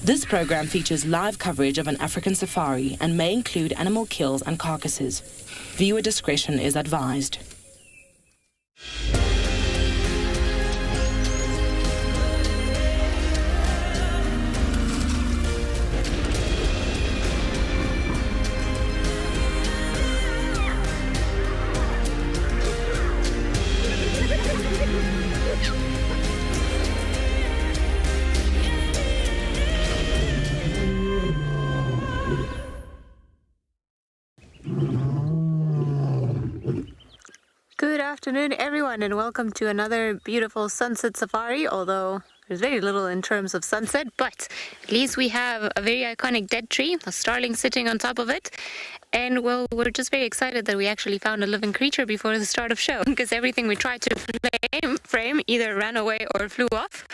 This program features live coverage of an African safari and may include animal kills and carcasses. Viewer discretion is advised. Good afternoon, everyone, and welcome to another beautiful sunset safari, although there's very little in terms of sunset, but at least we have a very iconic dead tree, a starling sitting on top of it. And well, we're just very excited that we actually found a living creature before the start of show, because everything we tried to frame either ran away or flew off.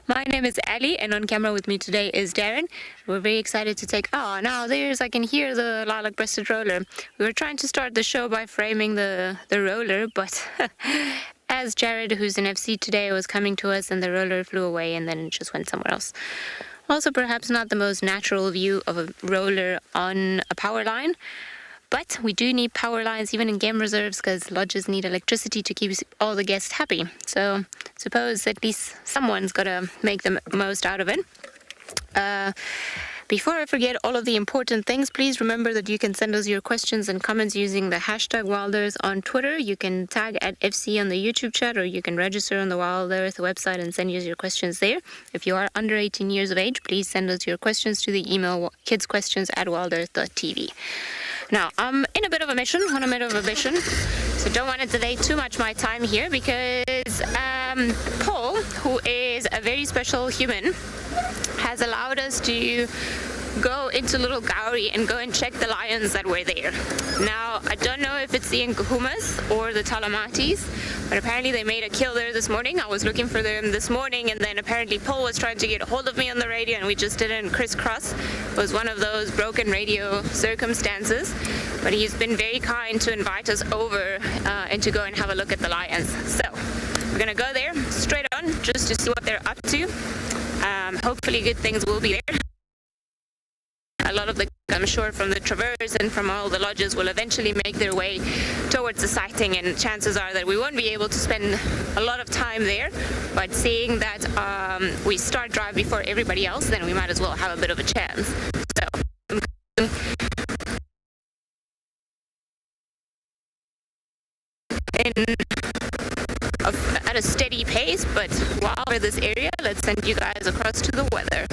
My name is Ali, and on camera with me today is Darren. We're very excited to take... Oh, now I can hear the lilac-breasted roller. We were trying to start the show by framing the roller, but as Jared, who's in FC today, was coming to us, and the roller flew away and then it just went somewhere else. Also, perhaps not the most natural view of a roller on a power line, but we do need power lines even in game reserves because lodges need electricity to keep all the guests happy. So suppose at least someone's got to make the most out of it. Before I forget all of the important things, please remember that you can send us your questions and comments using the hashtag WildEarth on Twitter. You can tag at FC on the YouTube chat, or you can register on the WildEarth website and send us your questions there. If you are under 18 years of age, please send us your questions to the email kidsquestions@wildearth.tv. Now, I'm on a bit of a mission, so don't want to delay too much my time here because Paul, who is a very special human, has allowed us to go into Little Gowrie and go and check the lions that were there. Now, I don't know if it's the Kahumas or the Talamatis, but apparently they made a kill there this morning. I was looking for them this morning, and then apparently Paul was trying to get a hold of me on the radio, and we just didn't crisscross. It was one of those broken radio circumstances, but he's been very kind to invite us over and to go and have a look at the lions. So we're gonna go there straight on just to see what they're up to. Hopefully good things will be there. A lot of the, I'm sure, from the traverse and from all the lodges will eventually make their way towards the sighting, and chances are that we won't be able to spend a lot of time there, but seeing that we start drive before everybody else, then we might as well have a bit of a chance. So at a steady pace, but while we're in this area, let's send you guys across to the weather.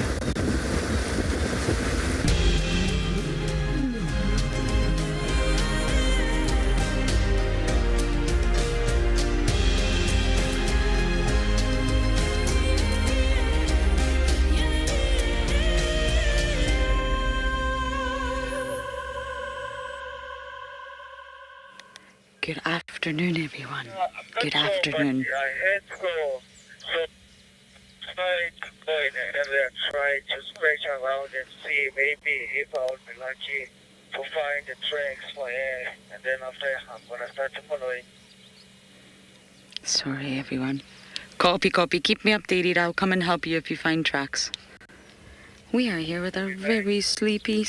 Good afternoon, everyone. Good afternoon. Try to scratch around and see maybe Hippo would be lucky to find the tracks for air, and then after I'm gonna start following. Sorry, everyone. Copy. Keep me updated. I'll come and help you if you find tracks. We are here with our very sleepy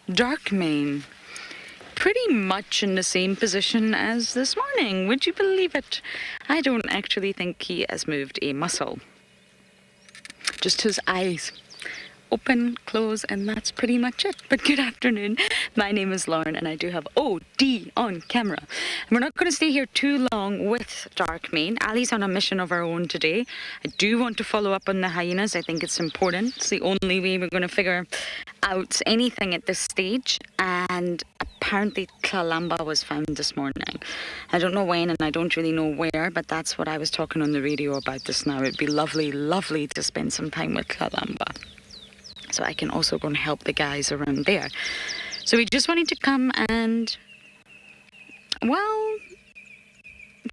dark mane. Pretty much in the same position as this morning. Would you believe it? I don't actually think he has moved a muscle. Just his eyes. Open, close, and that's pretty much it. But good afternoon. My name is Lauren, and I do have OD on camera. And we're not going to stay here too long with Darkmane. Ali's on a mission of our own today. I do want to follow up on the hyenas. I think it's important. It's the only way we're going to figure out anything at this stage. And apparently Kalamba was found this morning. I don't know when, and I don't really know where, but that's what I was talking on the radio about just now. It'd be lovely to spend some time with Kalamba, so I can also go and help the guys around there. So we just wanted to come and, well,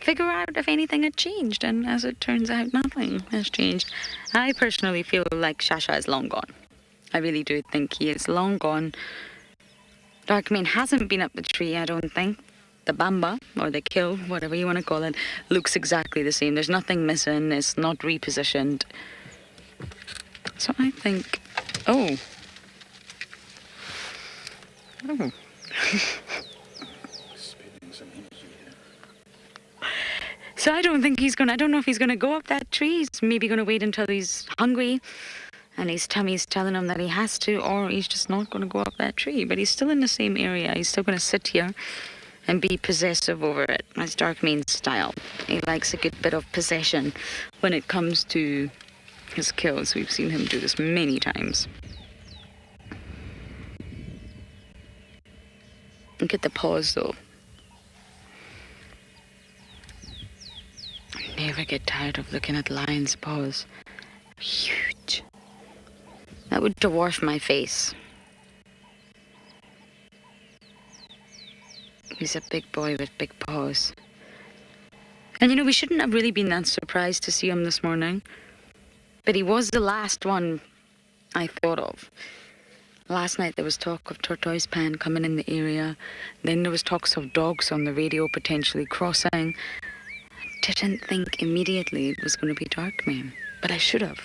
figure out if anything had changed, and as it turns out, nothing has changed. I personally feel like Shasha is long gone. I really do think he is long gone. Darkmane hasn't been up the tree, I don't think. The bamba, or the kill, whatever you want to call it, looks exactly the same. There's nothing missing, it's not repositioned. So I think, oh. So I don't think I don't know if he's gonna go up that tree. He's maybe gonna wait until he's hungry and his tummy's telling him that he has to, or he's just not gonna go up that tree. But he's still in the same area. He's still gonna sit here and be possessive over it. That's Darkmane's style. He likes a good bit of possession when it comes to his kills. We've seen him do this many times. Look at the paws though. I never get tired of looking at lion's paws. Huge. That would dwarf my face. He's a big boy with big paws. And you know, we shouldn't have really been that surprised to see him this morning. But he was the last one I thought of. Last night there was talk of tortoise pan coming in the area. Then there was talks of dogs on the radio potentially crossing. I didn't think immediately it was going to be Darkmane, but I should have.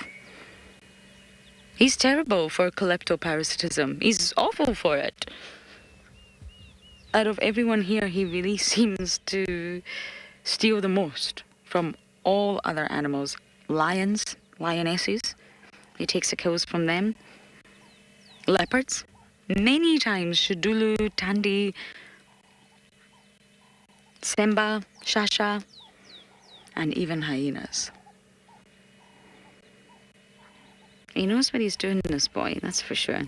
He's terrible for kleptoparasitism. He's awful for it. Out of everyone here, he really seems to steal the most from all other animals. Lions, lionesses, he takes the kills from them. Leopards, many times Shudulu, Tandi, Semba, Shasha, and even hyenas. He knows what he's doing, this boy, that's for sure.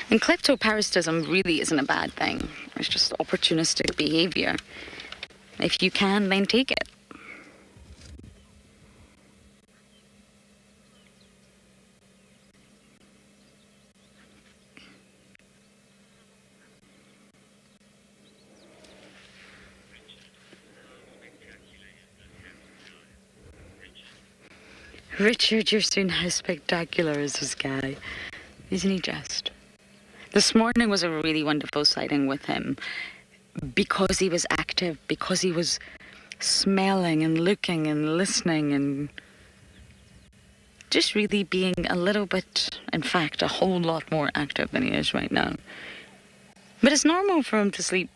And kleptoparasitism really isn't a bad thing. It's just opportunistic behavior. If you can, then take it. Richard, you're soon how spectacular is this guy? Isn't he just? This morning was a really wonderful sighting with him because he was active, because he was smelling and looking and listening and just really being a little bit, in fact, a whole lot more active than he is right now. But it's normal for him to sleep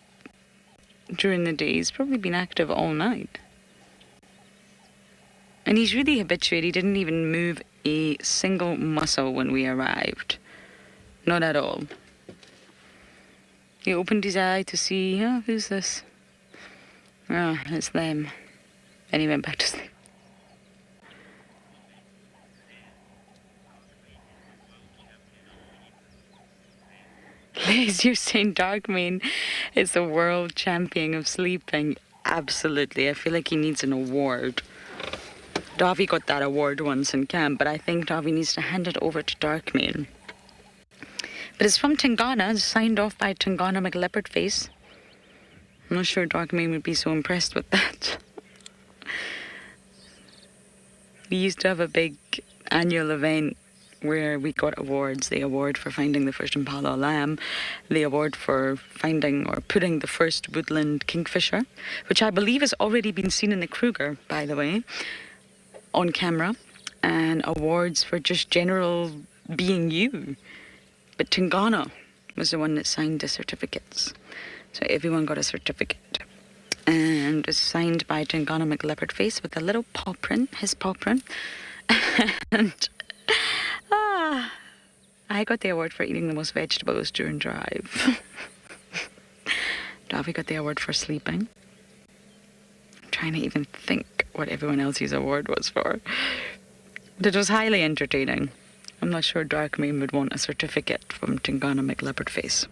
during the day. He's probably been active all night. And he's really habituated. He didn't even move a single muscle when we arrived. Not at all. He opened his eye to see, oh, who's this? Oh, it's them. And he went back to sleep. Liz, you're saying Darkmane is the world champion of sleeping. Absolutely. I feel like he needs an award. Davi got that award once in camp, but I think Davi needs to hand it over to Darkmane. But it's from Tingana, it's signed off by Tingana McLeopardface. I'm not sure Darkmane would be so impressed with that. We used to have a big annual event where we got awards. The award for finding the first impala lamb, the award for finding or putting the first woodland kingfisher, which I believe has already been seen in the Kruger, by the way, on camera, and awards for just general being you. But Tingana was the one that signed the certificates. So everyone got a certificate. And it was signed by Tingana McLeopardface with a little paw print, his paw print. And I got the award for eating the most vegetables during drive. Davi got the award for sleeping. I'm trying to even think what everyone else's award was for. But it was highly entertaining. I'm not sure Darkmane would want a certificate from Tingana McLeopardface.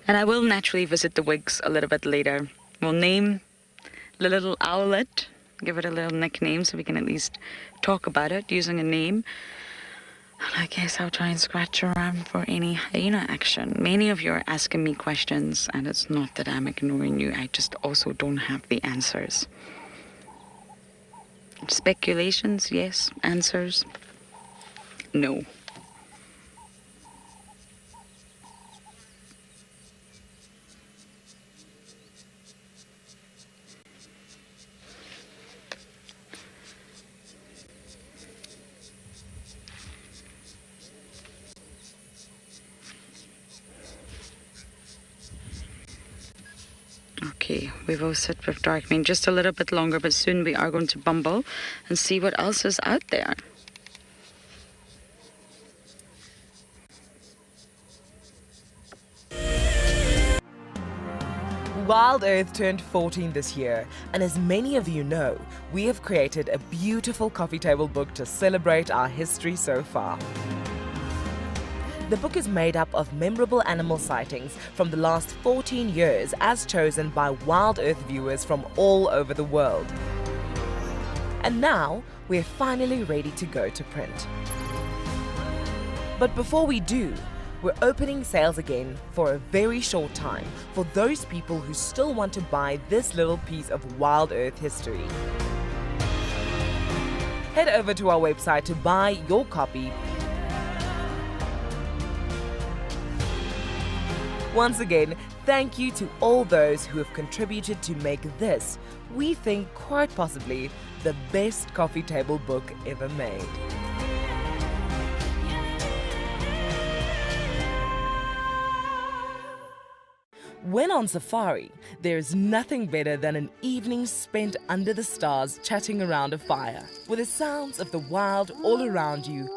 And I will naturally visit the Wigs a little bit later. We'll name the little owlet, give it a little nickname so we can at least talk about it using a name. And I guess I'll try and scratch around for any hyena action. Many of you are asking me questions, and it's not that I'm ignoring you, I just also don't have the answers. Speculations, yes. Answers, no. Okay, we've all sit with Darkmane just a little bit longer, but soon we are going to bumble and see what else is out there. WildEarth turned 14 this year, and as many of you know, we have created a beautiful coffee table book to celebrate our history so far. The book is made up of memorable animal sightings from the last 14 years as chosen by WildEarth viewers from all over the world. And now, we're finally ready to go to print. But before we do, we're opening sales again for a very short time for those people who still want to buy this little piece of WildEarth history. Head over to our website to buy your copy. Once again, thank you to all those who have contributed to make this, we think quite possibly, the best coffee table book ever made. When on safari, there's nothing better than an evening spent under the stars chatting around a fire, with the sounds of the wild all around you.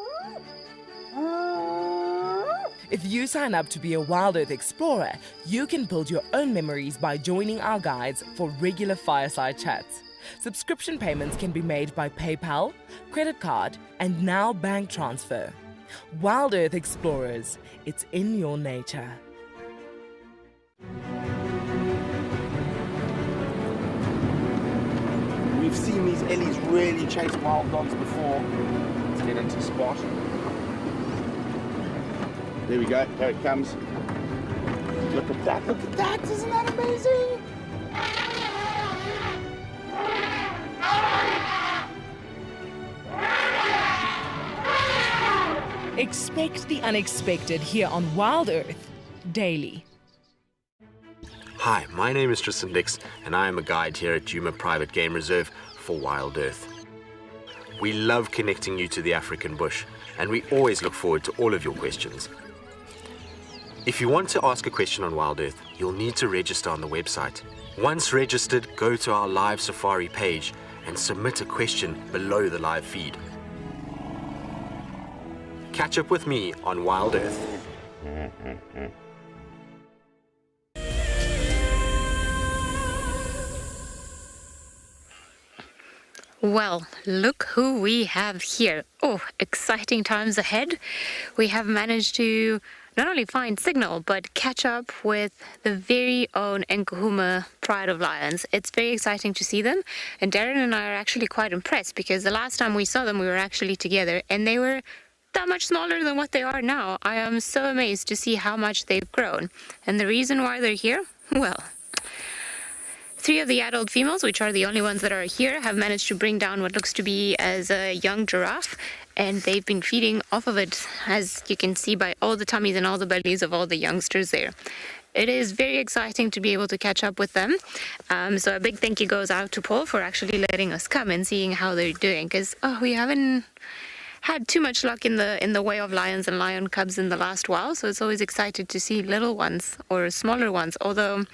If you sign up to be a WildEarth Explorer, you can build your own memories by joining our guides for regular fireside chats. Subscription payments can be made by PayPal, credit card, and now bank transfer. WildEarth Explorers, it's in your nature. We've seen these ellies really chase wild dogs before to get into spot. There we go, there it comes. Look at that, isn't that amazing? Expect the unexpected here on WildEarth Daily. Hi, my name is Tristan Dix, and I am a guide here at Djuma Private Game Reserve for WildEarth. We love connecting you to the African bush, and we always look forward to all of your questions. If you want to ask a question on WildEarth, you'll need to register on the website. Once registered, go to our live safari page and submit a question below the live feed. Catch up with me on WildEarth. Well, look who we have here. Oh, exciting times ahead. We have managed to not only find signal, but catch up with the very own Kahuma Pride of Lions. It's very exciting to see them. And Darren and I are actually quite impressed because the last time we saw them, we were actually together and they were that much smaller than what they are now. I am so amazed to see how much they've grown. And the reason why they're here? Well, 3 of the adult females, which are the only ones that are here, have managed to bring down what looks to be as a young giraffe, and they've been feeding off of it, as you can see by all the tummies and all the bellies of all the youngsters there. It is very exciting to be able to catch up with them. So a big thank you goes out to Paul for actually letting us come and seeing how they're doing, because we haven't had too much luck in the way of lions and lion cubs in the last while, so it's always exciting to see little ones or smaller ones, although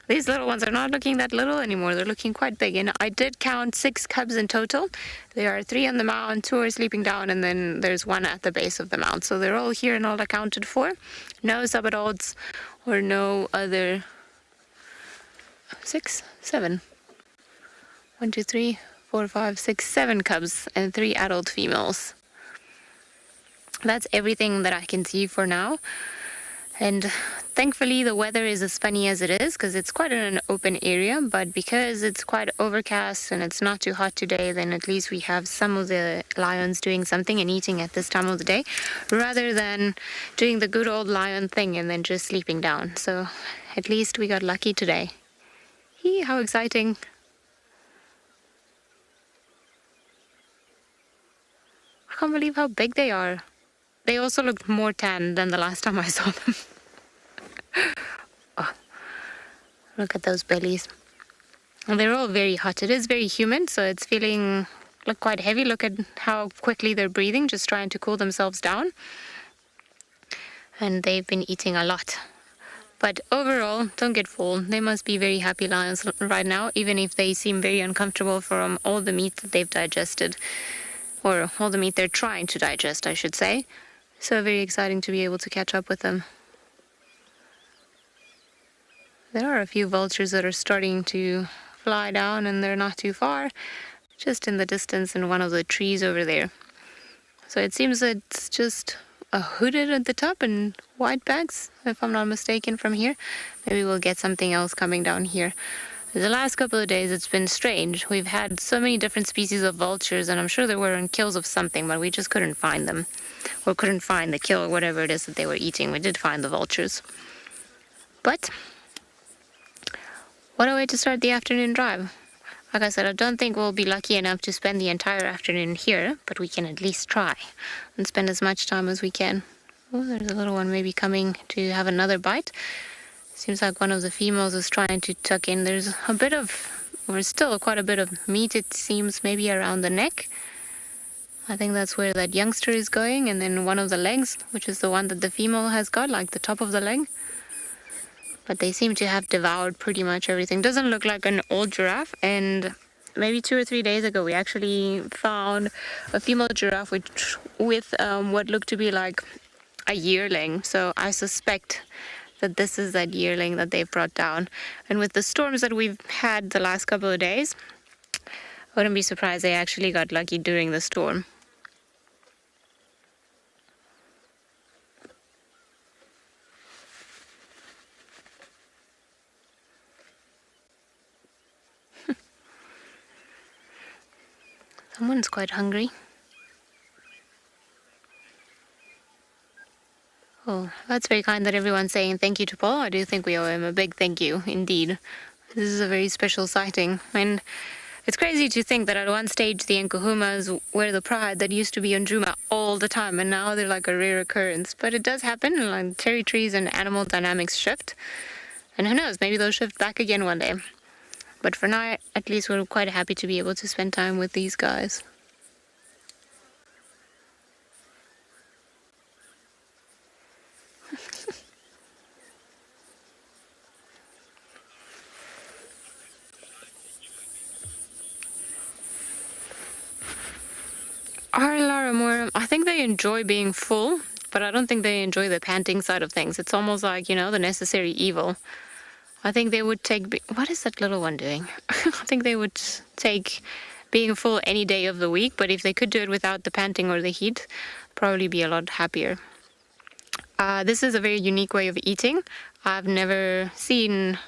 these little ones are not looking that little anymore. They're looking quite big. And I did count 6 cubs in total. There are 3 on the mound, 2 are sleeping down, and then there's 1 at the base of the mound. So they're all here and all accounted for. No subadults or no other 6, 7. 1, 2, 3, 4, 5, 6, 7 cubs and 3 adult females. That's everything that I can see for now. And thankfully the weather is as funny as it is because it's quite an open area, but because it's quite overcast and it's not too hot today, then at least we have some of the lions doing something and eating at this time of the day rather than doing the good old lion thing and then just sleeping down. So at least we got lucky today. How exciting. I can't believe how big they are. They also looked more tan than the last time I saw them. Oh, look at those bellies. And they're all very hot. It is very humid, so it's feeling quite heavy. Look at how quickly they're breathing, just trying to cool themselves down. And they've been eating a lot. But overall, don't get fooled. They must be very happy lions right now, even if they seem very uncomfortable from all the meat that they've digested, or all the meat they're trying to digest, I should say. So very exciting to be able to catch up with them. There are a few vultures that are starting to fly down, and they're not too far, just in the distance in one of the trees over there. So it seems that it's just a hooded at the top and white bags, if I'm not mistaken, from here. Maybe we'll get something else coming down here. The last couple of days it's been strange. We've had so many different species of vultures, and I'm sure they were in kills of something, but we just couldn't find them. Or couldn't find the kill or whatever it is that they were eating. We did find the vultures. But what a way to start the afternoon drive. Like I said, I don't think we'll be lucky enough to spend the entire afternoon here, but we can at least try and spend as much time as we can. Oh, there's a little one maybe coming to have another bite. Seems like one of the females is trying to tuck in. There's a bit of, or still quite a bit of meat, it seems, maybe around the neck. I think that's where that youngster is going, and then one of the legs, which is the one that the female has got, like the top of the leg. But they seem to have devoured pretty much everything. Doesn't look like an old giraffe, and maybe 2 or 3 days ago we actually found a female giraffe with what looked to be like a yearling. So I suspect that this is that yearling that they've brought down. And with the storms that we've had the last couple of days, I wouldn't be surprised they actually got lucky during the storm. Someone's quite hungry. Oh, that's very kind that everyone's saying thank you to Paul. I do think we owe him a big thank you, indeed. This is a very special sighting. And it's crazy to think that at one stage the Kahumas were the pride that used to be on Djuma all the time, and now they're like a rare occurrence. But it does happen, and like cherry trees and animal dynamics shift. And who knows, maybe they'll shift back again one day. But for now, at least we're quite happy to be able to spend time with these guys. I think they enjoy being full, but I don't think they enjoy the panting side of things. It's almost like, the necessary evil. I think they would take... What is that little one doing? I think they would take being full any day of the week, but if they could do it without the panting or the heat, probably be a lot happier. This is a very unique way of eating. I've never seen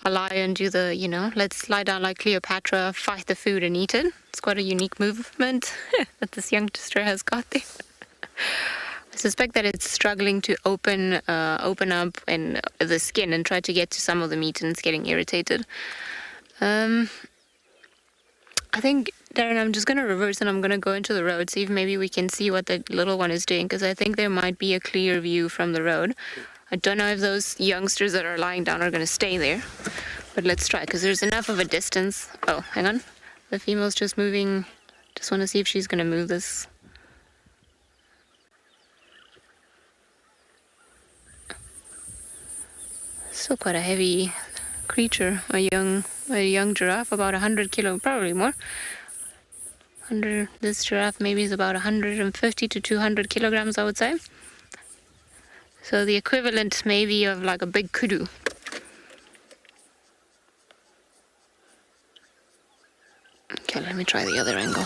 a lion do the, let's lie down like Cleopatra, fight the food and eat it. It's quite a unique movement that this youngster has got there. I suspect that it's struggling to open up in the skin and try to get to some of the meat, and it's getting irritated. I think, Darren, I'm just going to reverse and I'm going to go into the road, see if maybe we can see what the little one is doing, because I think there might be a clear view from the road. I don't know if those youngsters that are lying down are going to stay there, but let's try, because there's enough of a distance. Oh, hang on. The female's just moving. Just want to see if she's going to move this. Still quite a heavy creature, a young giraffe, about 100 kilo, probably more. This giraffe maybe is about 150 to 200 kilograms, I would say. So the equivalent maybe of like a big kudu. Okay, let me try the other angle.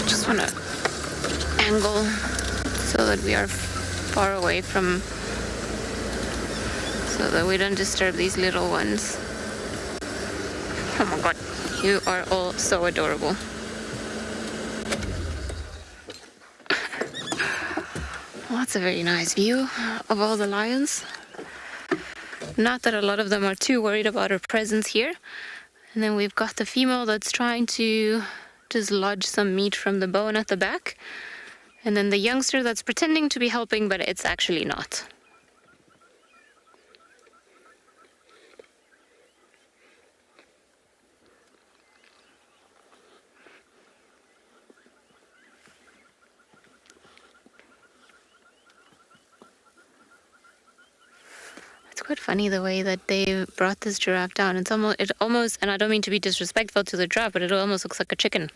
Just want to angle so that we are far away from, so that we don't disturb these little ones. Oh my god, you are all so adorable. Well, that's a very nice view of all the lions. Not that a lot of them are too worried about our presence here. And then we've got the female that's trying to just lodge some meat from the bone at the back. And then the youngster that's pretending to be helping, but it's actually not. It's quite funny the way that they brought this giraffe down. It almost, and I don't mean to be disrespectful to the giraffe, but it almost looks like a chicken.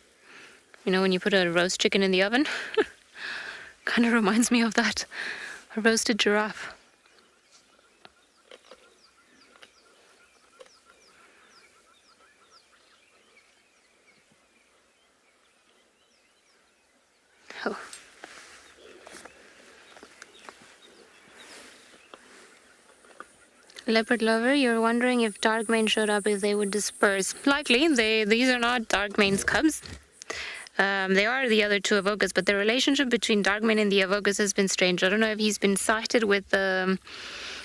You know, when you put a roast chicken in the oven? Kind of reminds me of that. A roasted giraffe. Oh. Leopard lover, you're wondering if dark mane showed up, if they would disperse. Likely, these are not dark mane's cubs. They are the other two avokas, but the relationship between dark mane and the avokas has been strange. I don't know if he's been sighted with the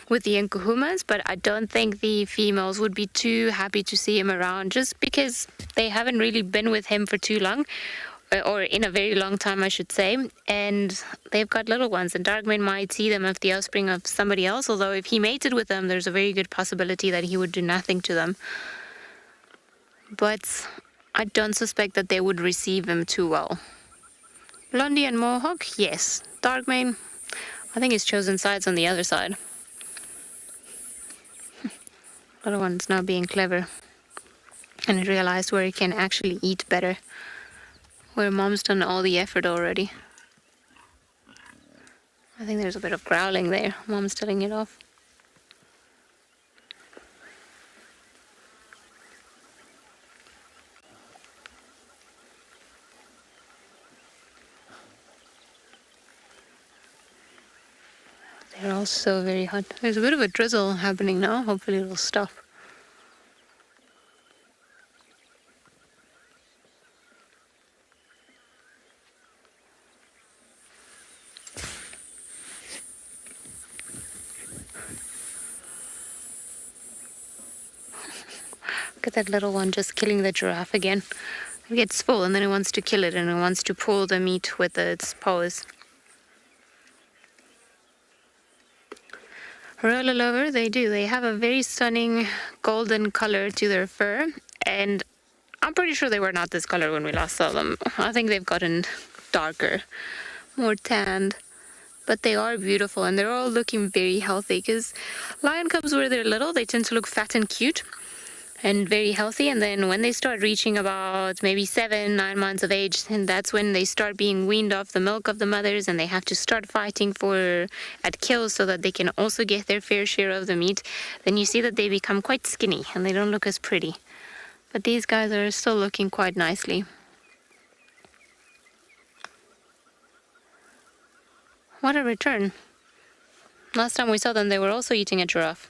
Kahumas, but I don't think the females would be too happy to see him around, just because they haven't really been with him for too long, or in a very long time, I should say, and they've got little ones, and dark mane might see them as the offspring of somebody else, although if he mated with them, there's a very good possibility that he would do nothing to them. But I don't suspect that they would receive him too well. Blondie and Mohawk, yes. Dark mane, I think he's chosen sides on the other side. Little one's now being clever and realized where he can actually eat better, where mom's done all the effort already. I think there's a bit of growling there. Mom's telling it off. They're all so very hot. There's a bit of a drizzle happening now. Hopefully it'll stop. Look at that little one just killing the giraffe again. It gets full and then it wants to kill it, and it wants to pull the meat with its paws. Roller lover, they do. They have a very stunning golden color to their fur, and I'm pretty sure they were not this color when we last saw them. I think they've gotten darker, more tanned, but they are beautiful, and they're all looking very healthy, because lion cubs, where they're little, they tend to look fat and cute and very healthy, and then when they start reaching about maybe 7-9 months of age, and that's when they start being weaned off the milk of the mothers, and they have to start fighting at kills so that they can also get their fair share of the meat. Then you see that they become quite skinny and they don't look as pretty, but these guys are still looking quite nicely. What a return. Last time we saw them, they were also eating a giraffe.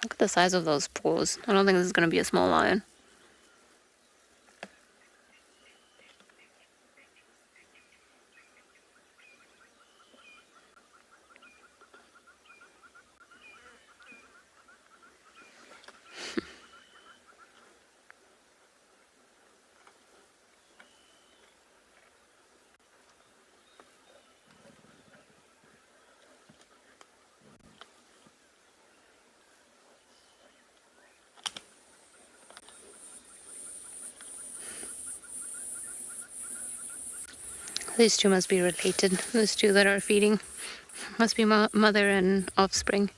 Look at the size of those paws. I don't think this is going to be a small lion. These two must be related. Those two that are feeding must be mother and offspring.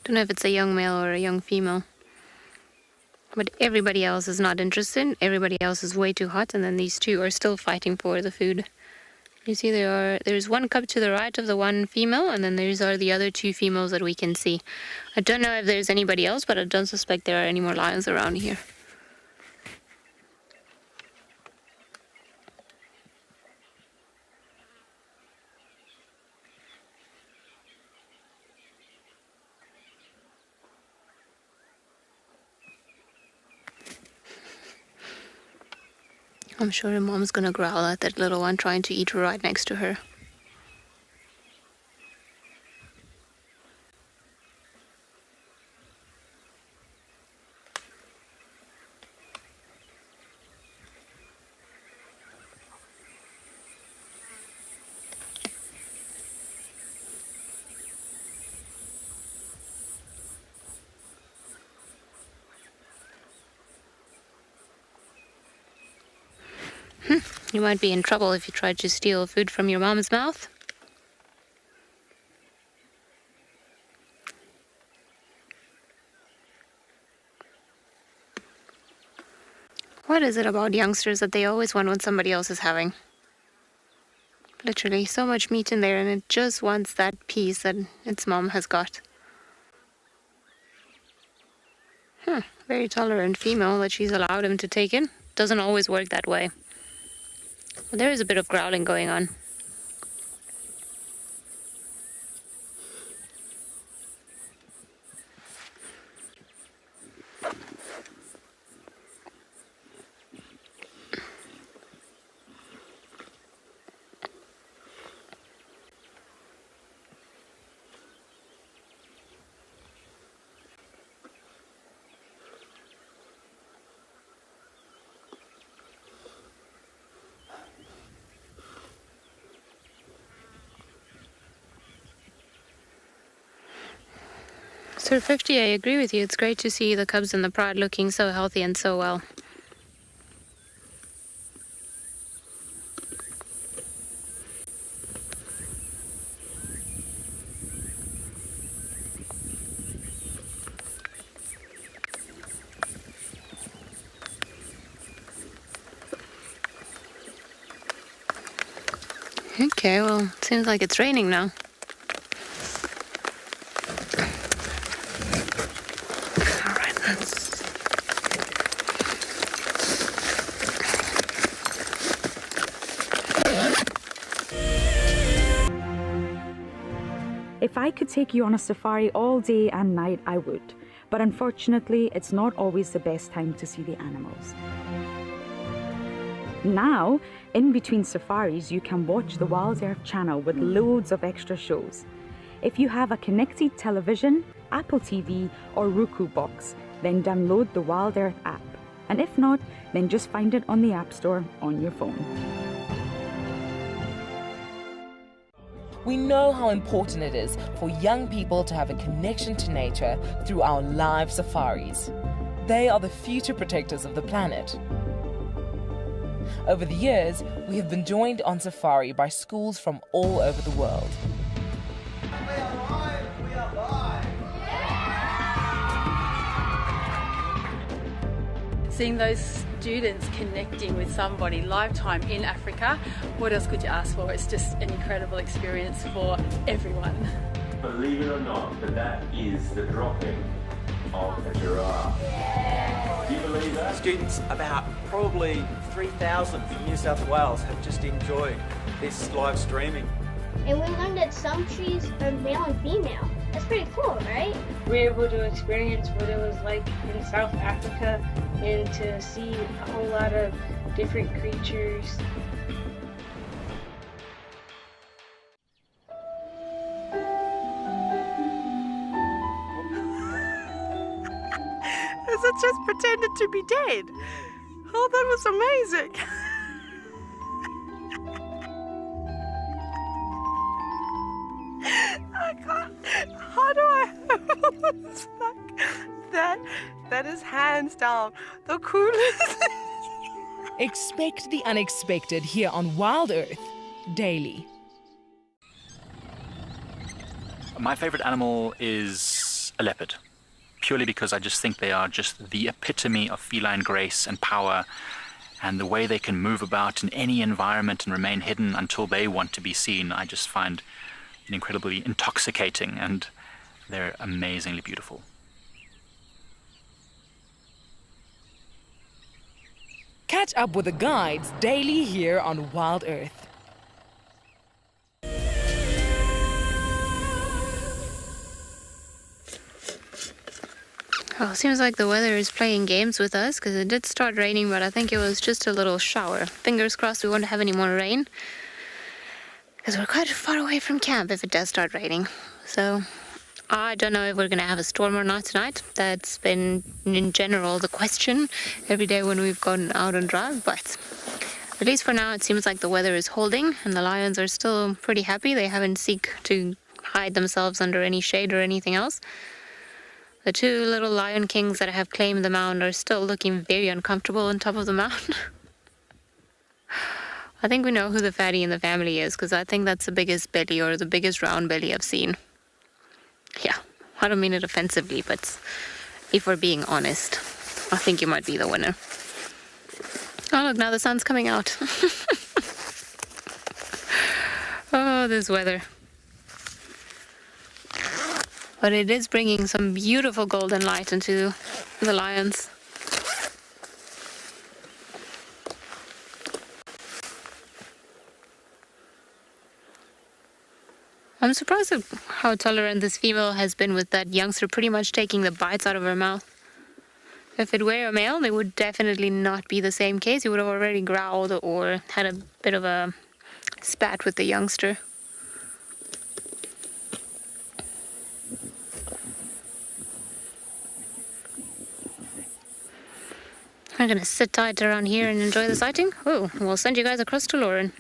Don't know if it's a young male or a young female. But everybody else is not interested. Everybody else is way too hot, and then these two are still fighting for the food. You see there's one cub to the right of the one female, and then these are the other two females that we can see. I don't know if there's anybody else, but I don't suspect there are any more lions around here. I'm sure her mom's gonna growl at that little one trying to eat right next to her. You might be in trouble if you try to steal food from your mom's mouth. What is it about youngsters that they always want what somebody else is having? Literally, so much meat in there and it just wants that piece that its mom has got. Very tolerant female that she's allowed him to take in. Doesn't always work that way. But there is a bit of growling going on. Sir 50, I agree with you. It's great to see the cubs and the pride looking so healthy and so well. Okay, well, seems like it's raining now. If I could take you on a safari all day and night, I would. But unfortunately, it's not always the best time to see the animals. Now, in between safaris, you can watch the WildEarth Channel with loads of extra shows. If you have a connected television, Apple TV or Roku box, then download the WildEarth app. And if not, then just find it on the App Store on your phone. We know how important it is for young people to have a connection to nature through our live safaris. They are the future protectors of the planet. Over the years, we have been joined on safari by schools from all over the world. Seeing those students connecting with somebody lifetime in Africa, what else could you ask for? It's just an incredible experience for everyone. Believe it or not, but that is the dropping of a giraffe. Yeah. Do you believe that? Students, about probably 3,000 from New South Wales, have just enjoyed this live streaming. And we learned that some trees are male and female. That's pretty cool, right? We were able to experience what it was like in South Africa and to see a whole lot of different creatures. It just pretended to be dead. Oh, that was amazing. I can't. How do I? It's like that. That is hands down the coolest. Expect the unexpected here on WildEarth daily. My favorite animal is a leopard, purely because I just think they are just the epitome of feline grace and power, and the way they can move about in any environment and remain hidden until they want to be seen, I just find incredibly intoxicating, and they're amazingly beautiful. Catch up with the guides daily here on WildEarth. Well, it seems like the weather is playing games with us because it did start raining, but I think it was just a little shower. Fingers crossed we won't have any more rain because we're quite far away from camp if it does start raining. So I don't know if we're going to have a storm or not tonight. That's been, in general, the question every day when we've gone out on drive. But at least for now, it seems like the weather is holding and the lions are still pretty happy. They haven't seek to hide themselves under any shade or anything else. The two little lion kings that have claimed the mound are still looking very uncomfortable on top of the mound. I think we know who the fatty in the family is, because I think that's the biggest belly or the biggest round belly I've seen. Yeah, I don't mean it offensively, but if we're being honest, I think you might be the winner. Oh, look, now the sun's coming out. Oh, this weather. But it is bringing some beautiful golden light into the lions. I'm surprised at how tolerant this female has been with that youngster pretty much taking the bites out of her mouth. If it were a male, it would definitely not be the same case. He would have already growled or had a bit of a spat with the youngster. I'm gonna sit tight around here and enjoy the sighting. Oh, we'll send you guys across to Lauren.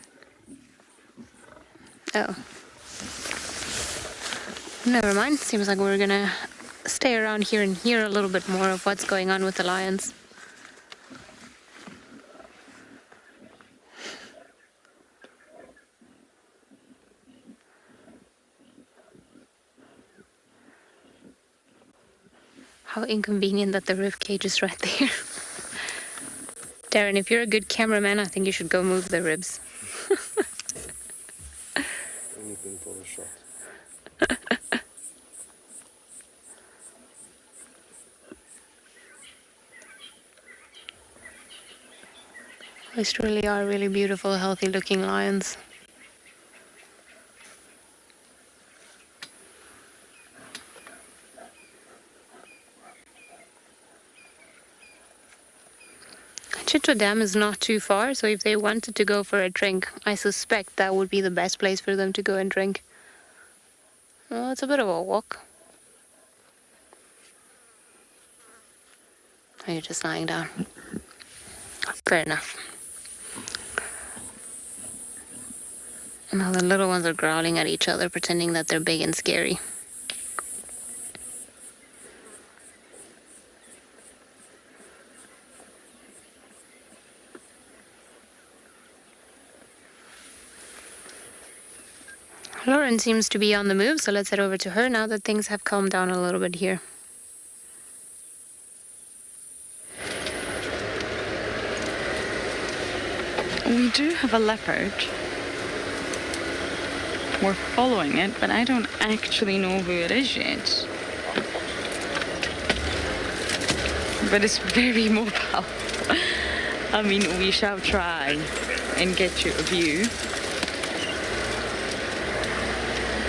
Oh. Never mind. Seems like we're gonna stay around here and hear a little bit more of what's going on with the lions. How inconvenient that the rib cage is right there. Darren, if you're a good cameraman, I think you should go move the ribs. Anything for the shot. These really are really beautiful, healthy looking lions. Chitwa Dam is not too far, so if they wanted to go for a drink, I suspect that would be the best place for them to go and drink. Well, it's a bit of a walk. Oh, you're just lying down. Fair enough. Now the little ones are growling at each other, pretending that they're big and scary. Lauren seems to be on the move, so let's head over to her now that things have calmed down a little bit here. We do have a leopard. We're following it, but I don't actually know who it is yet. But it's very mobile. I mean, we shall try and get you a view.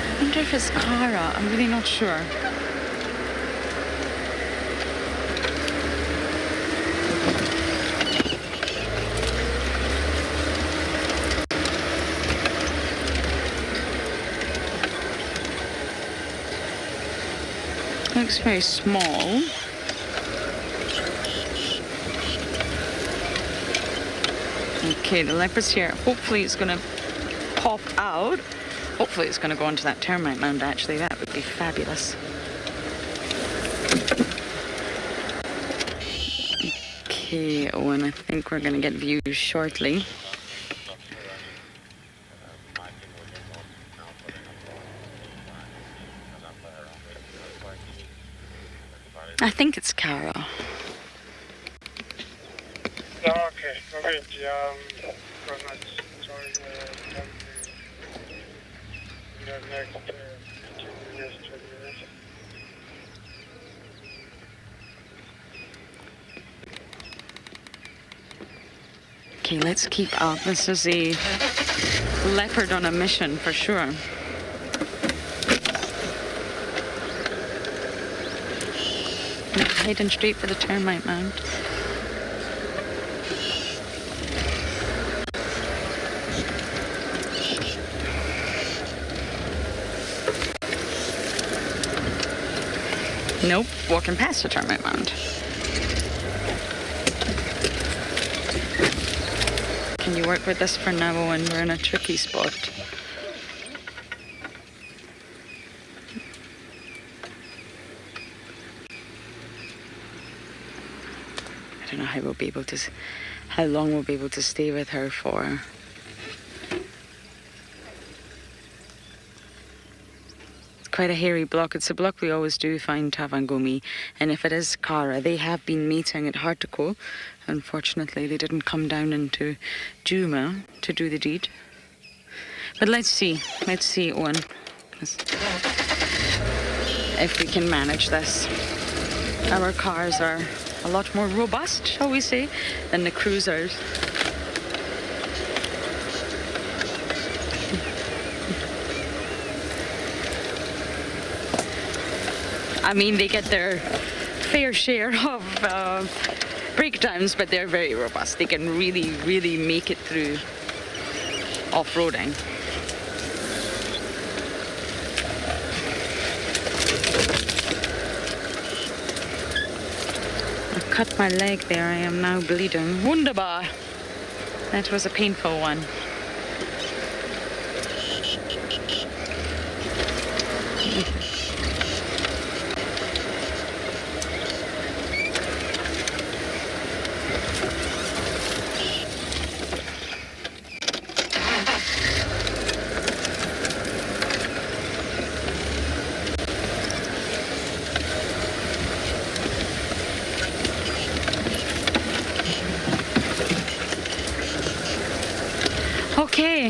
I wonder if it's Cara. I'm really not sure. Looks very small. Okay, the leopard's here. Hopefully it's going to pop out. Hopefully it's going to go onto that termite mound, actually. That would be fabulous. Okay, Owen, I think we're going to get views shortly. I think it's Cara. Okay, okay. Okay, let's keep up. This is a leopard on a mission for sure. Heading straight for the termite mound. Nope, walking past the termite mound. Can you work with this for now when we're in a tricky spot? I don't know how we'll be able to, how long we'll be able to stay with her for. quite a hairy block. It's a block we always do find Tavangumi, and if it is Cara, they have been meeting at Hartlepool. Unfortunately, they didn't come down into Djuma to do the deed. But let's see, Owen, if we can manage this. Our cars are a lot more robust, shall we say, than the cruisers. I mean, they get their fair share of breakdowns, but they're very robust. They can really, really make it through off-roading. I've cut my leg there. I am now bleeding. Wunderbar. That was a painful one. Okay,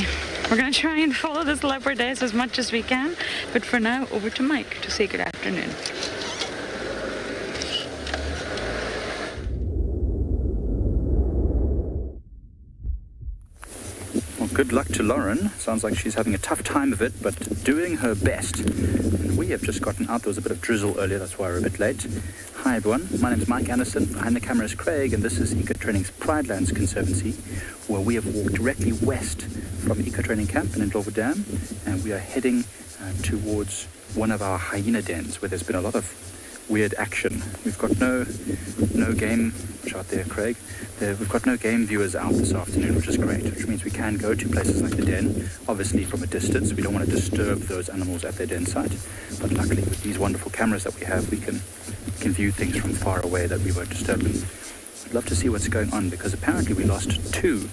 we're going to try and follow this leopardess as much as we can, but for now, over to Mike to say good afternoon. Well, good luck to Lauren. Sounds like she's having a tough time of it, but doing her best. And we have just gotten out. There was a bit of drizzle earlier, that's why we're a bit late. Hi everyone, my name is Mike Anderson. Behind the camera is Craig, and this is Eco-Training's Pridelands Conservancy, where we have walked directly west from Eco-Training Camp in Indlovu Dam, and we are heading towards one of our hyena dens, where there's been a lot of weird action. We've got no game, watch out there Craig, we've got no game viewers out this afternoon, which is great, which means we can go to places like the den, obviously from a distance. We don't want to disturb those animals at their den site, but luckily with these wonderful cameras that we have, we can view things from far away that we won't disturb them. I'd love to see what's going on, because apparently we lost 2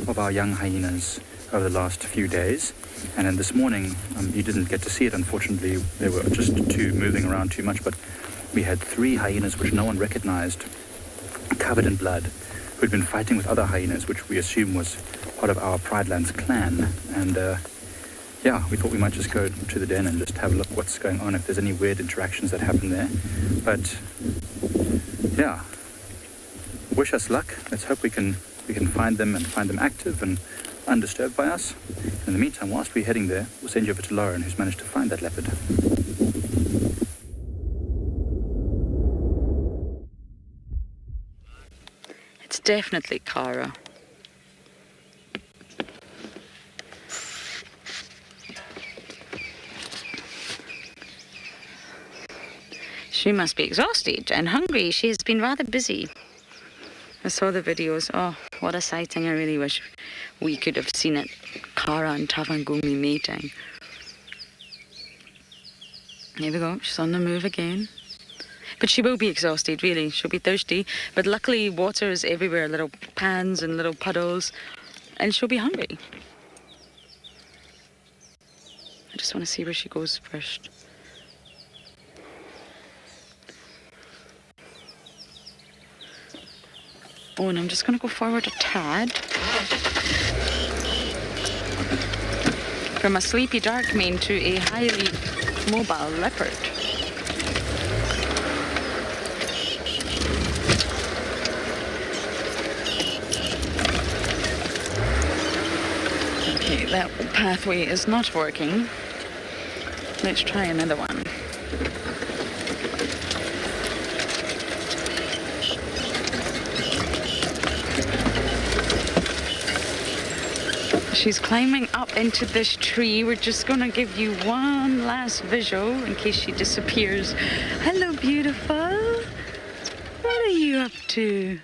of our young hyenas over the last few days, and then this morning, you didn't get to see it unfortunately, there were just 2 moving around too much, but we had 3 hyenas which no one recognized, covered in blood, who'd been fighting with other hyenas, which we assume was part of our Pridelands clan, and yeah, we thought we might just go to the den and just have a look what's going on, if there's any weird interactions that happen there. But yeah, wish us luck. Let's hope we can find them and find them active and undisturbed by us. In the meantime, whilst we're heading there, we'll send you over to Lauren, who's managed to find that leopard. It's definitely Cara. She must be exhausted and hungry. She has been rather busy. I saw the videos. Oh, what a sighting. I really wish we could have seen it. Cara and Tavangumi mating. There we go. She's on the move again. But she will be exhausted, really. She'll be thirsty. But luckily, water is everywhere. Little pans and little puddles. And she'll be hungry. I just want to see where she goes first. Oh, and I'm just going to go forward a tad. From a sleepy dark mane to a highly mobile leopard. Okay, that pathway is not working. Let's try another one. She's climbing up into this tree. We're just going to give you one last visual in case she disappears. Hello, beautiful. What are you up to?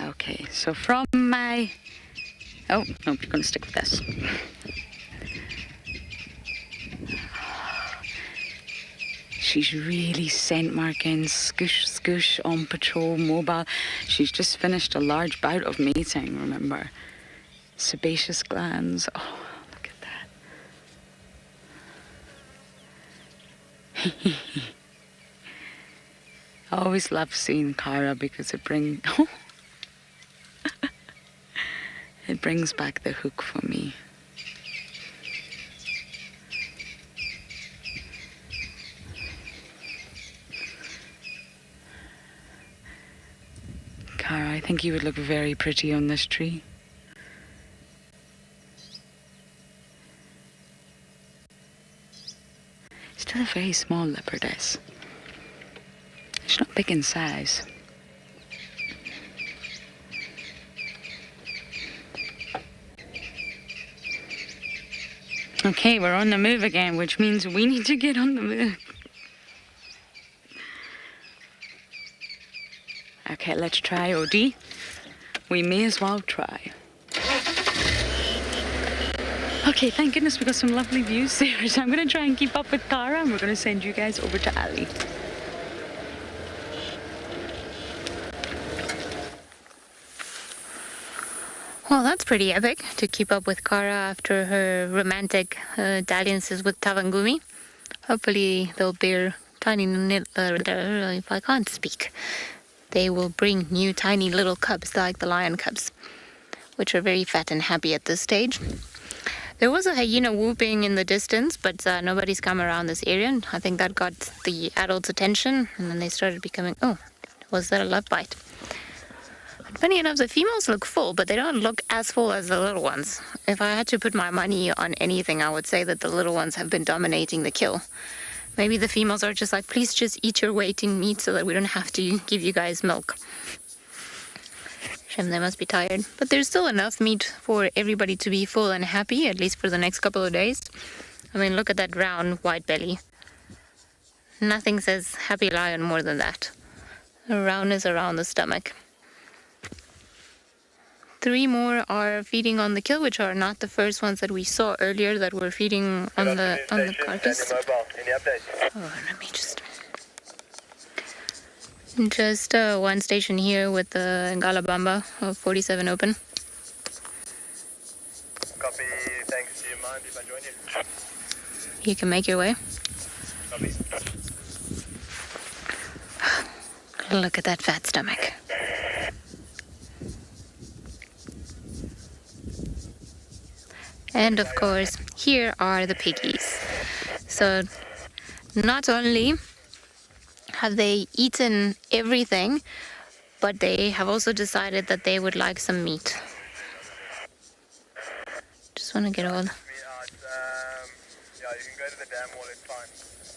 Okay, so from my... Oh, no, you're going to stick with this. She's really scent marking, scoosh, scoosh, on patrol, mobile. She's just finished a large bout of mating, remember. Sebaceous glands. Oh, look at that. I always love seeing Cara because it brings it brings back the hook for me. Cara, I think you would look very pretty on this tree. Still a very small leopardess. She's not big in size. Okay, we're on the move again, which means we need to get on the move. Okay, let's try OD. We may as well try. Okay, thank goodness we got some lovely views there. So I'm going to try and keep up with Cara, and we're going to send you guys over to Ali. Well, that's pretty epic to keep up with Cara after her romantic dalliances with Tavangumi. Hopefully they'll bear tiny if I can't speak. They will bring new tiny little cubs like the lion cubs, which are very fat and happy at this stage. There was a hyena whooping in the distance, but nobody's come around this area. And I think that got the adults' attention, and then they started becoming, oh, was that a love bite? Funny enough, the females look full, but they don't look as full as the little ones. If I had to put my money on anything, I would say that the little ones have been dominating the kill. Maybe the females are just like, please just eat your weight in meat so that we don't have to give you guys milk. Shame, they must be tired. But there's still enough meat for everybody to be full and happy, at least for the next couple of days. I mean, look at that round white belly. Nothing says happy lion more than that. The roundness around the stomach. 3 more are feeding on the kill, which are not the first ones that we saw earlier that were feeding on the carcass. Oh, let me just one station here with the Ngalabamba of 47 open. Copy, thanks. Do you mind if I join you? You can make your way. Copy. Look at that fat stomach. And of course, here are the piggies. So not only have they eaten everything, but they have also decided that they would like some meat. Just want to get all. Yeah, you can go to the dam wall, it's fine.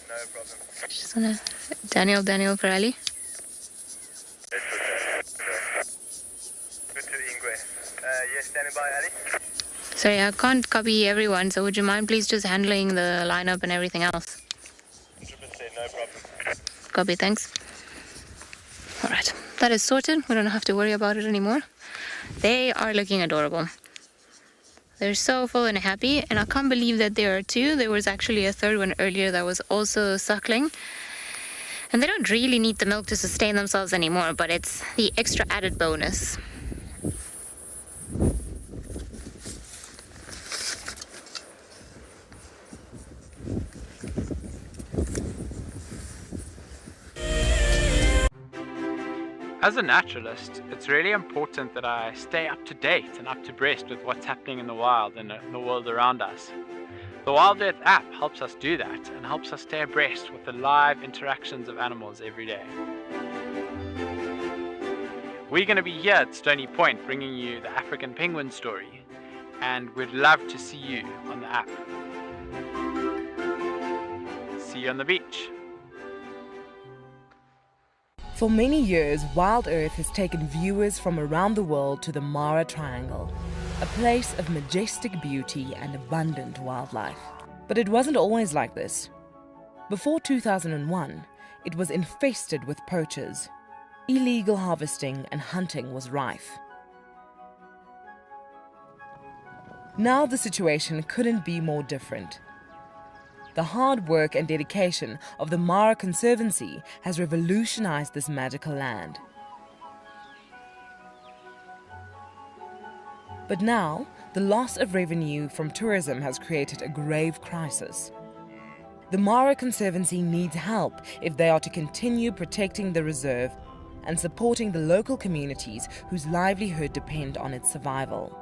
No problem. Just want to. Daniel for Ali. Good to Ingwe. Yes, standing by, Ali. Sorry, I can't copy everyone, so would you mind please just handling the lineup and everything else? 100%, no problem. Copy, thanks. Alright, that is sorted. We don't have to worry about it anymore. They are looking adorable. They're so full and happy, and I can't believe that there are 2. There was actually a 3rd one earlier that was also suckling. And they don't really need the milk to sustain themselves anymore, but it's the extra added bonus. As a naturalist, it's really important that I stay up to date and up to breast with what's happening in the wild and the world around us. The WildEarth app helps us do that and helps us stay abreast with the live interactions of animals every day. We're going to be here at Stony Point bringing you the African penguin story, and we'd love to see you on the app. See you on the beach. For many years, WildEarth has taken viewers from around the world to the Mara Triangle, a place of majestic beauty and abundant wildlife. But it wasn't always like this. Before 2001, it was infested with poachers. Illegal harvesting and hunting was rife. Now the situation couldn't be more different. The hard work and dedication of the Mara Conservancy has revolutionized this magical land. But now, the loss of revenue from tourism has created a grave crisis. The Mara Conservancy needs help if they are to continue protecting the reserve and supporting the local communities whose livelihood depend on its survival.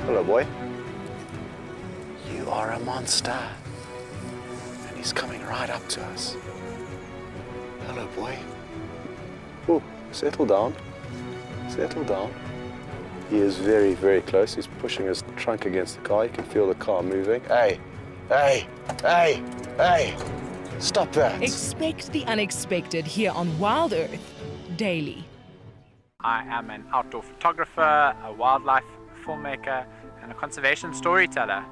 Hello, boy. You are a monster. And he's coming right up to us. Hello, boy. Oh, settle down. Settle down. He is very, very close. He's pushing his trunk against the car. You can feel the car moving. Hey, hey, hey, hey. Stop that. Expect the unexpected here on WildEarth Daily. I am an outdoor photographer, a wildlife filmmaker, and a conservation storyteller.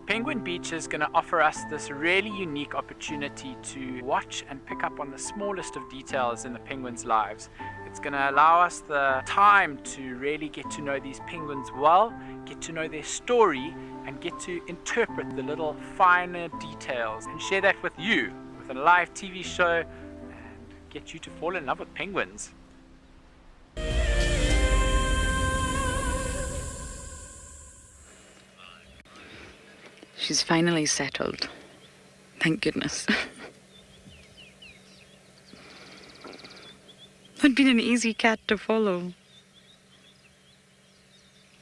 Penguin Beach is going to offer us this really unique opportunity to watch and pick up on the smallest of details in the penguins' lives. It's going to allow us the time to really get to know these penguins well, get to know their story, and get to interpret the little finer details and share that with you with a live TV show and get you to fall in love with penguins. She's finally settled. Thank goodness. Not been an easy cat to follow.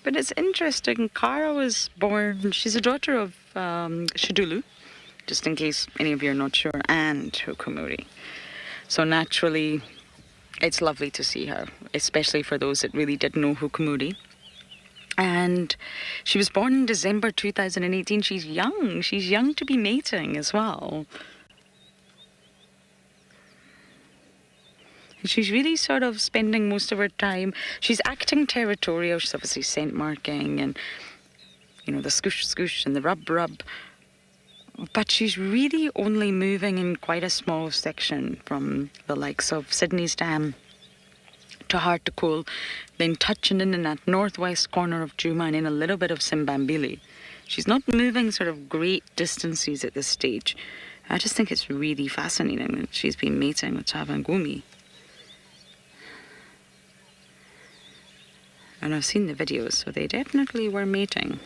But it's interesting. Cara was born, she's a daughter of Shidulu, just in case any of you are not sure, and Hukumuri. So naturally, it's lovely to see her, especially for those that really did know Hukumuri. And she was born in December 2018. She's young. She's young to be mating as well. And she's really sort of spending most of her time. She's acting territorial. She's obviously scent marking and, you know, the scoosh scoosh and the rub rub. But she's really only moving in quite a small section from the likes of Sydney's Dam to Hartlepool, then touching in that northwest corner of Djuma and in a little bit of Simbambili. She's not moving sort of great distances at this stage. I just think it's really fascinating that she's been mating with Chavangumi. And I've seen the videos, so they definitely were mating.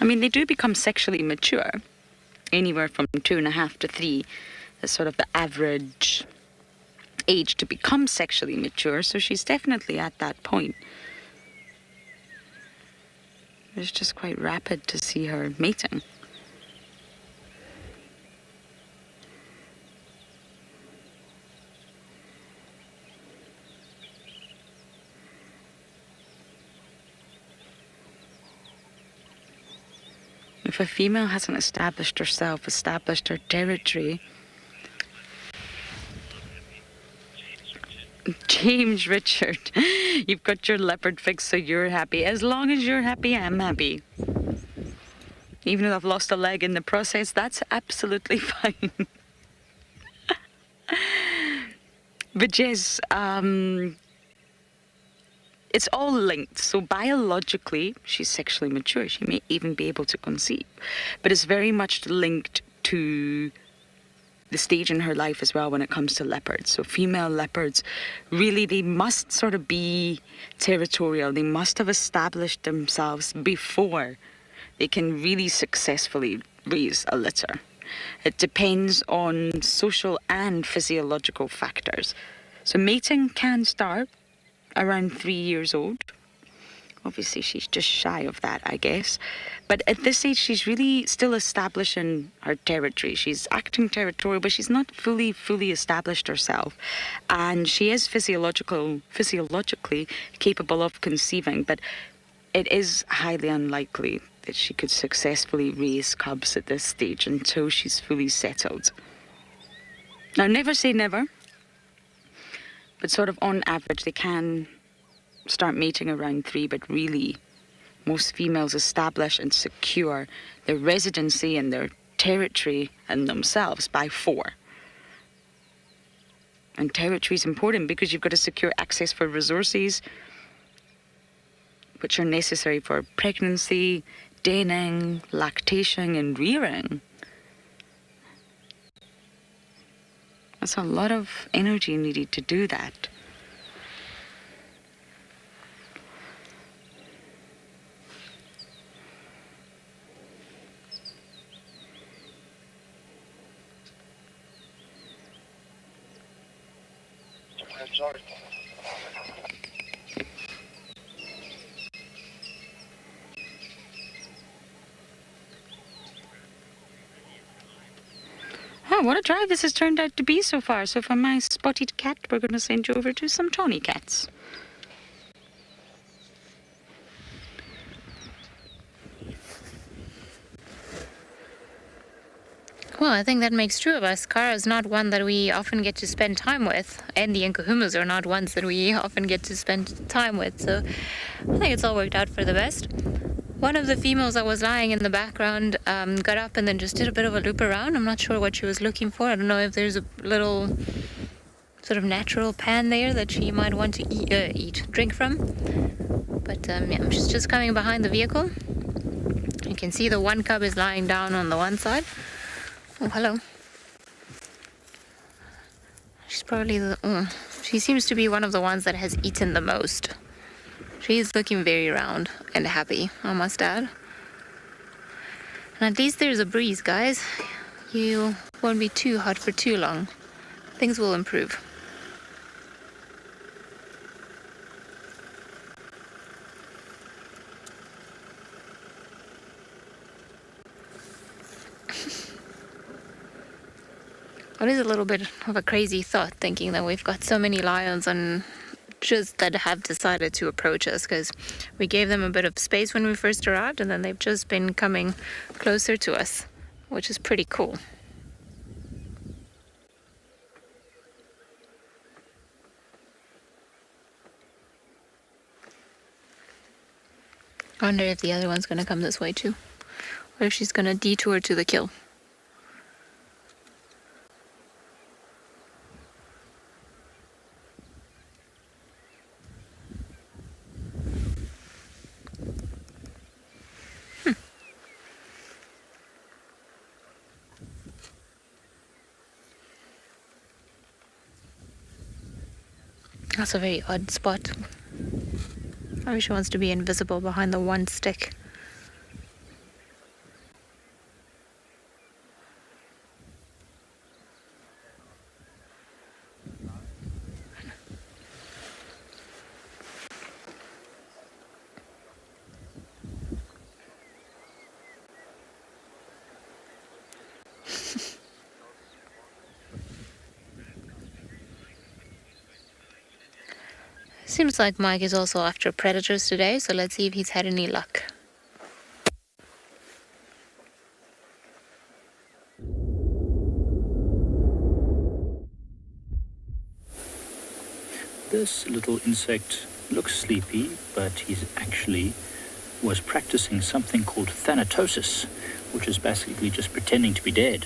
I mean, they do become sexually mature, anywhere from 2.5 to 3 is sort of the average age to become sexually mature, so she's definitely at that point. It's just quite rapid to see her mating. If a female hasn't established herself, established her territory, James Richard, you've got your leopard fix, so you're happy. As long as you're happy, I'm happy. Even though I've lost a leg in the process, that's absolutely fine. But yes, it's all linked. So biologically, she's sexually mature. She may even be able to conceive. But it's very much linked to the stage in her life as well when it comes to leopards. So female leopards, really, they must sort of be territorial. They must have established themselves before they can really successfully raise a litter. It depends on social and physiological factors. So mating can start around 3 years old. Obviously, she's just shy of that, I guess. But at this age, she's really still establishing her territory. She's acting territorial, but she's not fully established herself. And she is physiologically capable of conceiving, but it is highly unlikely that she could successfully raise cubs at this stage until she's fully settled. Now, never say never. But sort of on average, they can start mating around 3, but really, most females establish and secure their residency and their territory and themselves by 4. And territory is important because you've got to secure access for resources which are necessary for pregnancy, denning, lactation, and rearing. That's a lot of energy needed to do that. Oh, what a drive this has turned out to be so far. So for my spotted cat, we're going to send you over to some tawny cats. Well, I think that makes two of us. Cara is not one that we often get to spend time with, and the Kahumas are not ones that we often get to spend time with, so I think it's all worked out for the best. One of the females that was lying in the background got up and then just did a bit of a loop around. I'm not sure what she was looking for. I don't know if there's a little sort of natural pan there that she might want to drink from. But yeah, she's just coming behind the vehicle. You can see the one cub is lying down on the one side. Oh, hello. She's probably she seems to be one of the ones that has eaten the most. She's looking very round and happy, I must add. And at least there's a breeze, guys. You won't be too hot for too long. Things will improve. It is a little bit of a crazy thought, thinking that we've got so many lions and just that have decided to approach us, because we gave them a bit of space when we first arrived, and then they've just been coming closer to us, which is pretty cool. I wonder if the other one's going to come this way too, or if she's going to detour to the kill. That's a very odd spot. I wish she wants to be invisible behind the one stick. Seems like Mike is also after predators today, so let's see if he's had any luck. This little insect looks sleepy, but he's actually was practicing something called thanatosis, which is basically just pretending to be dead.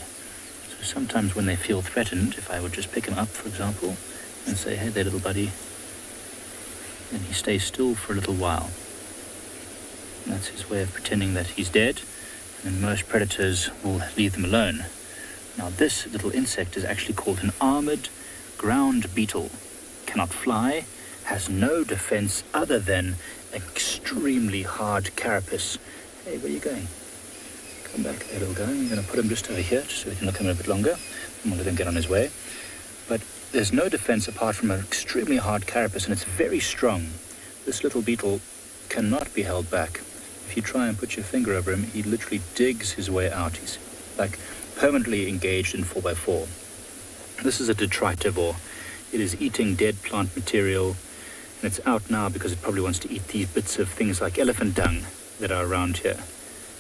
So sometimes when they feel threatened, if I would just pick him up, for example, and say, hey there, little buddy, and he stays still for a little while. And that's his way of pretending that he's dead, and most predators will leave them alone. Now this little insect is actually called an armored ground beetle. Cannot fly, has no defense other than extremely hard carapace. Hey, where are you going? Come back there, little guy. I'm going to put him just over here, just so we can look at him a bit longer, and we'll let him get on his way. But there's no defense apart from an extremely hard carapace, and it's very strong. This little beetle cannot be held back. If you try and put your finger over him, he literally digs his way out. He's like permanently engaged in 4x4. This is a detritivore. It is eating dead plant material, and it's out now because it probably wants to eat these bits of things like elephant dung that are around here,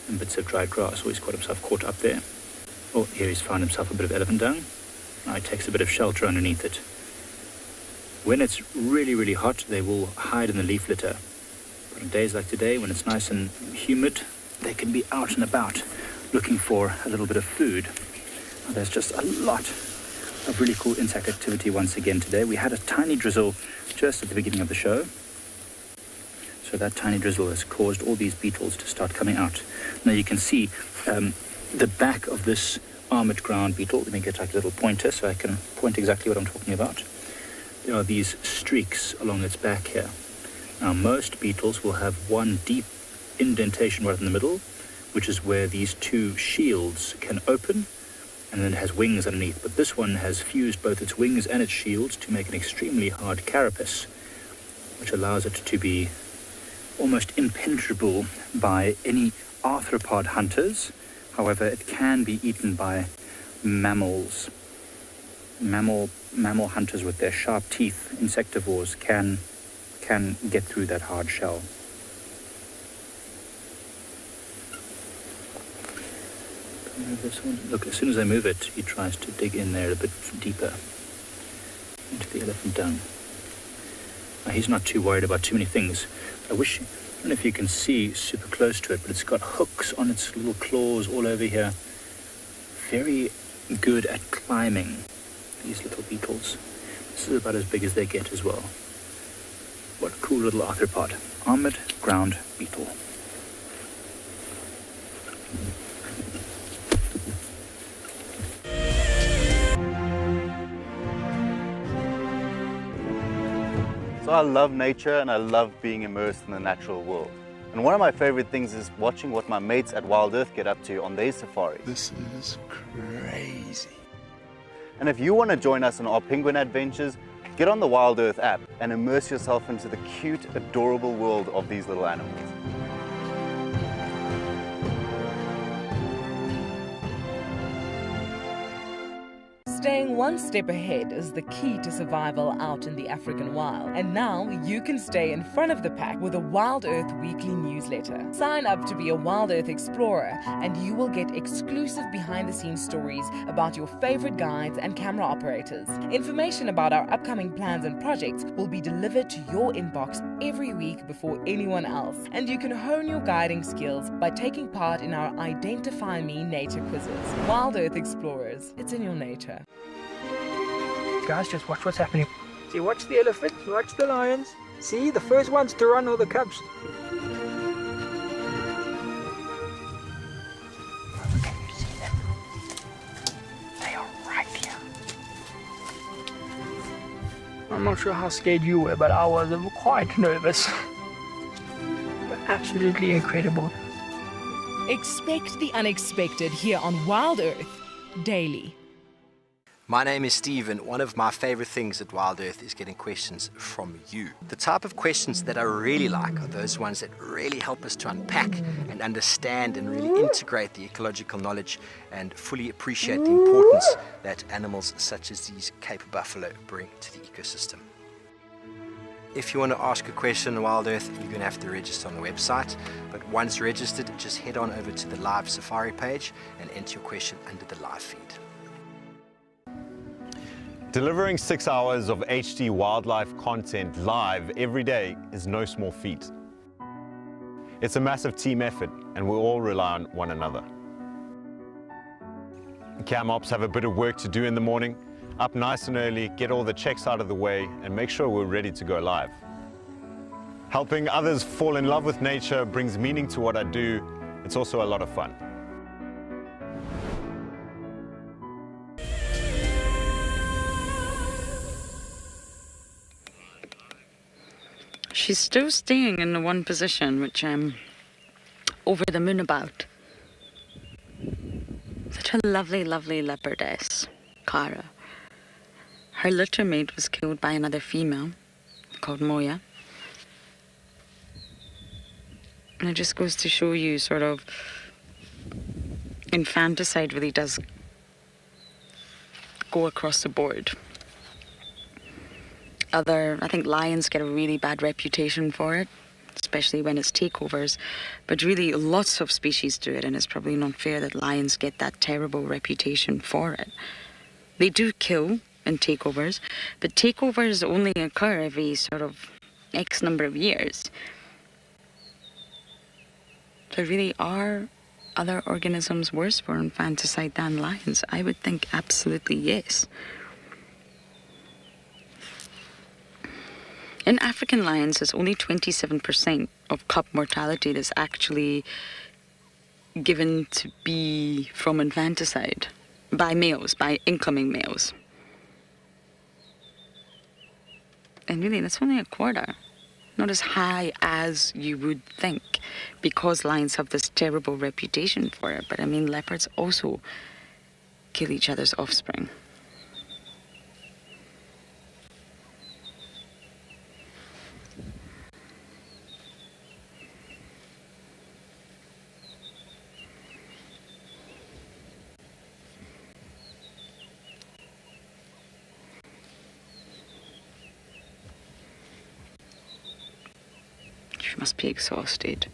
and bits of dried grass. Oh, he's got himself caught up there. Oh, here he's found himself a bit of elephant dung. Now he takes a bit of shelter underneath it. When it's really, really hot, they will hide in the leaf litter. But on days like today, when it's nice and humid, they can be out and about looking for a little bit of food. Now, there's just a lot of really cool insect activity once again today. We had a tiny drizzle just at the beginning of the show. So that tiny drizzle has caused all these beetles to start coming out. Now you can see the back of this armored ground beetle. Let me get like a little pointer so I can point exactly what I'm talking about. There are these streaks along its back here. Now most beetles will have one deep indentation right in the middle, which is where these two shields can open, and then it has wings underneath. But this one has fused both its wings and its shields to make an extremely hard carapace, which allows it to be almost impenetrable by any arthropod hunters. However, it can be eaten by mammals. Mammal hunters with their sharp teeth, insectivores, can get through that hard shell. This one. Look, as soon as I move it, he tries to dig in there a bit deeper into the elephant dung. Now, he's not too worried about too many things. I don't know if you can see super close to it, but it's got hooks on its little claws all over here. Very good at climbing, these little beetles. This is about as big as they get as well. What a cool little arthropod. Armored ground beetle. So I love nature and I love being immersed in the natural world. And one of my favorite things is watching what my mates at WildEarth get up to on their safari. This is crazy. And if you want to join us on our penguin adventures, get on the WildEarth app and immerse yourself into the cute, adorable world of these little animals. Staying one step ahead is the key to survival out in the African wild. And now you can stay in front of the pack with a WildEarth weekly newsletter. Sign up to be a WildEarth explorer and you will get exclusive behind-the-scenes stories about your favorite guides and camera operators. Information about our upcoming plans and projects will be delivered to your inbox every week before anyone else. And you can hone your guiding skills by taking part in our Identify Me nature quizzes. WildEarth Explorers, it's in your nature. Guys, just watch what's happening. See, watch the elephants, watch the lions. See, the first ones to run are the cubs. Can you see them? They are right here. I'm not sure how scared you were, but I was quite nervous. But absolutely incredible. Expect the unexpected here on WildEarth Daily. My name is Steve, and one of my favorite things at WildEarth is getting questions from you. The type of questions that I really like are those ones that really help us to unpack and understand and really integrate the ecological knowledge and fully appreciate the importance that animals such as these Cape buffalo bring to the ecosystem. If you want to ask a question on WildEarth, you're going to have to register on the website. But once registered, just head on over to the live safari page and enter your question under the live feed. Delivering 6 hours of HD wildlife content live every day is no small feat. It's a massive team effort and we all rely on one another. Cam ops have a bit of work to do in the morning, up nice and early, get all the checks out of the way and make sure we're ready to go live. Helping others fall in love with nature brings meaning to what I do. It's also a lot of fun. She's still staying in the one position, which I'm over the moon about. Such a lovely, lovely leopardess, Cara. Her litter mate was killed by another female called Moya. And it just goes to show you sort of infanticide really does go across the board. I think lions get a really bad reputation for it, especially when it's takeovers, but really lots of species do it, and it's probably not fair that lions get that terrible reputation for it. They do kill in takeovers, but takeovers only occur every sort of X number of years. So really, are other organisms worse for infanticide than lions? I would think absolutely yes. In African lions, there's only 27% of cub mortality that's actually given to be from infanticide by males, by incoming males. And really, that's only a quarter. Not as high as you would think, because lions have this terrible reputation for it. But I mean, leopards also kill each other's offspring. She must be exhausted.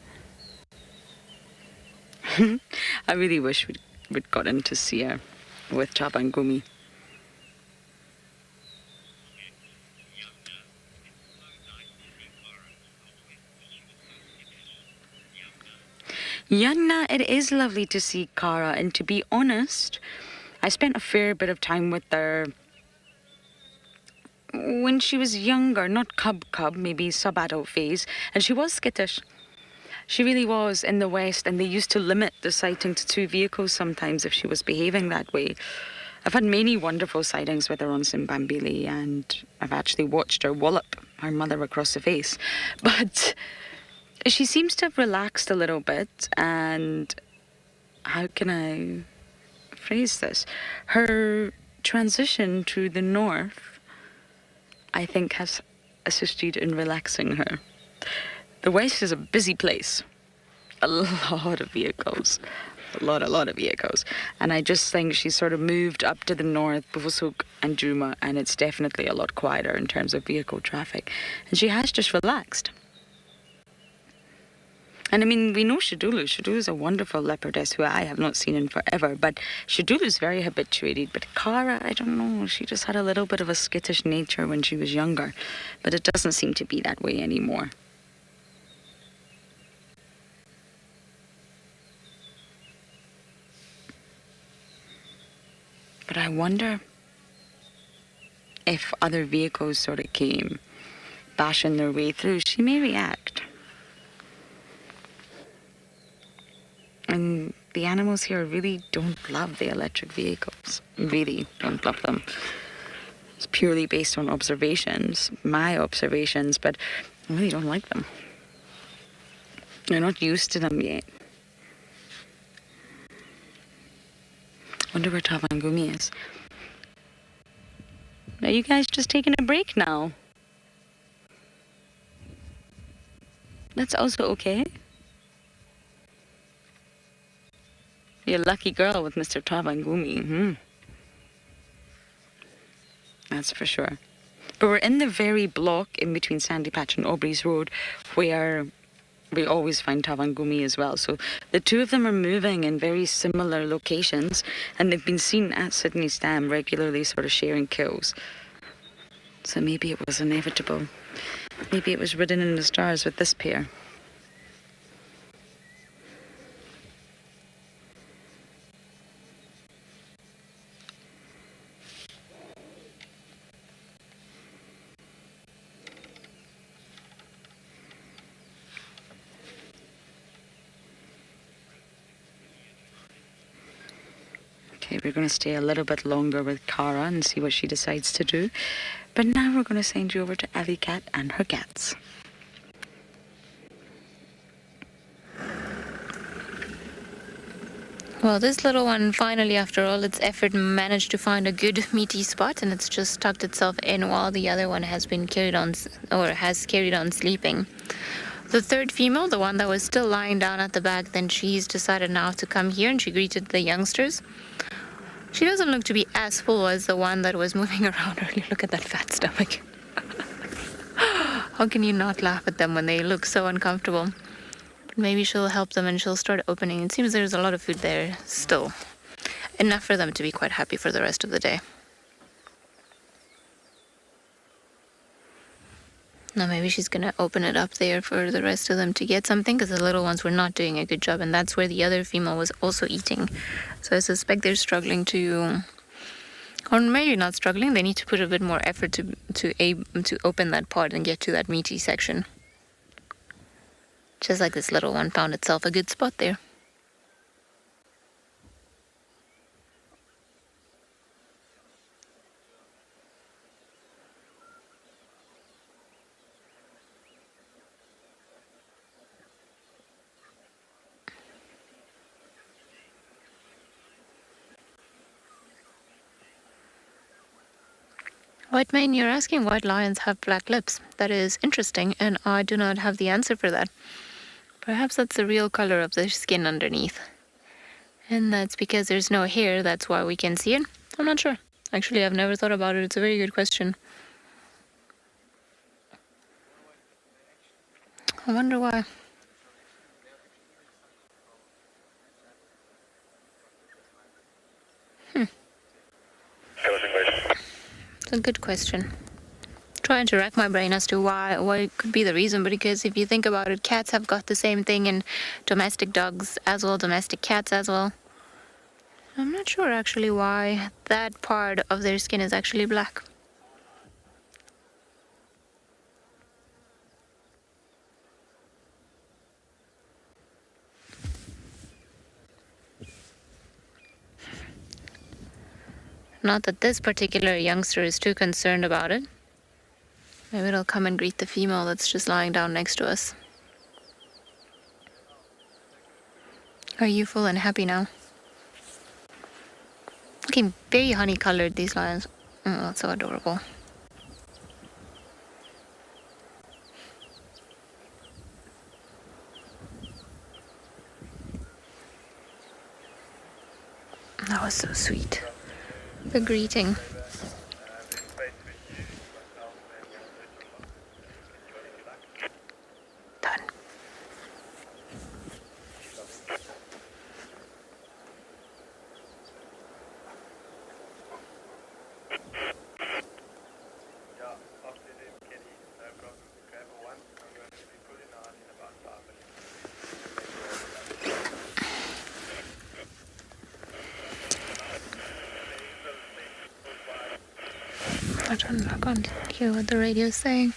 I really wish we'd gotten to see her with Tabangumi. Yana, it is lovely to see Cara, and to be honest, I spent a fair bit of time with her when she was younger, not cub, maybe sub-adult phase, and she was skittish. She really was in the West, and they used to limit the sighting to 2 vehicles sometimes if she was behaving that way. I've had many wonderful sightings with her on Zimbabwe, and I've actually watched her wallop her mother across the face. But she seems to have relaxed a little bit, and how can I phrase this? Her transition to the north, I think, has assisted in relaxing her. The West is a busy place. A lot of vehicles. A lot of vehicles. And I just think she's sort of moved up to the north, Buvusuk and Djuma, and it's definitely a lot quieter in terms of vehicle traffic. And she has just relaxed. And I mean, we know Shadulu. Shadulu is a wonderful leopardess who I have not seen in forever, but Shadulu is very habituated. But Cara, I don't know, she just had a little bit of a skittish nature when she was younger, but it doesn't seem to be that way anymore. But I wonder if other vehicles sort of came bashing their way through, she may react. And the animals here really don't love the electric vehicles. Really don't love them. It's purely based on observations, my observations, but I really don't like them. They're not used to them yet. Wonder where Tabangumi is. Are you guys just taking a break now? That's also okay. You're a lucky girl with Mr. Tabangumi. That's for sure. But we're in the very block in between Sandy Patch and Aubrey's Road where we always find Tabangumi as well. So the two of them are moving in very similar locations, and they've been seen at Sydney's Dam regularly sort of sharing kills. So maybe it was inevitable. Maybe it was written in the stars with this pair. Okay, we're going to stay a little bit longer with Cara and see what she decides to do. But now we're going to send you over to Ellie Cat and her cats. Well, this little one finally, after all its effort, managed to find a good meaty spot, and it's just tucked itself in while the other one has been carried on, or has carried on sleeping. The third female, the one that was still lying down at the back, then she's decided now to come here, and she greeted the youngsters. She doesn't look to be as full as the one that was moving around earlier. Look at that fat stomach. How can you not laugh at them when they look so uncomfortable? But maybe she'll help them and she'll start opening. It seems there's a lot of food there still. Enough for them to be quite happy for the rest of the day. Now maybe she's going to open it up there for the rest of them to get something, because the little ones were not doing a good job, and that's where the other female was also eating. So I suspect they're struggling to Or maybe not struggling. They need to put a bit more effort to open that pod and get to that meaty section. Just like this little one found itself a good spot there. White mane, you're asking why lions have black lips. That is interesting, and I do not have the answer for that. Perhaps that's the real color of their skin underneath. And that's because there's no hair, that's why we can see it. I'm not sure. Actually, I've never thought about it. It's a very good question. I wonder why. It's a good question. Trying to rack my brain as to why could be the reason, but because if you think about it, cats have got the same thing, and domestic dogs as well, domestic cats as well. I'm not sure actually why that part of their skin is actually black. Not that this particular youngster is too concerned about it. Maybe it'll come and greet the female that's just lying down next to us. Are you full and happy now? Looking very honey-colored, these lions. Oh, that's so adorable. That was so sweet. The greeting. Done. I can't hear what the radio is saying.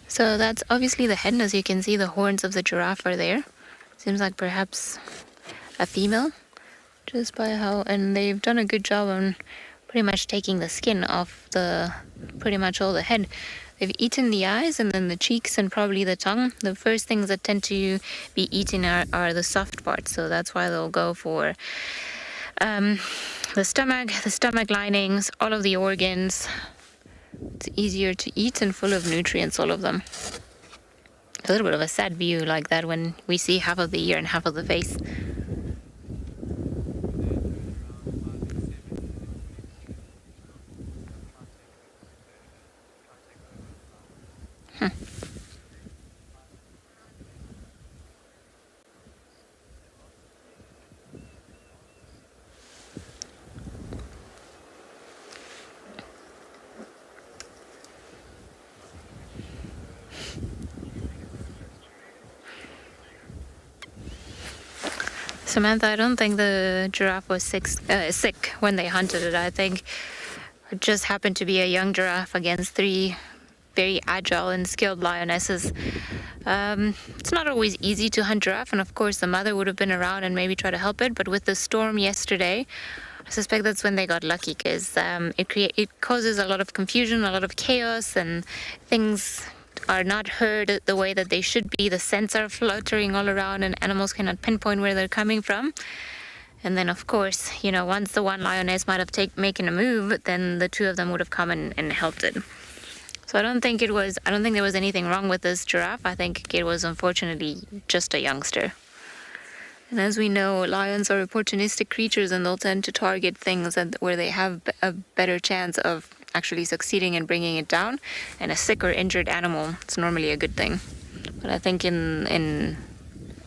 So that's obviously the head, and as you can see, the horns of the giraffe are there. Seems like perhaps a female, just by how, and they've done a good job on pretty much taking the skin off pretty much all the head. They've eaten the eyes and then the cheeks and probably the tongue. The first things that tend to be eaten are the soft parts, so that's why they'll go for the stomach linings, all of the organs. It's easier to eat and full of nutrients, all of them. A little bit of a sad view like that when we see half of the ear and half of the face. Samantha, I don't think the giraffe was sick when they hunted it. I think it just happened to be a young giraffe against 3 very agile and skilled lionesses. It's not always easy to hunt giraffe, and of course the mother would have been around and maybe try to help it, but with the storm yesterday, I suspect that's when they got lucky, because it causes a lot of confusion, a lot of chaos, and things are not heard the way that they should be. The scents are fluttering all around and animals cannot pinpoint where they're coming from. And then of course, once the one lioness might have making a move, then the 2 of them would have come and helped it. So I don't think there was anything wrong with this giraffe. I think it was unfortunately just a youngster. And as we know, lions are opportunistic creatures, and they'll tend to target things where they have a better chance of actually succeeding in bringing it down. And a sick or injured animal, it's normally a good thing. But I think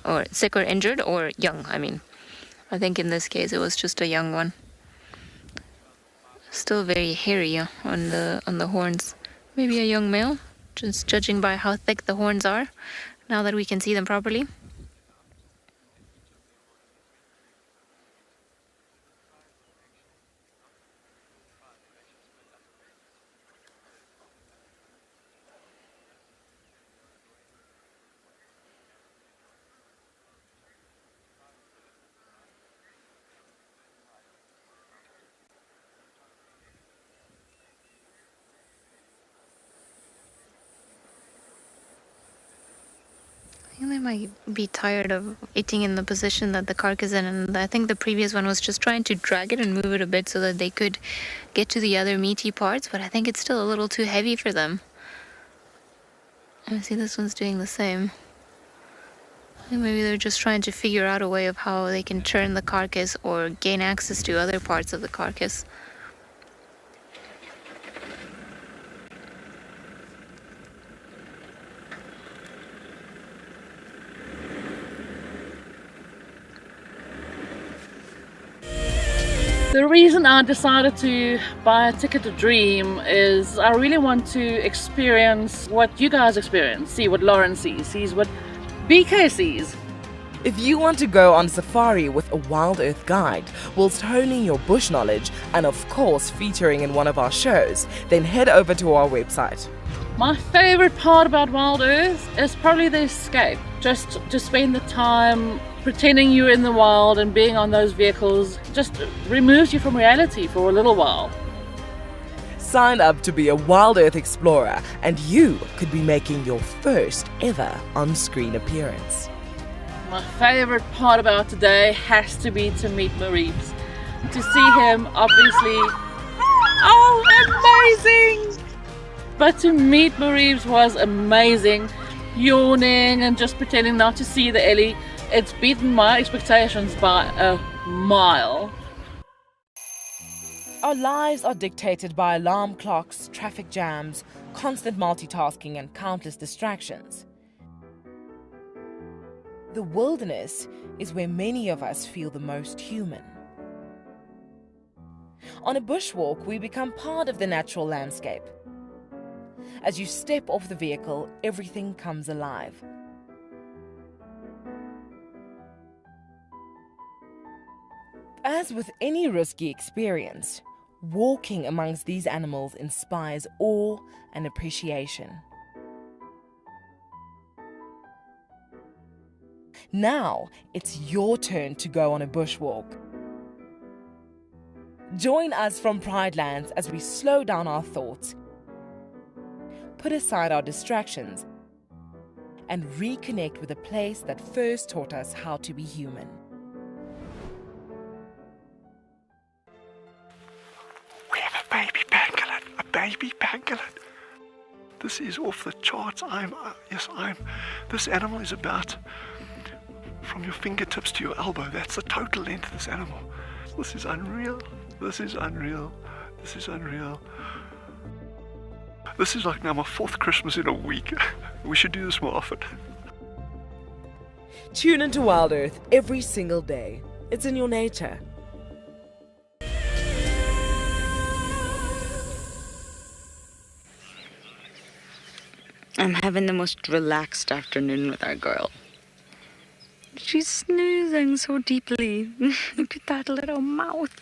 or sick or injured or young, I think in this case it was just a young one. Still very hairy on the horns. Maybe a young male, just judging by how thick the horns are, now that we can see them properly. might be tired of eating in the position that the carcass is in, and I think the previous one was just trying to drag it and move it a bit so that they could get to the other meaty parts, but I think it's still a little too heavy for them. I see this one's doing the same. I think maybe they're just trying to figure out a way of how they can turn the carcass or gain access to other parts of the carcass. The reason I decided to buy a ticket to Dream is I really want to experience what you guys experience, see what Lauren sees what BK sees. If you want to go on safari with a Wild Earth guide whilst honing your bush knowledge and of course featuring in one of our shows, then head over to our website. My favorite part about Wild Earth is probably the escape. Just to spend the time pretending you're in the wild and being on those vehicles just removes you from reality for a little while. Sign up to be a Wild Earth explorer and you could be making your first ever on-screen appearance. My favorite part about today has to be to meet Mareebs. To see him, obviously, oh, amazing! But to meet Mareebs was amazing. Yawning and just pretending not to see the Ellie, it's beaten my expectations by a mile. Our lives are dictated by alarm clocks, traffic jams, constant multitasking and countless distractions. The wilderness is where many of us feel the most human. On a bushwalk, we become part of the natural landscape. As you step off the vehicle, everything comes alive. As with any risky experience, walking amongst these animals inspires awe and appreciation. Now, it's your turn to go on a bushwalk. Join us from Pride Lands as we slow down our thoughts, put aside our distractions, and reconnect with a place that first taught us how to be human. We have a baby pangolin, a baby pangolin. This is off the charts. This animal is about from your fingertips to your elbow. That's the total length of this animal. This is unreal. This is unreal. This is unreal. This is like now my 4th Christmas in a week. We should do this more often. Tune into Wild Earth every single day. It's in your nature. I'm having the most relaxed afternoon with our girl. She's snoozing so deeply. Look at that little mouth.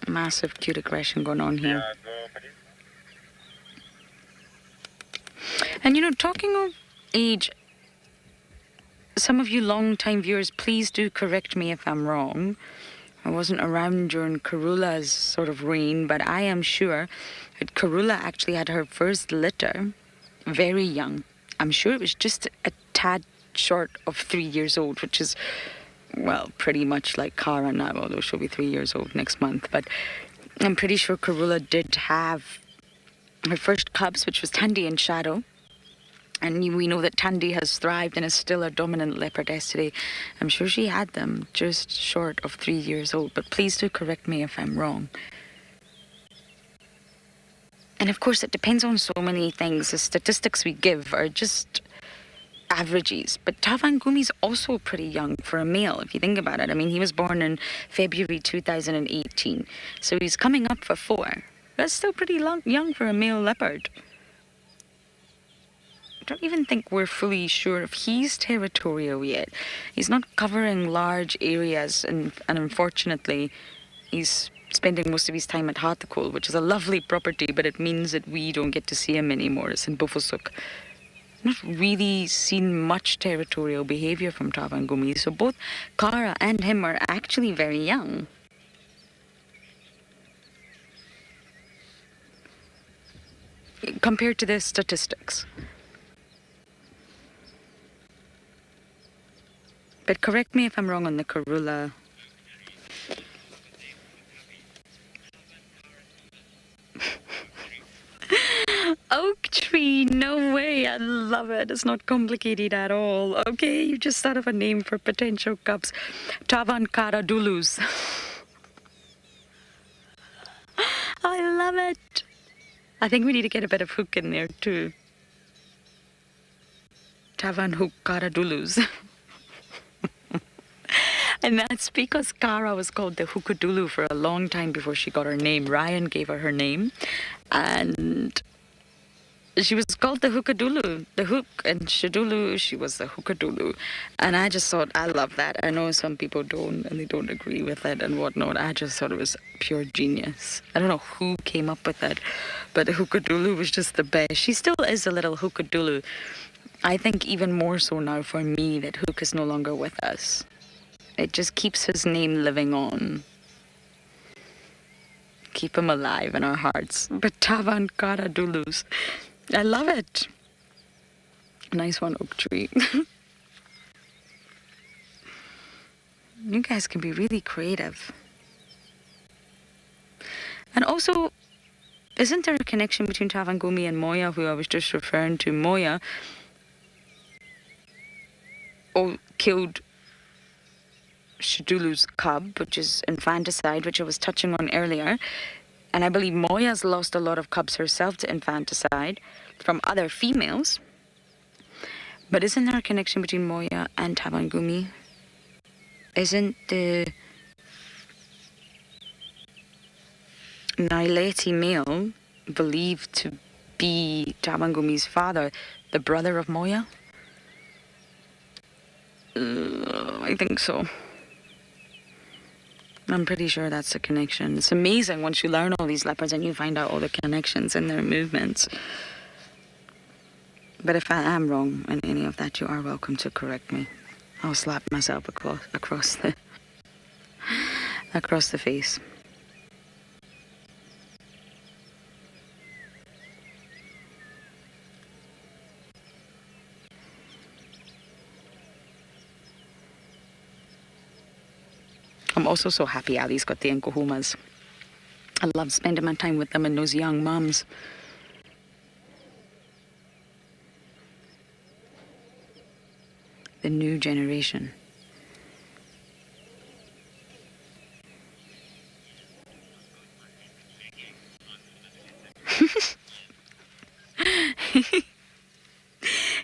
Massive cute aggression going on here. And you know, talking of age, some of you long-time viewers, please do correct me if I'm wrong. I wasn't around during Karula's sort of reign, but I am sure that Karula actually had her first litter very young. I'm sure it was just a tad short of 3 years old, which is, well, pretty much like Cara now, although she'll be 3 years old next month. But I'm pretty sure Karula did have her first cubs, which was Tandy and Shadow. And we know that Tandy has thrived and is still a dominant leopardess today. I'm sure she had them just short of 3 years old, but please do correct me if I'm wrong. And of course, it depends on so many things. The statistics we give are just averages. But Tavangumi's also pretty young for a male, if you think about it. I mean, he was born in February 2018, so he's coming up for 4. That's still pretty young for a male leopard. I don't even think we're fully sure if he's territorial yet. He's not covering large areas, and unfortunately, he's spending most of his time at Hatakol, which is a lovely property, but it means that we don't get to see him anymore. It's in Bufosuk. Not really seen much territorial behavior from Tavangumi, so both Cara and him are actually very young. Compared to the statistics. But correct me if I'm wrong on the Karula. Oak tree, no way, I love it. It's not complicated at all. Okay, you just thought of a name for potential cubs. Tavan Cara Dulus. I love it. I think we need to get a bit of hook in there too. Tavan Hook Cara Dulus. And that's because Cara was called the Hookadulu for a long time before she got her name. Ryan gave her her name. And she was called the Hookadulu. The Hook and Shadulu, she was the Hookadulu. And I just thought, I love that. I know some people don't and they don't agree with it and whatnot. I just thought it was pure genius. I don't know who came up with that, but the Hookadulu was just the best. She still is a little Hookadulu. I think even more so now for me that Hook is no longer with us. It just keeps his name living on. Keep him alive in our hearts. But Tavan Cara Dulus. I love it. Nice one, Oak Tree. You guys can be really creative. And also, isn't there a connection between Tavangumi and Moya, who I was just referring to? Moya killed Shadulu's cub, which is infanticide, which I was touching on earlier. And I believe Moya's lost a lot of cubs herself to infanticide from other females. But isn't there a connection between Moya and Tavangumi? Isn't the Naileti male believed to be Tavangumi's father, the brother of Moya? I think so. I'm pretty sure that's the connection. It's amazing once you learn all these leopards and you find out all the connections in their movements. But if I am wrong in any of that, you are welcome to correct me. I'll slap myself across the face. I'm also so happy Ali's got the Kahumas. I love spending my time with them and those young mums. The new generation.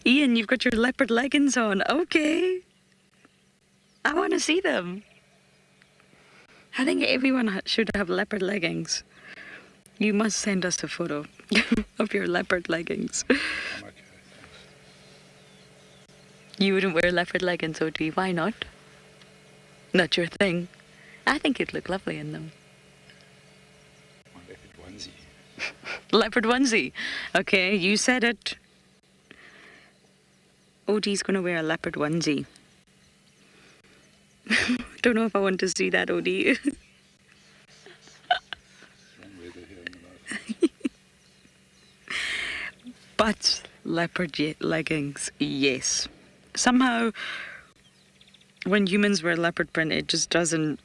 Ian, you've got your leopard leggings on. Okay. I want to see them. I think everyone should have leopard leggings. You must send us a photo of your leopard leggings. You wouldn't wear leopard leggings, OT. Why not? Not your thing. I think you'd look lovely in them. Leopard onesie. Leopard onesie. Okay, you said it. OT's gonna wear a leopard onesie. Don't know if I want to see that, OD. But leopard leggings, yes. Somehow, when humans wear leopard print, it just doesn't.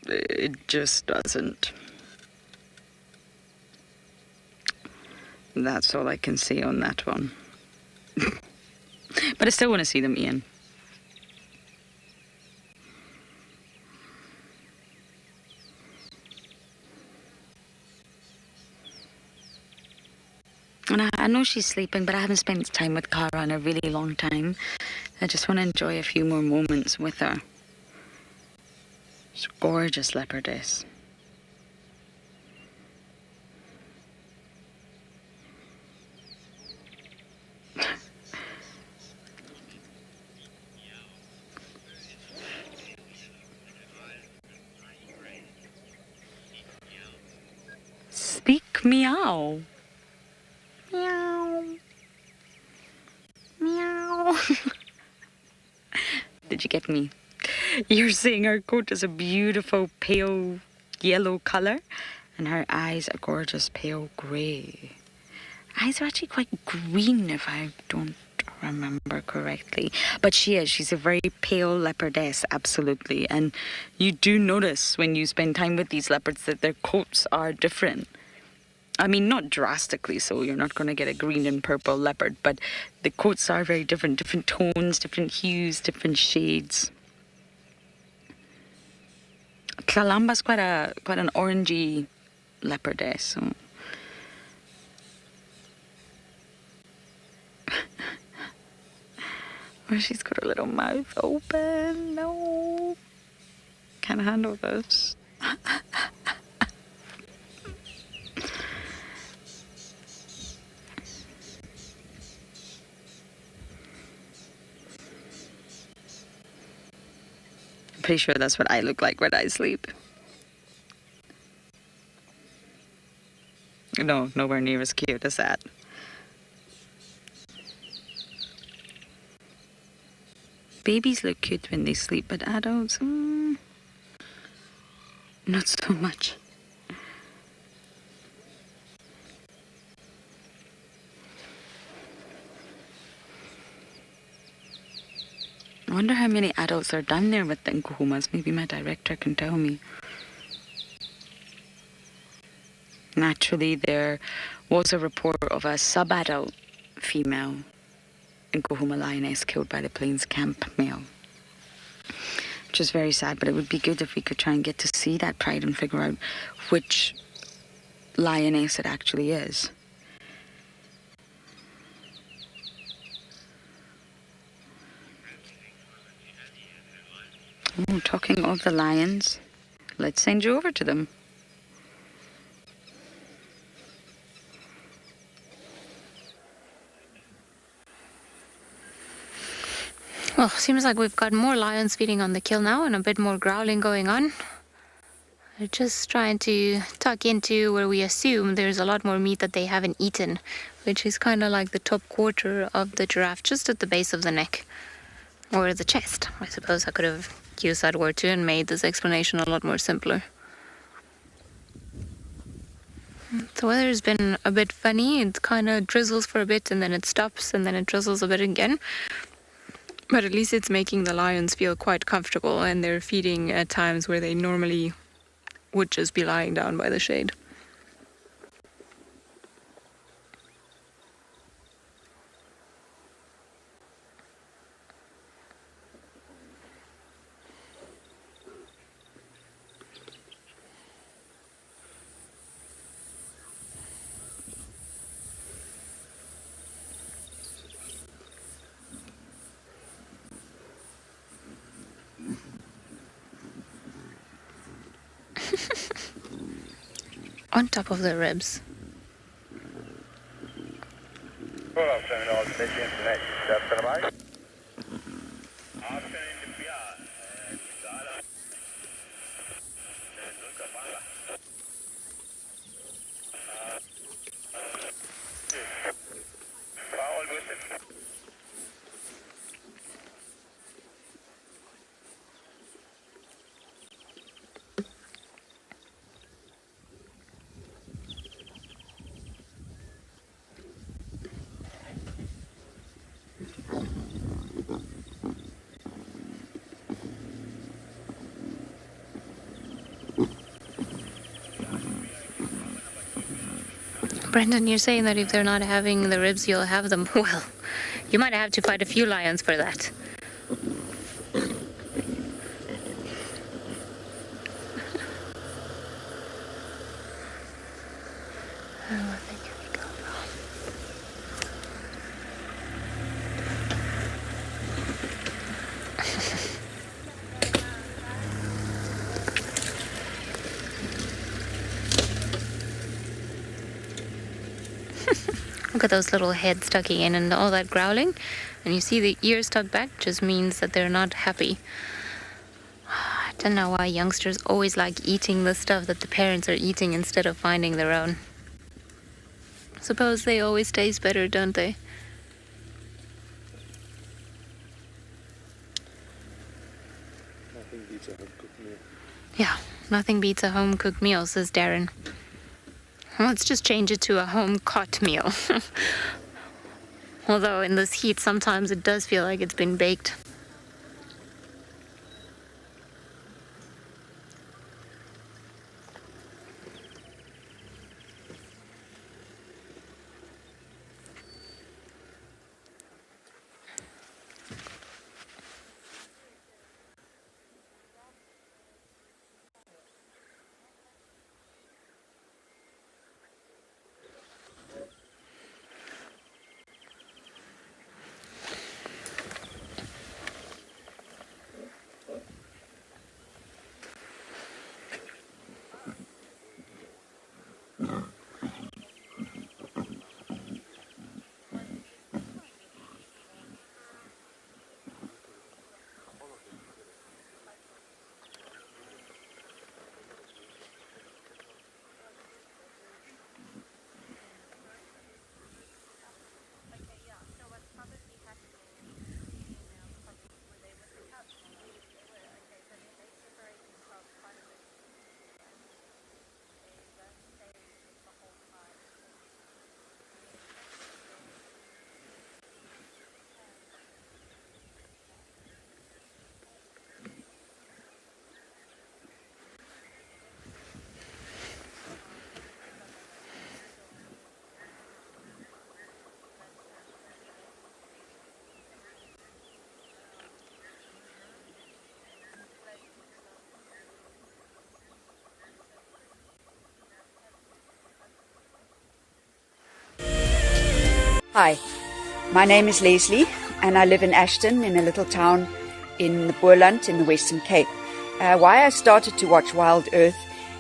That's all I can say on that one. But I still want to see them, Ian. And I know she's sleeping, but I haven't spent time with Cara in a really long time. I just want to enjoy a few more moments with her. She's a gorgeous leopardess. Speak meow. Meow. Meow. Did you get me? You're saying her coat is a beautiful pale yellow colour and her eyes are gorgeous pale grey. Eyes are actually quite green if I don't remember correctly. But she's a very pale leopardess, absolutely. And you do notice when you spend time with these leopards that their coats are different. I mean, not drastically so, you're not going to get a green and purple leopard, but the coats are very different tones, different hues, different shades. Tlalamba's quite an orangey leopardess, so. Oh, she's got her little mouth open. No, can't handle this. Pretty sure that's what I look like when I sleep. No, nowhere near as cute as that. Babies look cute when they sleep, but adults, not so much. I wonder how many adults are down there with the Kahumas. Maybe my director can tell me. Naturally, there was a report of a sub-adult female Kahuma lioness killed by the Plains Camp male, which is very sad, but it would be good if we could try and get to see that pride and figure out which lioness it actually is. Oh, talking of the lions, let's send you over to them. Well, seems like we've got more lions feeding on the kill now and a bit more growling going on. They're just trying to tuck into where we assume there's a lot more meat that they haven't eaten, which is kind of like the top quarter of the giraffe, just at the base of the neck. Or the chest. I suppose I could have used that word too and made this explanation a lot more simpler. The weather's been a bit funny. It kind of drizzles for a bit and then it stops and then it drizzles a bit again. But at least it's making the lions feel quite comfortable, and they're feeding at times where they normally would just be lying down by the shade. On top of the ribs. Brendan, you're saying that if they're not having the ribs, you'll have them. Well, you might have to fight a few lions for that. Look at those little heads tucking in and all that growling. And you see the ears tucked back, just means that they're not happy. I don't know why youngsters always like eating the stuff that the parents are eating instead of finding their own. Suppose they always taste better, don't they? Nothing beats a home-cooked meal. Yeah, nothing beats a home-cooked meal, says Darren. Let's just change it to a home-caught meal. Although in this heat, sometimes it does feel like it's been baked. Hi, my name is Leslie and I live in Ashton in a little town in the Boerland in the Western Cape. Why I started to watch WildEarth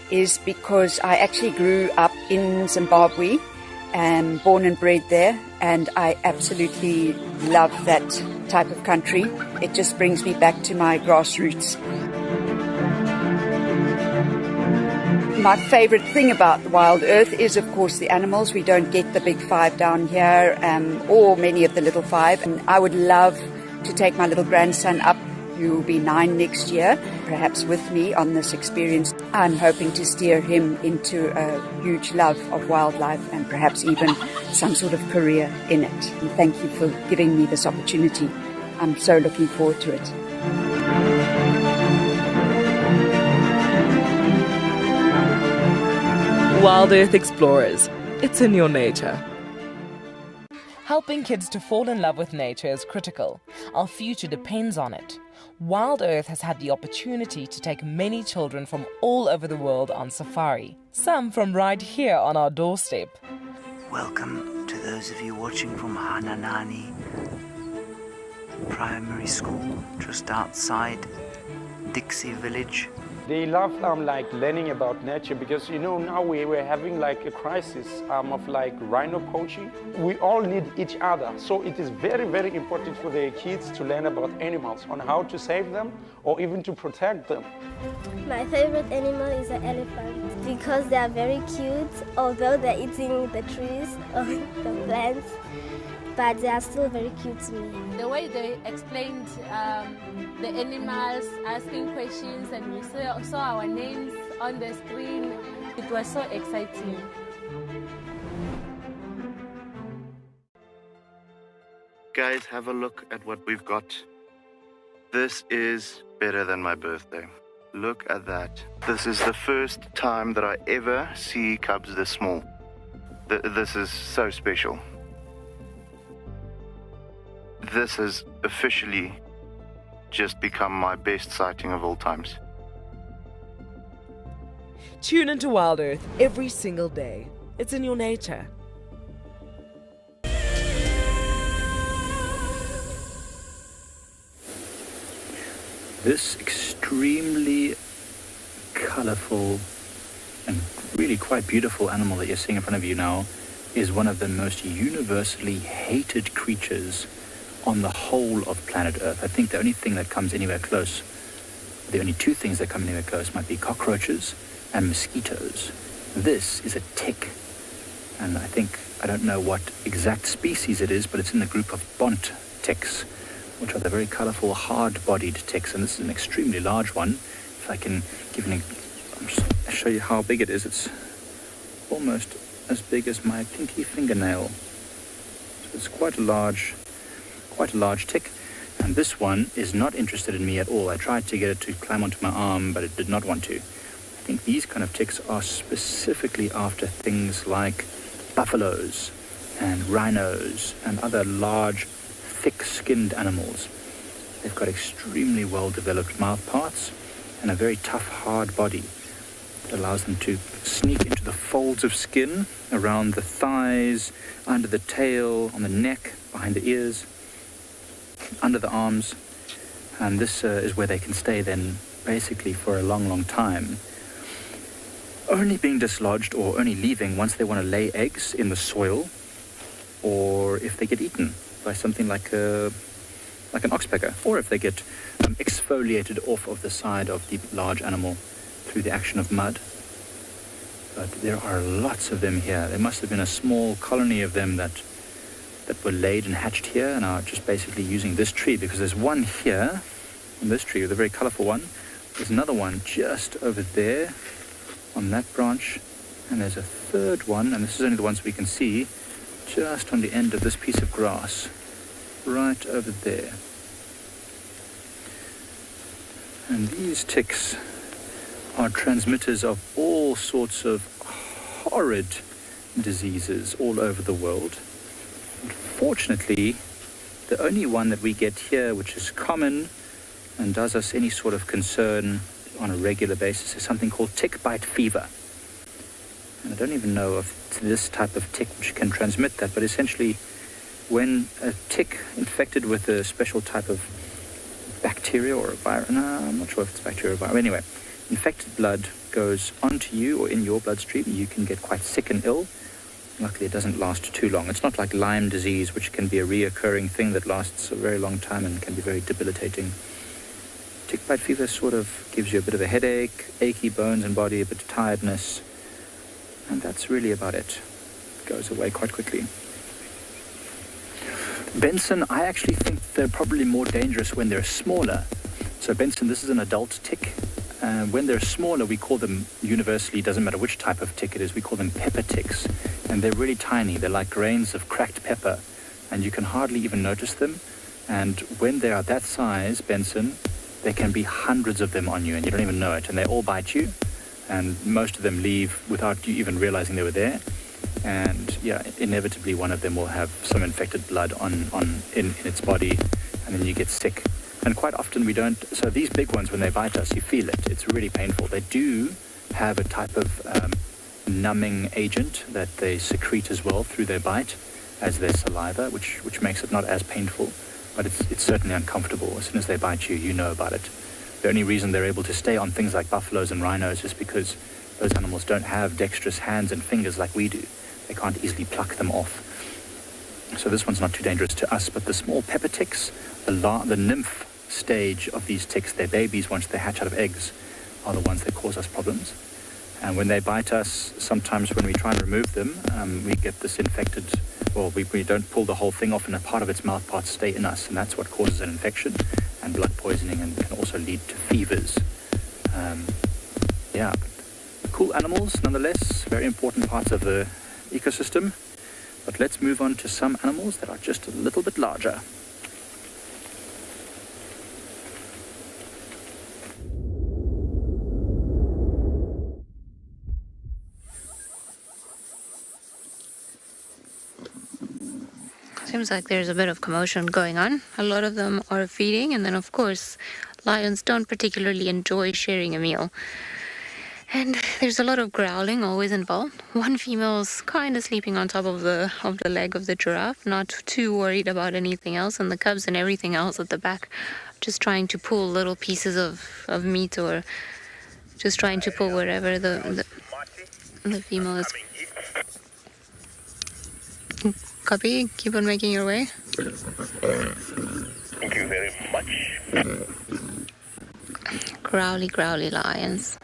is because I actually grew up in Zimbabwe and born and bred there, and I absolutely love that type of country. It just brings me back to my grassroots. My favorite thing about WildEarth is, of course, the animals. We don't get the big five down here, or many of the little five. And I would love to take my little grandson up, who will be 9 next year, perhaps with me on this experience. I'm hoping to steer him into a huge love of wildlife and perhaps even some sort of career in it. And thank you for giving me this opportunity. I'm so looking forward to it. WildEarth Explorers. It's in your nature. Helping kids to fall in love with nature is critical. Our future depends on it. WildEarth has had the opportunity to take many children from all over the world on safari, some from right here on our doorstep. Welcome to those of you watching from Hananani Primary School, just outside Dixie Village. They love learning about nature because now we're having a crisis of rhino poaching. We all need each other, so it is very, very important for the kids to learn about animals, on how to save them or even to protect them. My favorite animal is an elephant because they are very cute, although they're eating the trees or the plants, but they are still very cute to me. The way they explained the animals, asking questions, and we saw our names on the screen, it was so exciting. Guys, have a look at what we've got. This is better than my birthday. Look at that. This is the first time that I ever see cubs this small. This is so special. This has officially just become my best sighting of all times. Tune into WildEarth every single day. It's in your nature. This extremely colorful and really quite beautiful animal that you're seeing in front of you now is one of the most universally hated creatures on the whole of planet Earth. I think the only thing that comes anywhere close, the only two things that come anywhere close might be cockroaches and mosquitoes. This is a tick, and I don't know what exact species it is, but it's in the group of bont ticks, which are the very colorful, hard-bodied ticks, and this is an extremely large one. If I can show you how big it is, it's almost as big as my pinky fingernail. It's quite a large tick. And this one is not interested in me at all. I tried to get it to climb onto my arm, but it did not want to. I think these kind of ticks are specifically after things like buffaloes and rhinos and other large, thick-skinned animals. They've got extremely well-developed mouth parts and a very tough, hard body that allows them to sneak into the folds of skin around the thighs, under the tail, on the neck, behind the ears, under the arms. And this is where they can stay then basically for a long, long time. Only being dislodged or only leaving once they want to lay eggs in the soil, or if they get eaten by something like an oxpecker, or if they get exfoliated off of the side of the large animal through the action of mud. But there are lots of them here. There must have been a small colony of them that were laid and hatched here and are just basically using this tree, because there's one here on this tree, the very colorful one. There's another one just over there on that branch, and there's a third one, and this is only the ones we can see, just on the end of this piece of grass, right over there. And these ticks are transmitters of all sorts of horrid diseases all over the world. Fortunately, the only one that we get here, which is common and does us any sort of concern on a regular basis, is something called tick bite fever. And I don't even know of this type of tick which can transmit that, but essentially when a tick infected with a special type of bacteria or a virus, no, I'm not sure if it's bacteria or virus, anyway, infected blood goes onto you or in your bloodstream, you can get quite sick and ill. Luckily, it doesn't last too long. It's not like Lyme disease, which can be a reoccurring thing that lasts a very long time and can be very debilitating. Tick bite fever sort of gives you a bit of a headache, achy bones and body, a bit of tiredness, and that's really about it. It goes away quite quickly. Benson, I actually think they're probably more dangerous when they're smaller. So Benson, this is an adult tick. When they're smaller, we call them universally, doesn't matter which type of tick it is, we call them pepper ticks. And they're really tiny. They're like grains of cracked pepper. And you can hardly even notice them. And when they are that size, Benson, there can be hundreds of them on you and you don't even know it. And they all bite you. And most of them leave without you even realizing they were there. And yeah, inevitably one of them will have some infected blood in its body. And then you get sick. And quite often we don't, so these big ones, when they bite us, you feel it. It's really painful. They do have a type of numbing agent that they secrete as well through their bite as their saliva, which makes it not as painful, but it's certainly uncomfortable. As soon as they bite you, you know about it. The only reason they're able to stay on things like buffaloes and rhinos is because those animals don't have dexterous hands and fingers like we do. They can't easily pluck them off. So this one's not too dangerous to us, but the small pepper ticks, the nymph stage of these ticks, their babies, once they hatch out of eggs, are the ones that cause us problems. And when they bite us, sometimes when we try and remove them, we get this infected, or we don't pull the whole thing off and a part of its mouth parts stay in us, and that's what causes an infection and blood poisoning, and can also lead to fevers. Yeah, cool animals nonetheless, very important parts of the ecosystem. But let's move on to some animals that are just a little bit larger. Seems like there's a bit of commotion going on. A lot of them are feeding, and then of course lions don't particularly enjoy sharing a meal. And there's a lot of growling always involved. One female's kind of sleeping on top of the leg of the giraffe, not too worried about anything else, and the cubs and everything else at the back just trying to pull little pieces of meat, or just trying to pull wherever the female is. Copy, keep on making your way. Thank you very much. Growly, growly lions.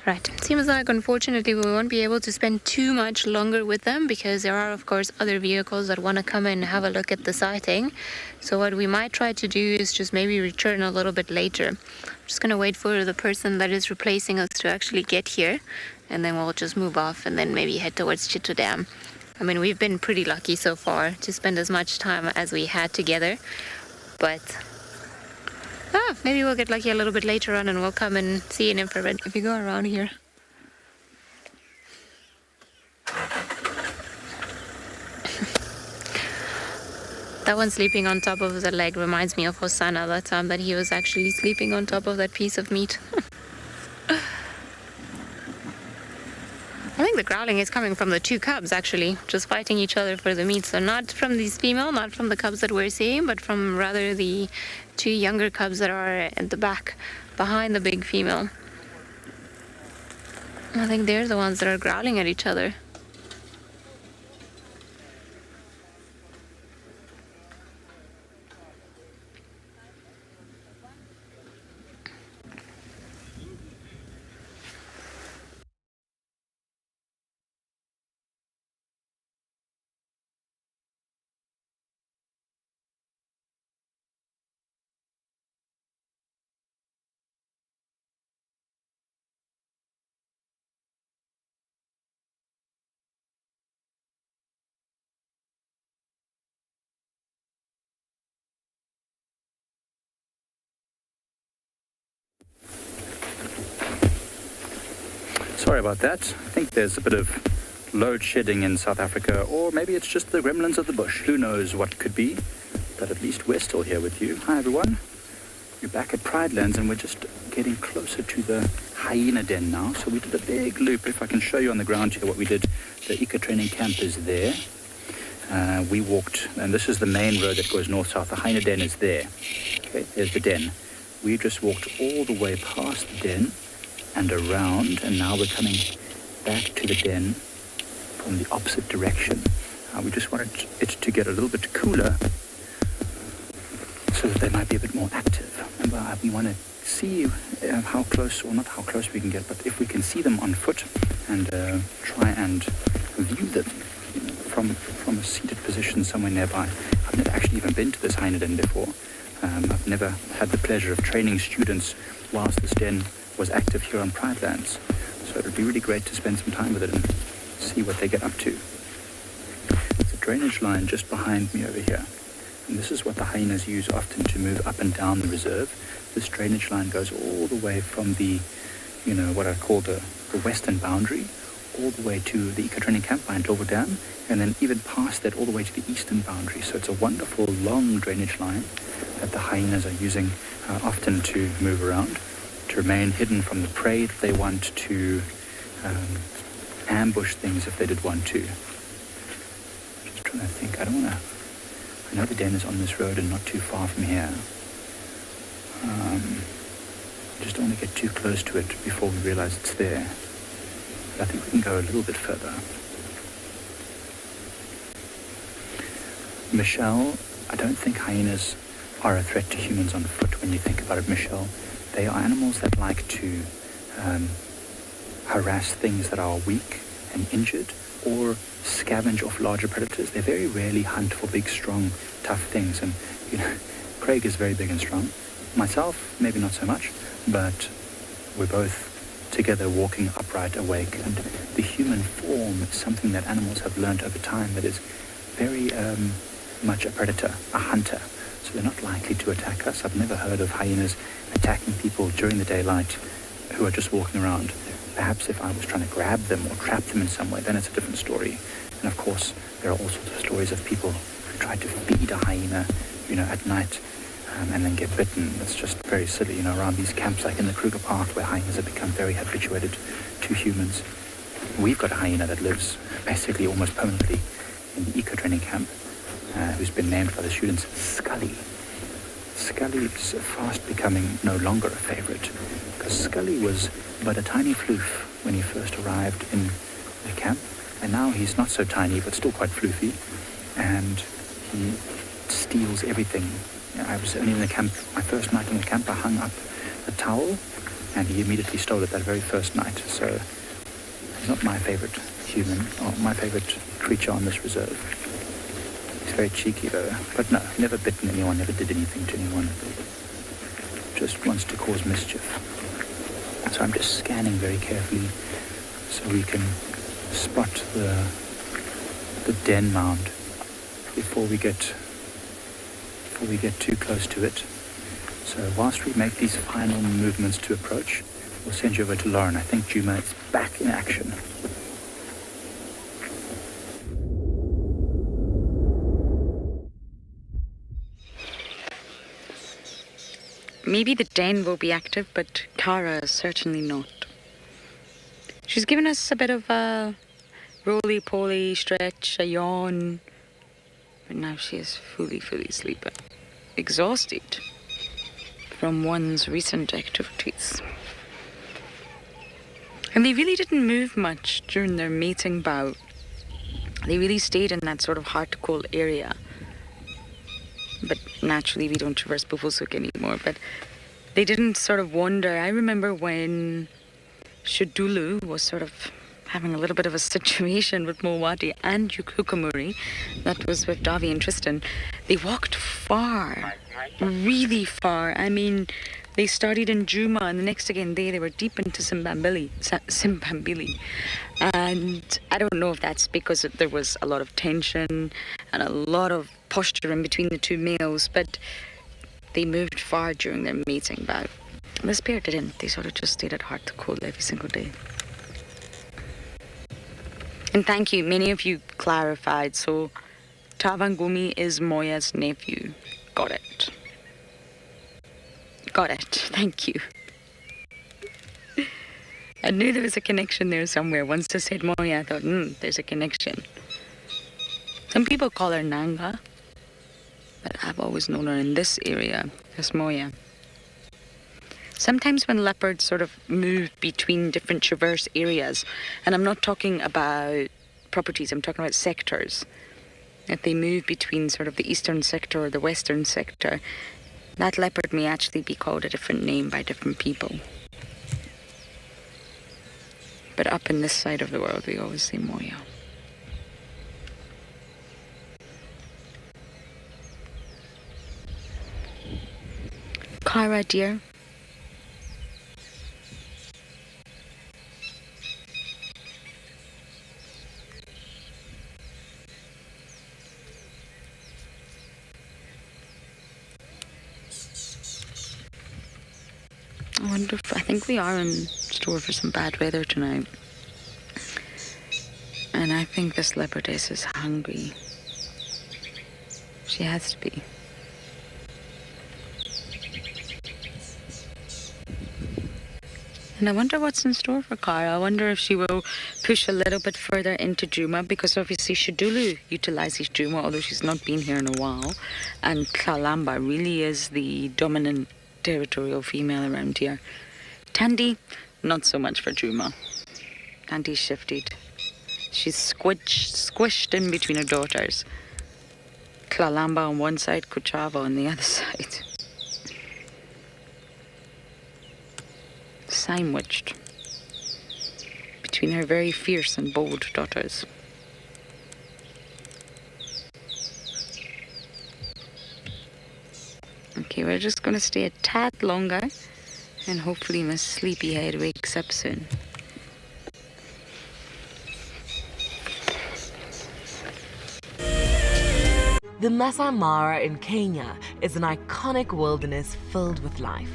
Right, seems like unfortunately we won't be able to spend too much longer with them, because there are of course other vehicles that want to come in and have a look at the sighting. So what we might try to do is just maybe return a little bit later. I'm just going to wait for the person that is replacing us to actually get here, and then we'll just move off and then maybe head towards Chitto Dam. I mean, we've been pretty lucky so far to spend as much time as we had together, but maybe we'll get lucky a little bit later on and we'll come and see an infrared if you go around here. That one sleeping on top of the leg reminds me of Hosanna, that time that he was actually sleeping on top of that piece of meat. I think the growling is coming from the two cubs, actually, just fighting each other for the meat. So not from these female, not from the cubs that we're seeing, but from rather the two younger cubs that are at the back, behind the big female. I think they're the ones that are growling at each other. Sorry about that. I think there's a bit of load shedding in South Africa, or maybe it's just the gremlins of the bush. Who knows what it could be? But at least we're still here with you. Hi, everyone. We're back at Pridelands, and we're just getting closer to the hyena den now. So we did a big loop. If I can show you on the ground here what we did, the eco training camp is there. We walked, and this is the main road that goes north-south. The hyena den is there. Okay, there's the den. We just walked all the way past the den and around, and now we're coming back to the den from the opposite direction. We just wanted it to get a little bit cooler so that they might be a bit more active. Remember, we want to see how close, or not how close we can get, but if we can see them on foot and try and view them from a seated position somewhere nearby. I've never actually even been to this hyena den before. I've never had the pleasure of training students whilst this den was active here on Pridelands. So it would be really great to spend some time with it and see what they get up to. There's a drainage line just behind me over here. And this is what the hyenas use often to move up and down the reserve. This drainage line goes all the way from the, what I call the western boundary, all the way to the eco-training camp by Djuma Dam, and then even past that all the way to the eastern boundary. So it's a wonderful long drainage line that the hyenas are using often to move around, to remain hidden from the prey that they want, to ambush things if they did want to. Just trying to think, I know the den is on this road and not too far from here. I just don't want to get too close to it before we realize it's there. But I think we can go a little bit further. Michelle, I don't think hyenas are a threat to humans on foot when you think about it, Michelle. They are animals that like to harass things that are weak and injured, or scavenge off larger predators. They very rarely hunt for big, strong, tough things. And, Craig is very big and strong. Myself, maybe not so much, but we're both together walking upright, awake. And the human form is something that animals have learned over time that is very much a predator, a hunter. So they're not likely to attack us. I've never heard of hyenas attacking people during the daylight who are just walking around. Perhaps if I was trying to grab them or trap them in some way, then it's a different story. And of course, there are all sorts of stories of people who try to feed a hyena, at night, and then get bitten. It's just very silly, around these camps like in the Kruger Park, where hyenas have become very habituated to humans. We've got a hyena that lives basically almost permanently in the eco-training camp, who's been named by the students Scully. Scully is fast becoming no longer a favorite, because Scully was but a tiny floof when he first arrived in the camp, and now he's not so tiny but still quite floofy, and he steals everything. I was only in the camp, my first night in the camp, I hung up a towel, and he immediately stole it that very first night. So he's not my favorite human, or my favorite creature on this reserve. He's very cheeky though, but no, never bitten anyone, never did anything to anyone. Just wants to cause mischief. So I'm just scanning very carefully so we can spot the den mound before we get too close to it. So whilst we make these final movements to approach, we'll send you over to Lauren. I think Djuma is back in action. Maybe the den will be active, but Cara is certainly not. She's given us a bit of a roly-poly stretch, a yawn, but now she is fully sleeping, exhausted from one's recent activities. And they really didn't move much during their mating bout. They really stayed in that sort of hard-to-call area. But naturally, we don't traverse Buffelshoek anymore. But they didn't sort of wander. I remember when Shudulu was sort of having a little bit of a situation with Mowati and Hukamuri. That was with Davi and Tristan. They walked far, really far. I mean, they started in Djuma, and the next again they were deep into Simbambili. And I don't know if that's because there was a lot of tension and a lot of posture in between the two males, but they moved far during their mating bout. This pair didn't. They sort of just stayed at heart to cold every single day. And thank you, many of you clarified. So Tavangumi is Moya's nephew. Got it. Got it. Thank you. I knew there was a connection there somewhere. Once I said Moya, I thought, there's a connection. Some people call her Nanga, but I've always known her in this area as Moya. Sometimes when leopards sort of move between different traverse areas, and I'm not talking about properties, I'm talking about sectors, if they move between sort of the eastern sector or the western sector, that leopard may actually be called a different name by different people. But up in this side of the world, we always say Moya. Cara, dear. I think we are in store for some bad weather tonight. And I think this leopardess is hungry. She has to be. And I wonder what's in store for Cara. I wonder if she will push a little bit further into Djuma, because obviously Shudulu utilizes Djuma, although she's not been here in a while. And Kalamba really is the dominant territorial female around here. Tandy, not so much for Djuma. Tandy's shifted. She's squished in between her daughters. Kalamba on one side, Kuchava on the other side. Sandwiched between her very fierce and bold daughters. Okay, we're just going to stay a tad longer, and hopefully Miss Sleepyhead wakes up soon. The Masai Mara in Kenya is an iconic wilderness filled with life.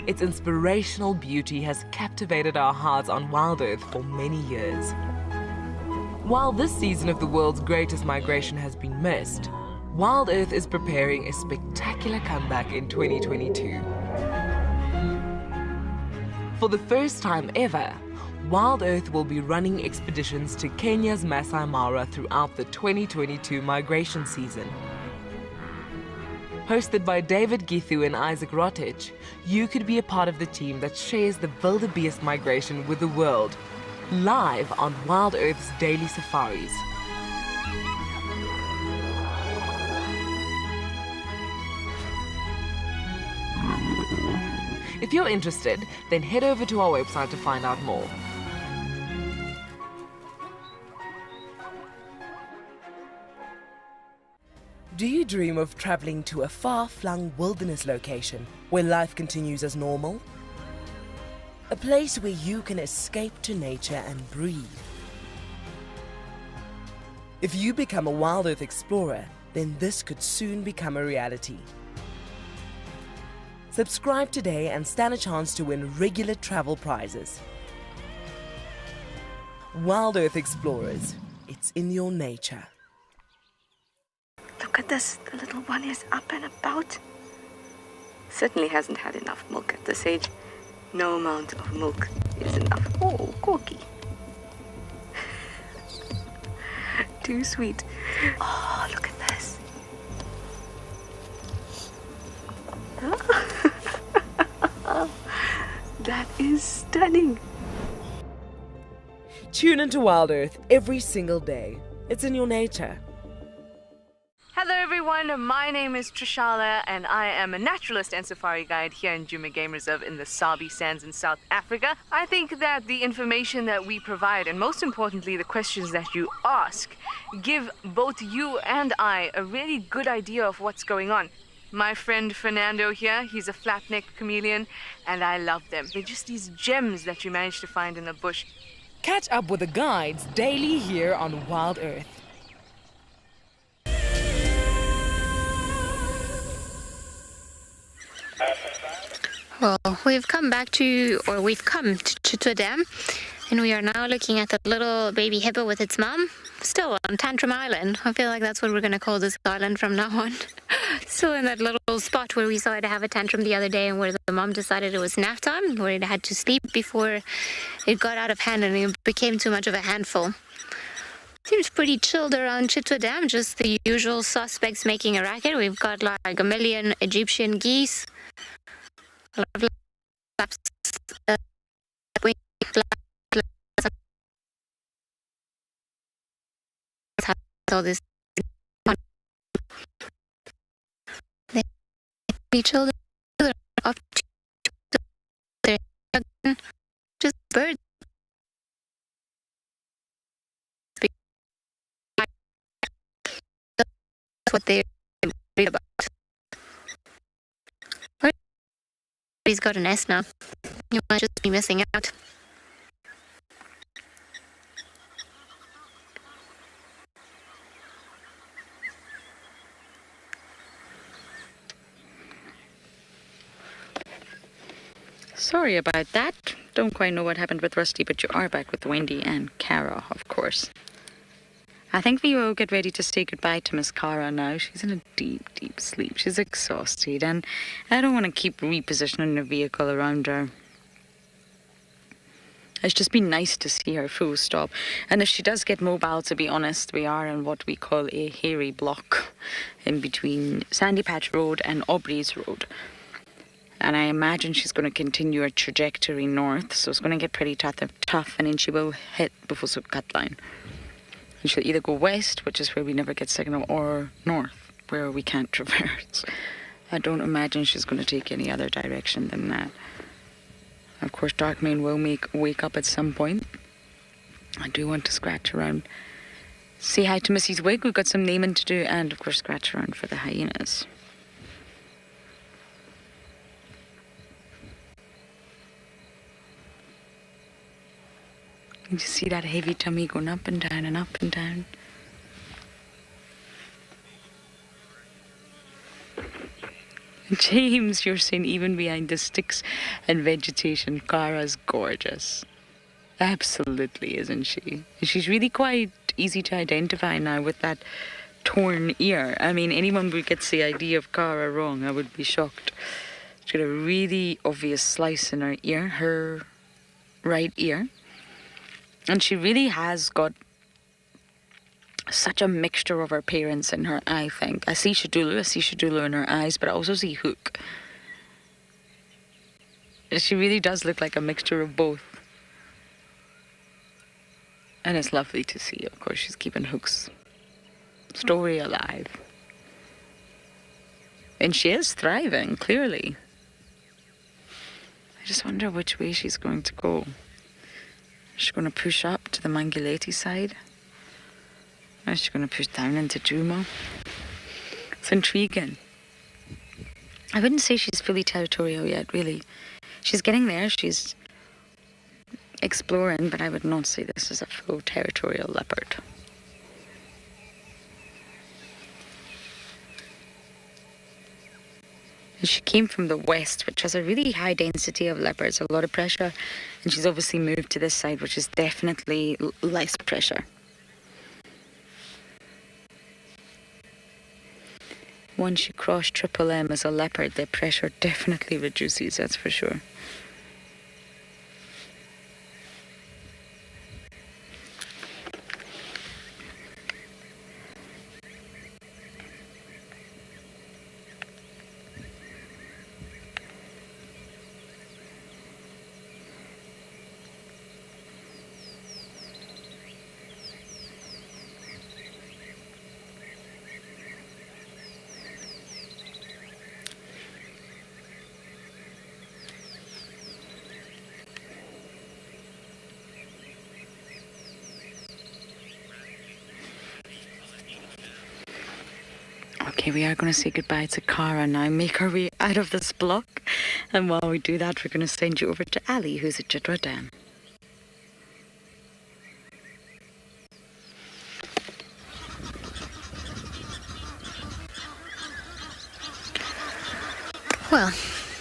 Its inspirational beauty has captivated our hearts on WildEarth for many years. While this season of the world's greatest migration has been missed, WildEarth is preparing a spectacular comeback in 2022. For the first time ever, WildEarth will be running expeditions to Kenya's Masai Mara throughout the 2022 migration season. Hosted by David Githu and Isaac Rotich, you could be a part of the team that shares the wildebeest migration with the world, live on WildEarth's daily safaris. If you're interested, then head over to our website to find out more. Do you dream of traveling to a far-flung wilderness location where life continues as normal? A place where you can escape to nature and breathe. If you become a Wild Earth explorer, then this could soon become a reality. Subscribe today and stand a chance to win regular travel prizes. Wild Earth Explorers, it's in your nature. Look at this, the little one is up and about. Certainly hasn't had enough milk at this age. No amount of milk is enough. Oh, Corky. Too sweet. Oh, look at this. That is stunning. Tune into Wild Earth every single day. It's in your nature. Hello everyone, my name is Trishala and I am a naturalist and safari guide here in Djuma Game Reserve in the Sabi Sands in South Africa. I think that the information that we provide, and most importantly the questions that you ask, give both you and I a really good idea of what's going on. My friend Fernando here, he's a flat-necked chameleon and I love them. They're just these gems that you manage to find in the bush. Catch up with the guides daily here on Wild Earth. Well, we've come to Chitwa Dam, and we are now looking at the little baby hippo with its mom, still on Tantrum Island. I feel like that's what we're going to call this island from now on. Still in that little spot where we saw it have a tantrum the other day and where the mom decided it was nap time, where it had to sleep before it got out of hand and it became too much of a handful. Seems pretty chilled around Chitwa Dam, just the usual suspects making a racket. We've got like a million Egyptian geese, a lot of laps, all this. They children up to their just birds. That's what they read about. He's got an S now. You might just be missing out. Sorry about that. Don't quite know what happened with Rusty, but you are back with Wendy and Cara, of course. I think we will get ready to say goodbye to Miss Cara now. She's in a deep, deep sleep. She's exhausted, and I don't want to keep repositioning the vehicle around her. It's just been nice to see her full stop. And if she does get mobile, to be honest, we are in what we call a hairy block in between Sandy Patch Road and Aubrey's Road. And I imagine she's going to continue her trajectory north, so it's going to get pretty tough, and then she will hit Bufusu cut line. And she'll either go west, which is where we never get signal, or north, where we can't traverse. I don't imagine she's going to take any other direction than that. Of course, Darkmane will wake up at some point. I do want to scratch around. Say hi to Mrs. Wig, we've got some naming to do, and of course scratch around for the hyenas. You see that heavy tummy going up and down and up and down. James, you're saying even behind the sticks and vegetation, Cara's gorgeous. Absolutely, isn't she? She's really quite easy to identify now with that torn ear. I mean, anyone who gets the idea of Cara wrong, I would be shocked. She's got a really obvious slice in her ear, her right ear. And she really has got such a mixture of her parents in her, I think. I see Shadulu in her eyes, but I also see Hook. She really does look like a mixture of both. And it's lovely to see, of course, she's keeping Hook's story alive. And she is thriving, clearly. I just wonder which way she's going to go. She's going to push up to the Manguleti side. Or she's going to push down into Djuma. It's intriguing. I wouldn't say she's fully territorial yet, really. She's getting there. She's exploring, but I would not say this is a full territorial leopard. And she came from the west, which has a really high density of leopards, a lot of pressure, and she's obviously moved to this side, which is definitely less pressure. Once you cross triple M as a leopard, the pressure definitely reduces, that's for sure. Okay, we are going to say goodbye to Cara now, make our way out of this block. And while we do that, we're going to send you over to Ali, who's at Jidra Dam. Well,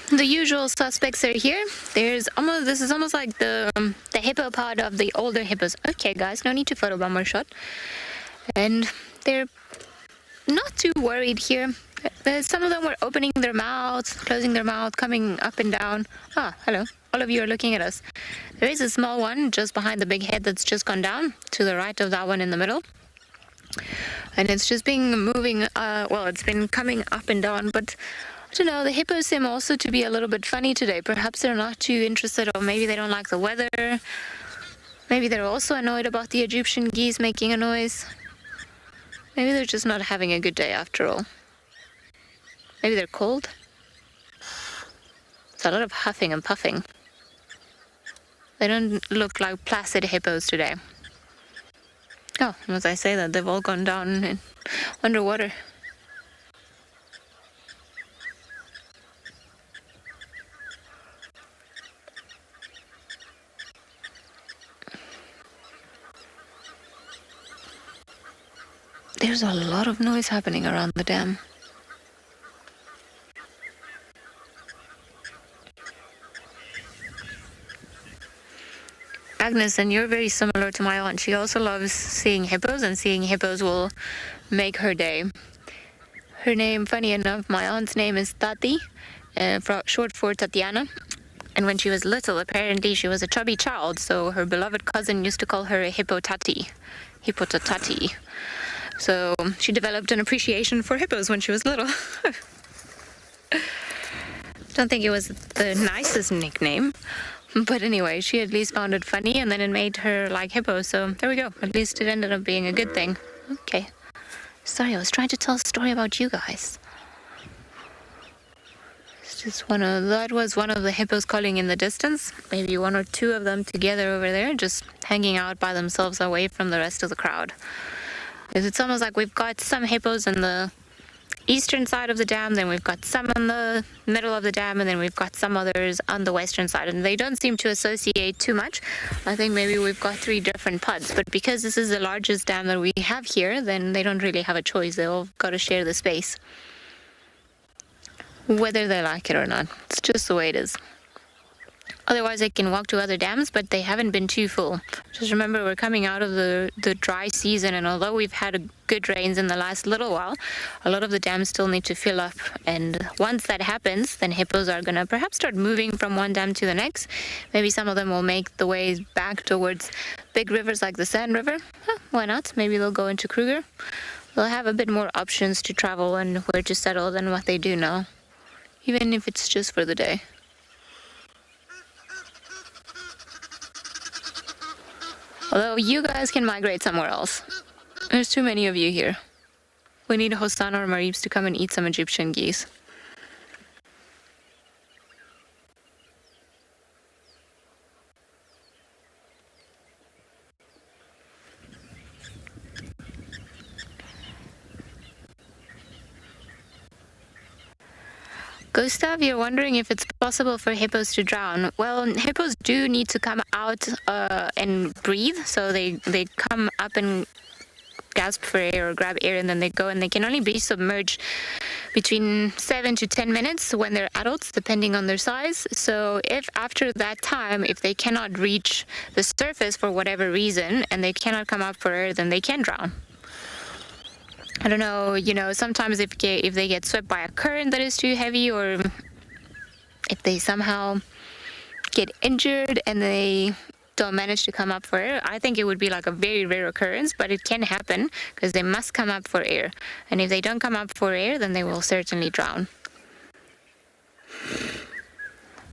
the usual suspects are here. This is almost like the hippo pod of the older hippos. Okay, guys, no need to photobomb our shot. And they're not too worried here. Some of them were opening their mouths, closing their mouth, coming up and down. Ah, hello. All of you are looking at us. There is a small one just behind the big head that's just gone down to the right of that one in the middle. And it's just been moving, it's been coming up and down, but I don't know, the hippos seem also to be a little bit funny today. Perhaps they're not too interested, or maybe they don't like the weather. Maybe they're also annoyed about the Egyptian geese making a noise. Maybe they're just not having a good day after all. Maybe they're cold. It's a lot of huffing and puffing. They don't look like placid hippos today. Oh, as I say that, they've all gone down underwater. There's a lot of noise happening around the dam. Agnes, and you're very similar to my aunt. She also loves seeing hippos, and seeing hippos will make her day. Her name, funny enough, my aunt's name is Tati, short for Tatiana. And when she was little, apparently she was a chubby child, so her beloved cousin used to call her a hippotati. Hippotati. So she developed an appreciation for hippos when she was little. Don't think it was the nicest nickname. But anyway, she at least found it funny, and then it made her like hippos. So there we go. At least it ended up being a good thing. Okay. Sorry, I was trying to tell a story about you guys. It's just that was one of the hippos calling in the distance. Maybe one or two of them together over there, just hanging out by themselves away from the rest of the crowd. It's almost like we've got some hippos on the eastern side of the dam, then we've got some on the middle of the dam, and then we've got some others on the western side. And they don't seem to associate too much. I think maybe we've got 3 different pods. But because this is the largest dam that we have here, then they don't really have a choice. They all got to share the space, whether they like it or not. It's just the way it is. Otherwise, they can walk to other dams, but they haven't been too full. Just remember, we're coming out of the dry season, and although we've had good rains in the last little while, a lot of the dams still need to fill up. And once that happens, then hippos are going to perhaps start moving from one dam to the next. Maybe some of them will make the way back towards big rivers like the Sand River. Why not? Maybe they'll go into Kruger. They'll have a bit more options to travel and where to settle than what they do now, even if it's just for the day. Although you guys can migrate somewhere else. There's too many of you here. We need Hosanna or Maribs to come and eat some Egyptian geese. Gustav, you're wondering if it's possible for hippos to drown. Well, hippos do need to come out and breathe, so they come up and gasp for air or grab air, and then they go, and they can only be submerged between 7 to 10 minutes when they're adults, depending on their size. So if after that time, if they cannot reach the surface for whatever reason, and they cannot come up for air, then they can drown. I don't know, you know, sometimes if they get swept by a current that is too heavy, or if they somehow get injured and they don't manage to come up for air, I think it would be like a very rare occurrence, but it can happen because they must come up for air. And if they don't come up for air, then they will certainly drown.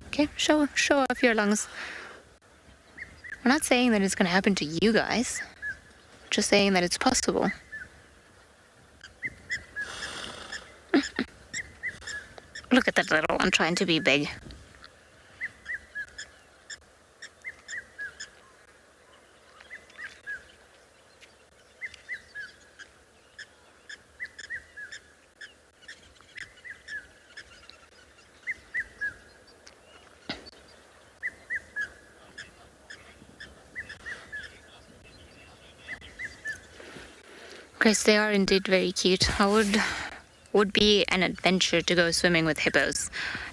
Okay, show off your lungs. We're not saying that it's going to happen to you guys, just saying that it's possible. Look at that little one trying to be big. Yes, they are indeed very cute. I would be an adventure to go swimming with hippos.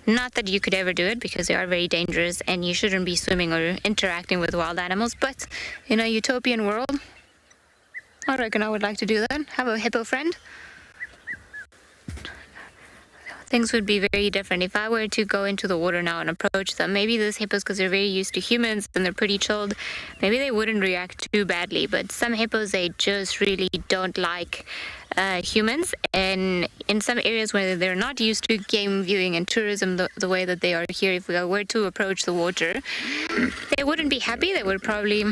Not that you could ever do it, because they are very dangerous and you shouldn't be swimming or interacting with wild animals, but in a utopian world, I reckon I would like to do that. Have a hippo friend. Things would be very different if I were to go into the water now and approach them. Maybe those hippos, because they're very used to humans and they're pretty chilled, maybe they wouldn't react too badly. But some hippos, they just really don't like humans. And in some areas where they're not used to game viewing and tourism the way that they are here, if we were to approach the water, they wouldn't be happy. They would probably...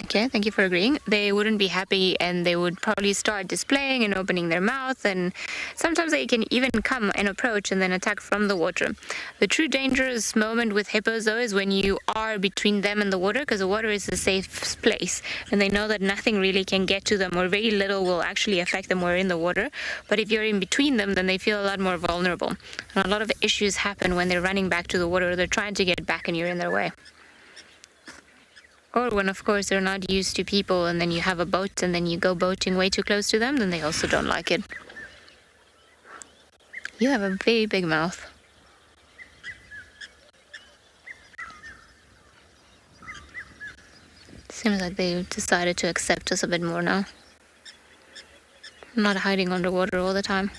Okay, thank you for agreeing. They wouldn't be happy, and they would probably start displaying and opening their mouth, and sometimes they can even come and approach and then attack from the water. The true dangerous moment with hippos, though, is when you are between them and the water, because the water is a safe place, and they know that nothing really can get to them, or very little will actually affect them when in the water. But if you're in between them, then they feel a lot more vulnerable. And a lot of issues happen when they're running back to the water, or they're trying to get back and you're in their way. Or when, of course, they're not used to people, and then you have a boat and then you go boating way too close to them, then they also don't like it. You have a very big mouth. Seems like they've decided to accept us a bit more now. I'm not hiding underwater all the time.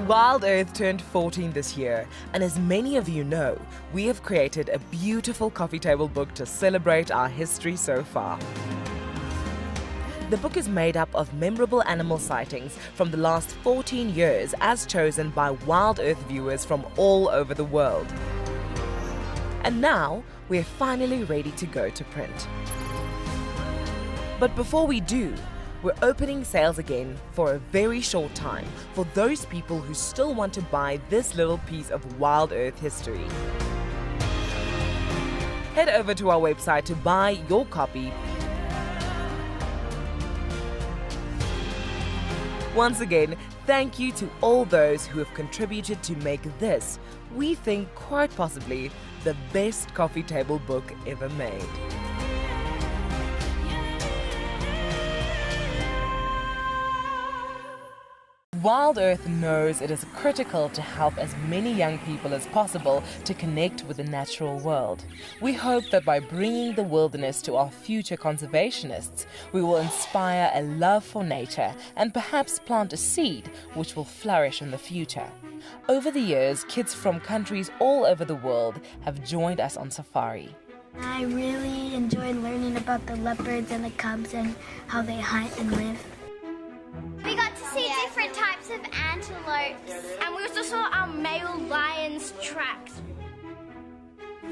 WildEarth turned 14 this year, and as many of you know, we have created a beautiful coffee table book to celebrate our history so far. The book is made up of memorable animal sightings from the last 14 years as chosen by WildEarth viewers from all over the world. And now, we're finally ready to go to print. But before we do, we're opening sales again for a very short time for those people who still want to buy this little piece of WildEarth history. Head over to our website to buy your copy. Once again, thank you to all those who have contributed to make this, we think quite possibly, the best coffee table book ever made. WildEarth knows it is critical to help as many young people as possible to connect with the natural world. We hope that by bringing the wilderness to our future conservationists, we will inspire a love for nature and perhaps plant a seed which will flourish in the future. Over the years, kids from countries all over the world have joined us on safari. I really enjoyed learning about the leopards and the cubs and how they hunt and live. We got to see different types of antelopes, and we also saw our male lion's tracks.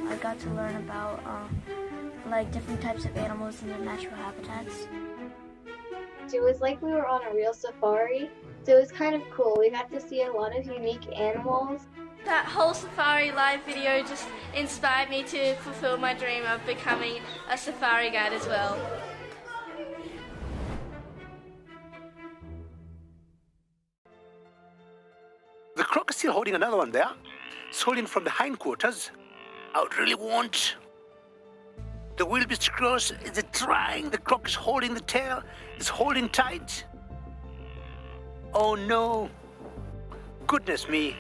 I got to learn about like different types of animals in their natural habitats. it was like we were on a real safari. So it was kind of cool. We got to see a lot of unique animals. That whole safari live video just inspired me to fulfill my dream of becoming a safari guide as well. The croc is still holding another one there. It's holding from the hindquarters. I would really want. The wildebeest cross is trying. The croc is holding the tail. It's holding tight. Oh no. Goodness me.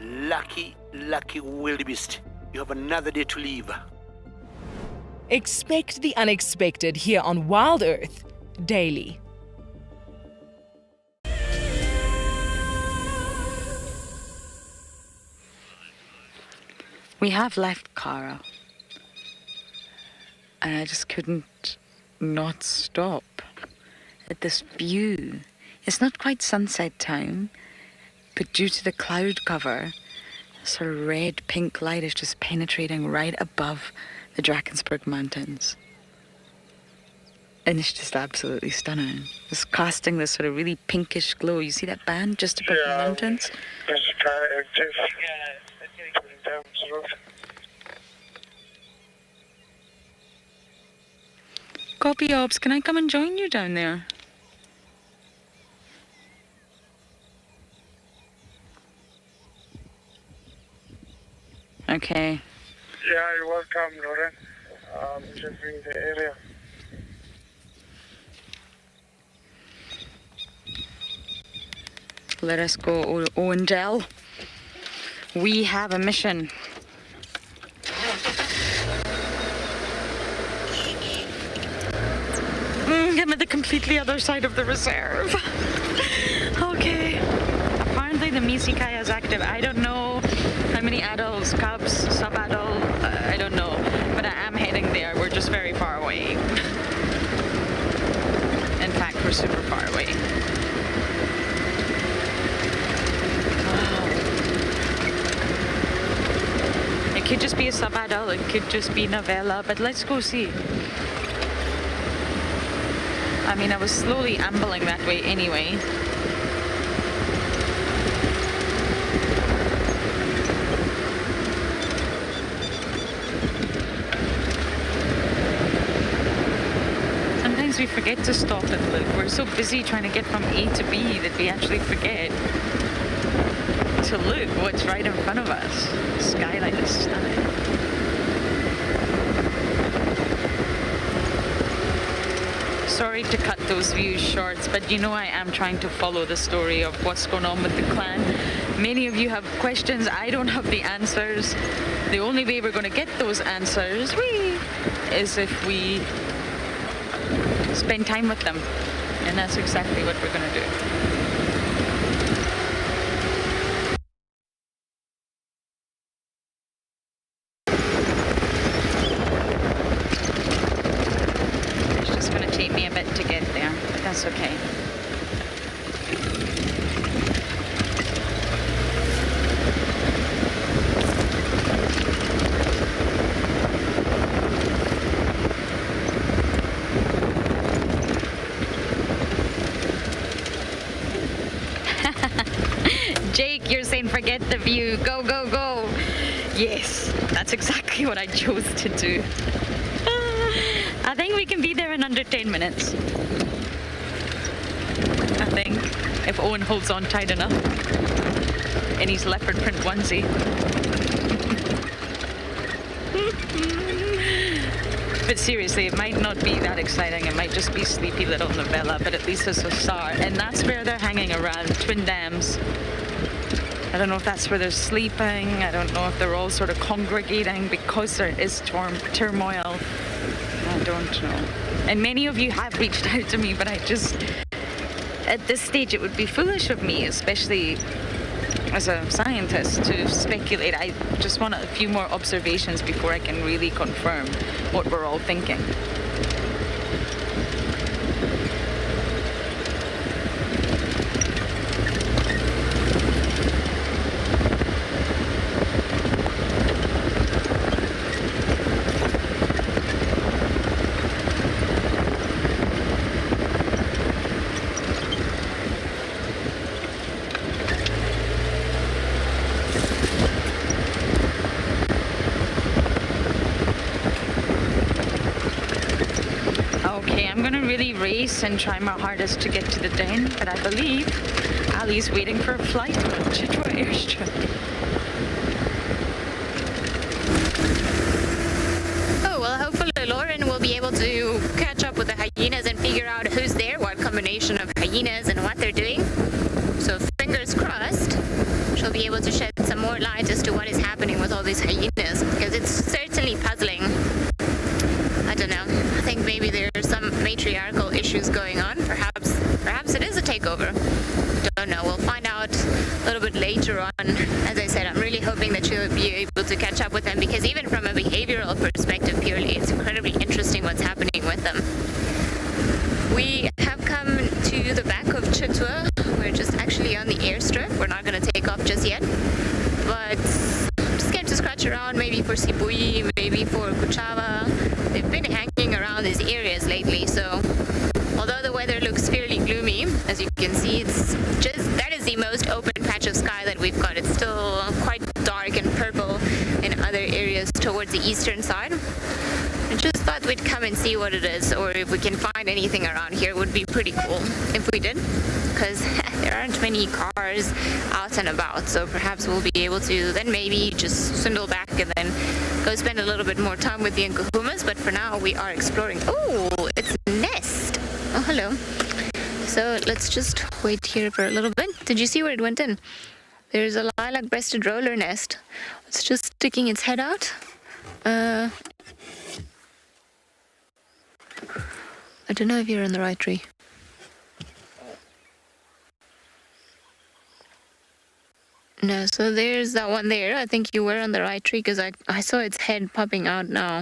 Lucky, lucky wildebeest. You have another day to live. Expect the unexpected here on Wild Earth daily. We have left Cara, and I just couldn't not stop at this view. It's not quite sunset time, but due to the cloud cover, sort of red-pink light is just penetrating right above the Drakensberg Mountains. And it's just absolutely stunning. It's casting this sort of really pinkish glow. You see that band just above the mountains? Copy, Obs. Can I come and join you down there? Okay. Yeah, you're welcome, Lauren. Just in the area. Let us go, Owen. We have a mission. I'm at the completely other side of the reserve. Okay. Apparently the Misikai is active. I don't know how many adults, cubs, sub-adult, I don't know. But I am heading there. We're just very far away. In fact, we're super far away. Wow. It could just be a sub-adult, it could just be novella, but let's go see. I mean, I was slowly ambling that way anyway. Sometimes we forget to stop and look. We're so busy trying to get from A to B that we actually forget to look what's right in front of us. The skyline is stunning. Sorry to cut those views short, but you know I am trying to follow the story of what's going on with the clan. Many of you have questions, I don't have the answers. The only way we're going to get those answers is if we spend time with them. And that's exactly what we're going to do. That's okay. Jake, you're saying forget the view. Go, go, go. Yes, that's exactly what I chose to do. I think we can be there in under 10 minutes. I think, if Owen holds on tight enough in his leopard print onesie. But seriously, it might not be that exciting. It might just be sleepy little novella, but at least it's a start. And that's where they're hanging around, Twin Dams. I don't know if that's where they're sleeping. I don't know if they're all sort of congregating because there is turmoil. I don't know. And many of you have reached out to me, but I just... At this stage, it would be foolish of me, especially as a scientist, to speculate. I just want a few more observations before I can really confirm what we're all thinking. pace and try my hardest to get to the den, but I believe Ali's waiting for a flight to Chitwa Airstrip. Oh, well, hopefully Lauren will be able to catch up with the hyenas and figure out who's there, what combination of hyenas and what they're doing. So fingers crossed, she'll be able to shed some more light as to what is happening with all these hyenas, because it's certainly puzzling. I don't know. I think maybe there are some matriarchal issues going on. Perhaps it is a takeover. Don't know. We'll find out a little bit later on. As I said, I'm really hoping that she'll be able to catch up with them, because even from a behavioral perspective purely, it's incredibly interesting what's happening with them. We have come to the back of Chitwa. We're just actually on the airstrip. We're not going to take off just yet. But just came to scratch around, maybe for Sibui, maybe for Kuchava. They've been hanging around these areas lately, so although the weather looks fairly gloomy, as you can see, that is the most open patch of sky that we've got. It's still quite dark and purple in other areas towards the eastern side. I just thought we'd come and see what it is, or if we can find anything around here. It would be pretty cool if we did, because there aren't many cars out and about, so perhaps we'll be able to then maybe just swindle back and then go spend a little bit more time with the Kahumas. But for now, we are exploring. Oh, it's a nest. Oh, hello. So let's just wait here for a little bit. Did you see where it went in? There's a lilac-breasted roller nest. It's just sticking its head out. I don't know if you're in the right tree. No, so there's that one there. I think you were on the right tree, because I saw its head popping out now.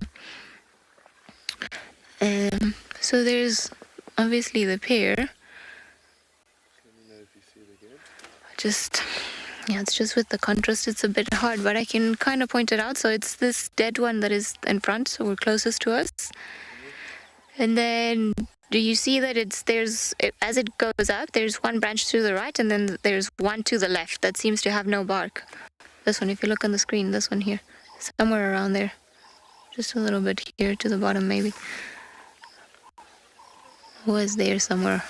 So there's obviously the pair. It's just with the contrast, it's a bit hard, but I can kind of point it out. So it's this dead one that is in front, so we're closest to us. And then, do you see that as it goes up, there's one branch to the right, and then there's one to the left that seems to have no bark. This one, if you look on the screen, this one here, somewhere around there. Just a little bit here to the bottom, maybe. Was there somewhere.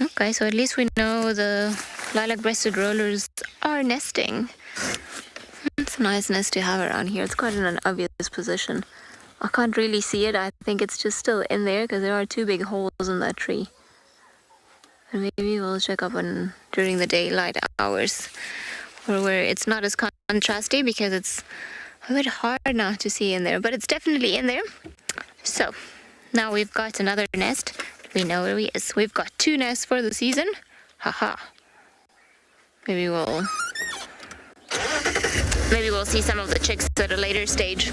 Okay, so at least we know the lilac-breasted rollers are nesting. It's a nice nest to have around here. It's quite in an obvious position. I can't really see it. I think it's just still in there, because there are two big holes in that tree. And maybe we'll check up on during the daylight hours, or where it's not as contrasty, because it's a bit hard now to see in there, but it's definitely in there. So now we've got another nest. We know where he is. We've got 2 nests for the season. Haha. Maybe we'll see some of the chicks at a later stage.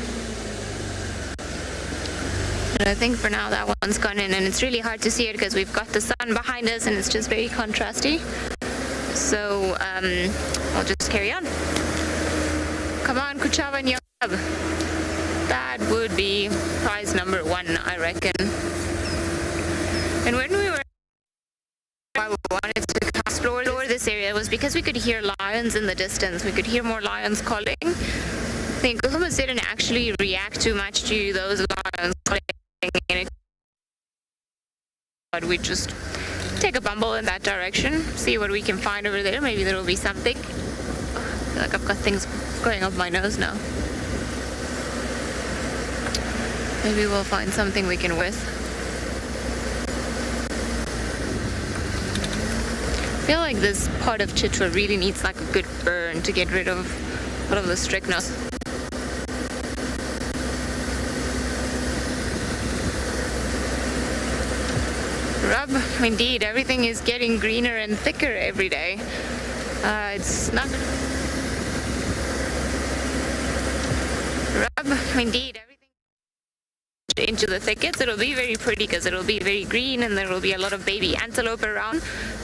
But I think for now that one's gone in, and it's really hard to see it because we've got the sun behind us and it's just very contrasty. So I'll just carry on. Come on, Kuchava and Yob. That would be prize number 1, I reckon. And when we were wanted to explore this area was because we could hear lions in the distance. We could hear more lions calling. I think Kahumas didn't actually react too much to those lions calling. But we just take a bumble in that direction, see what we can find over there. Maybe there will be something. I feel like I've got things going up my nose now. Maybe we'll find something we can with. I feel like this part of Chitwa really needs like a good burn to get rid of a lot of the strychnos. Rub, indeed, everything is getting greener and thicker every day. It's not... Rub, indeed, everything into the thickets. It'll be very pretty because it'll be very green and there will be a lot of baby antelope around.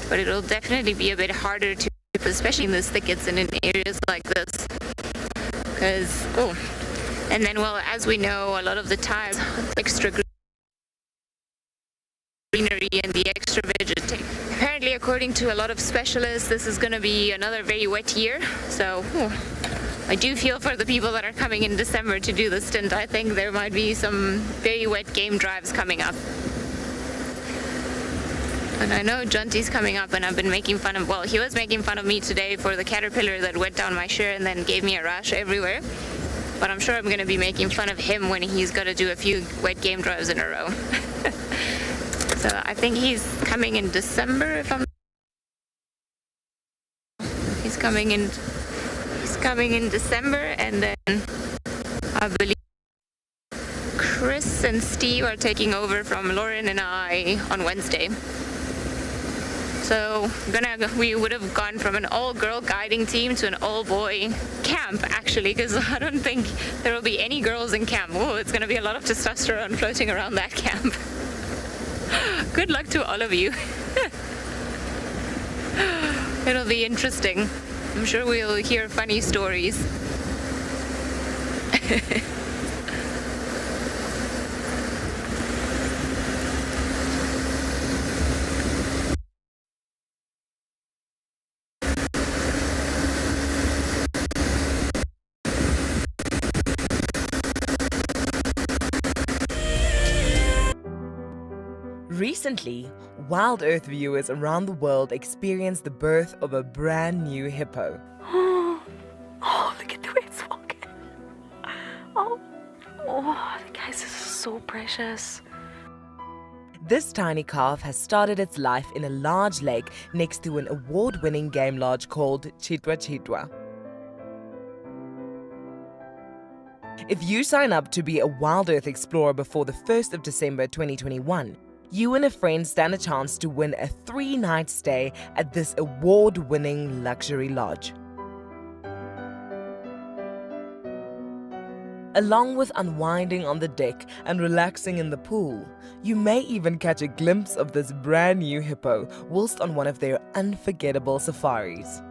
But it'll definitely be a bit harder to, especially in the thickets and in areas like this. Because, and then, well, as we know, a lot of the time, extra greenery and the extra vegetation. Apparently, according to a lot of specialists, this is going to be another very wet year. So, I do feel for the people that are coming in December to do the stint. I think there might be some very wet game drives coming up. And I know Junty's coming up, and I've been making fun of, well, he was making fun of me today for the caterpillar that went down my shirt and then gave me a rash everywhere. But I'm sure I'm going to be making fun of him when he's got to do a few wet game drives in a row. So I think he's coming in December, if I'm... He's coming in December, and then I believe Chris and Steve are taking over from Lauren and I on Wednesday. So we would have gone from an all-girl guiding team to an all-boy camp, actually, because I don't think there will be any girls in camp. Oh, it's going to be a lot of testosterone floating around that camp. Good luck to all of you. It'll be interesting. I'm sure we'll hear funny stories. Recently, WildEarth viewers around the world experienced the birth of a brand new hippo. Oh, look at the way it's walking. Oh, the guys is so precious. This tiny calf has started its life in a large lake next to an award-winning game lodge called Djuma. If you sign up to be a WildEarth Explorer before the 1st of December 2021, you and a friend stand a chance to win a 3-night stay at this award-winning luxury lodge. Along with unwinding on the deck and relaxing in the pool, you may even catch a glimpse of this brand new hippo whilst on one of their unforgettable safaris.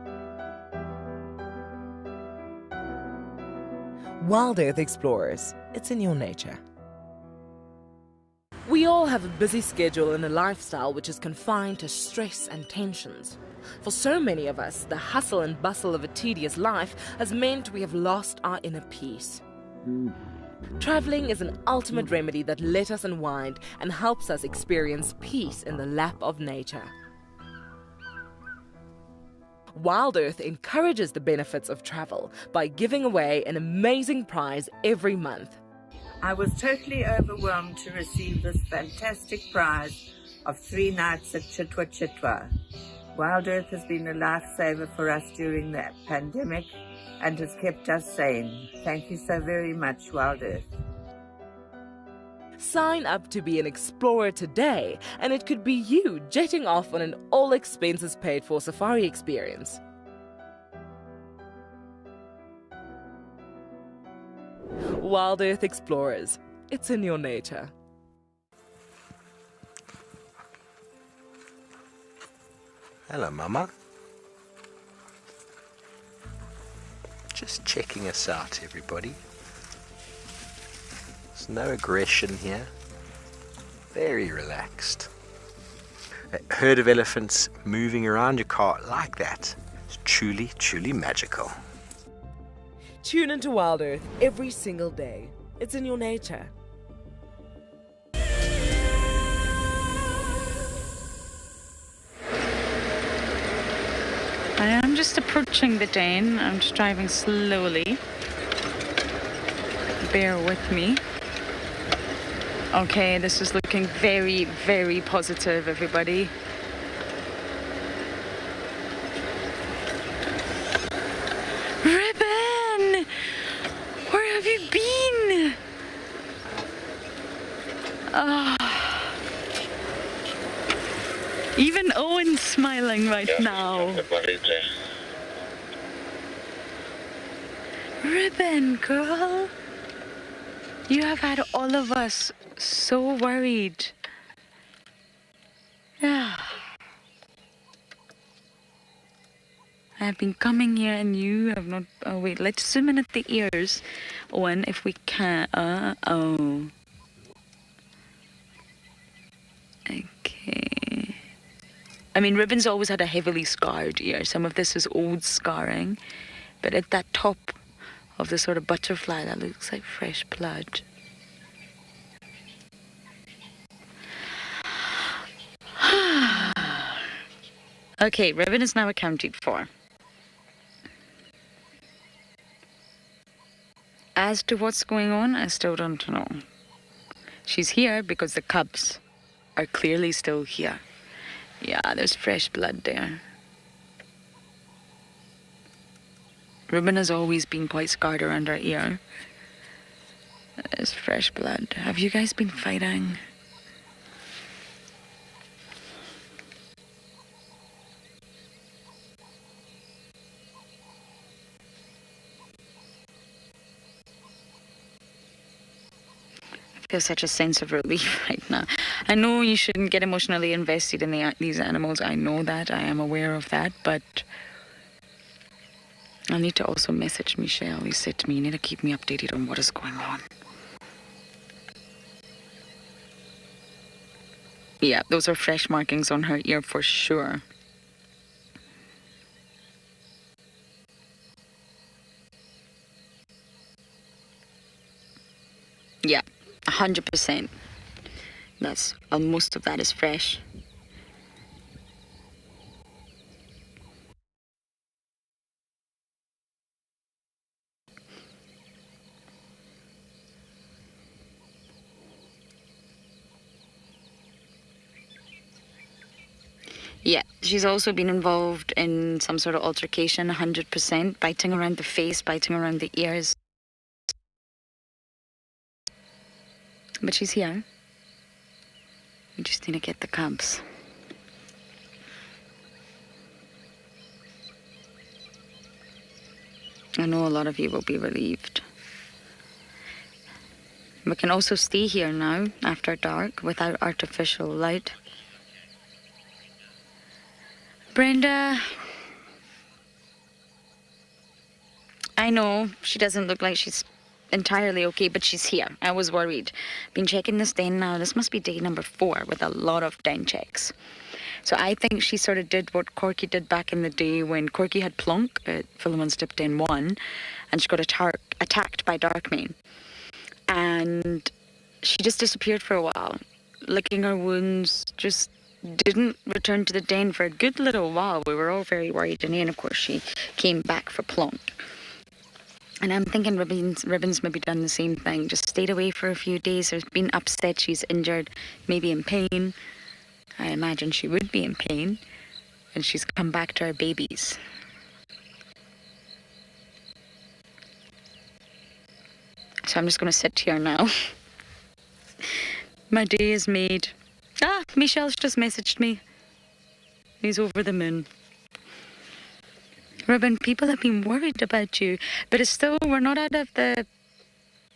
WildEarth Explorers, it's in your nature. We all have a busy schedule and a lifestyle which is confined to stress and tensions. For so many of us, the hustle and bustle of a tedious life has meant we have lost our inner peace. Traveling is an ultimate remedy that lets us unwind and helps us experience peace in the lap of nature. WildEarth encourages the benefits of travel by giving away an amazing prize every month. I was totally overwhelmed to receive this fantastic prize of 3 nights at Djuma. WildEarth has been a lifesaver for us during the pandemic and has kept us sane. Thank you so very much, WildEarth. Sign up to be an explorer today, and it could be you jetting off on an all-expenses-paid-for safari experience. WildEarth Explorers, it's in your nature. Hello, Mama. Just checking us out, everybody. There's no aggression here. Very relaxed. A herd of elephants moving around your car like that is truly, truly magical. Tune into WildEarth every single day. It's in your nature. I am just approaching the Dane. I'm just driving slowly. Bear with me. Okay, this is looking very, very positive, everybody. Ribbon! Where have you been? Oh. Even Owen's smiling right now. Ribbon, girl. You have had all of us so worried. Yeah. I have been coming here and you have not... Oh, wait, let's zoom in at the ears. Owen, if we can... oh. Okay. I mean, Ribbon's always had a heavily scarred ear. Some of this is old scarring. But at that top of the sort of butterfly, that looks like fresh blood. Okay, Ribbon is now accounted for. As to what's going on, I still don't know. She's here because the cubs are clearly still here. Yeah, there's fresh blood there. Ribbon has always been quite scarred around her ear. There's fresh blood. Have you guys been fighting? I feel such a sense of relief right now. I know you shouldn't get emotionally invested in these animals. I know that. I am aware of that. But I need to also message Michelle. He said to me, you need to keep me updated on what is going on. Yeah, those are fresh markings on her ear for sure. Yeah, 100%. That's most of that is fresh. Yeah, she's also been involved in some sort of altercation, 100%, biting around the face, biting around the ears. But she's here. We just need to get the cubs. I know a lot of you will be relieved. We can also stay here now, after dark, without artificial light. Brenda, I know she doesn't look like she's entirely okay, but she's here. I was worried. Been checking this den now. This must be day number 4 with a lot of den checks. So I think she sort of did what Corky did back in the day when Corky had plunk at Philemon's Dip Den 1 and she got attacked by Darkmane. And she just disappeared for a while, licking her wounds, just didn't return to the den for a good little while. We were all very worried, and then of course she came back for plonk. And I'm thinking Ribbon's maybe done the same thing, just stayed away for a few days. There's been upset, she's injured, maybe in pain. I imagine she would be in pain, and she's come back to her babies. So I'm just going to sit here now. My day is made. Ah, Michelle's just messaged me. He's over the moon. Ribbon, people have been worried about you, but it's still, we're not out of the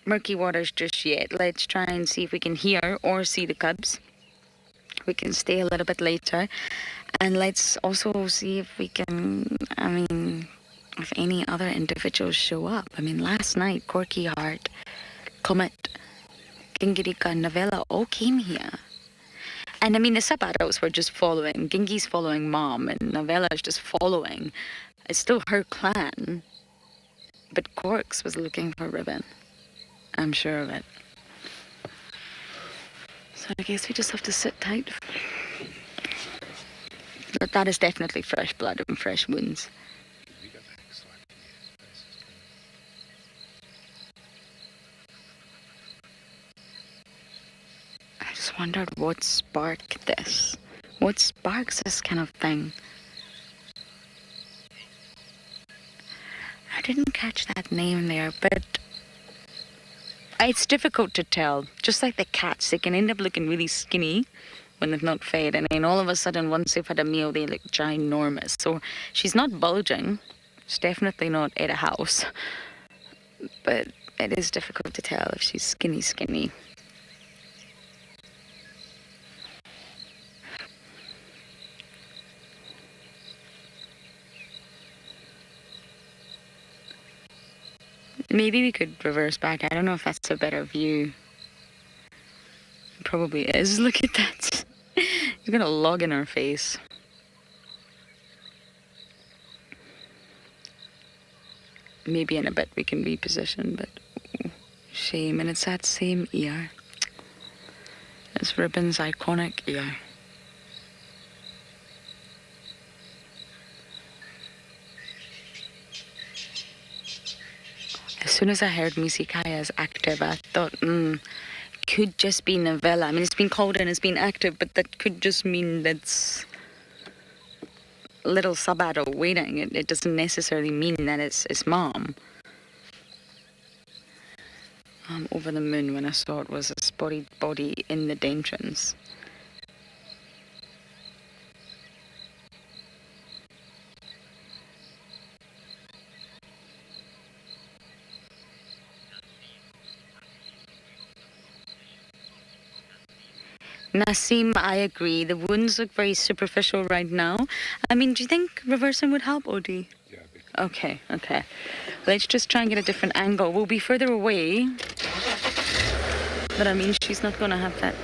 murky waters just yet. Let's try and see if we can hear or see the cubs. We can stay a little bit later. And let's also see if we can, if any other individuals show up. Last night, Corky Heart, Comet, Gingirika, and Novella all came here. And the sub-adults were just following. Gingi's following Mom, and Novella's just following. It's still her clan. But Corks was looking for Ribbon. I'm sure of it. So I guess we just have to sit tight. But that is definitely fresh blood and fresh wounds. I just wondered what sparked this. What sparks this kind of thing? I didn't catch that name there, but it's difficult to tell. Just like the cats, they can end up looking really skinny when they've not fed, and then all of a sudden, once they've had a meal, they look ginormous. So she's not bulging. She's definitely not at a house. But it is difficult to tell if she's skinny. Maybe we could reverse back. I don't know if that's a better view. It probably is. Look at that. He's got a log in her face. Maybe in a bit we can reposition, but shame. And it's that same ear. It's Ribbon's iconic ear. soon as I heard Misikaya is active, I thought, could just be novella. I mean, it's been called in as being active, but that could just mean that's little sub-adult waiting. It doesn't necessarily mean that it's mom. I'm over the moon when I saw it was a spotted body in the entrance. Nassim, I agree. The wounds look very superficial right now. I mean, do you think reversing would help, Odie? Yeah. Okay. Let's just try and get a different angle. We'll be further away. But I mean, she's not going to have that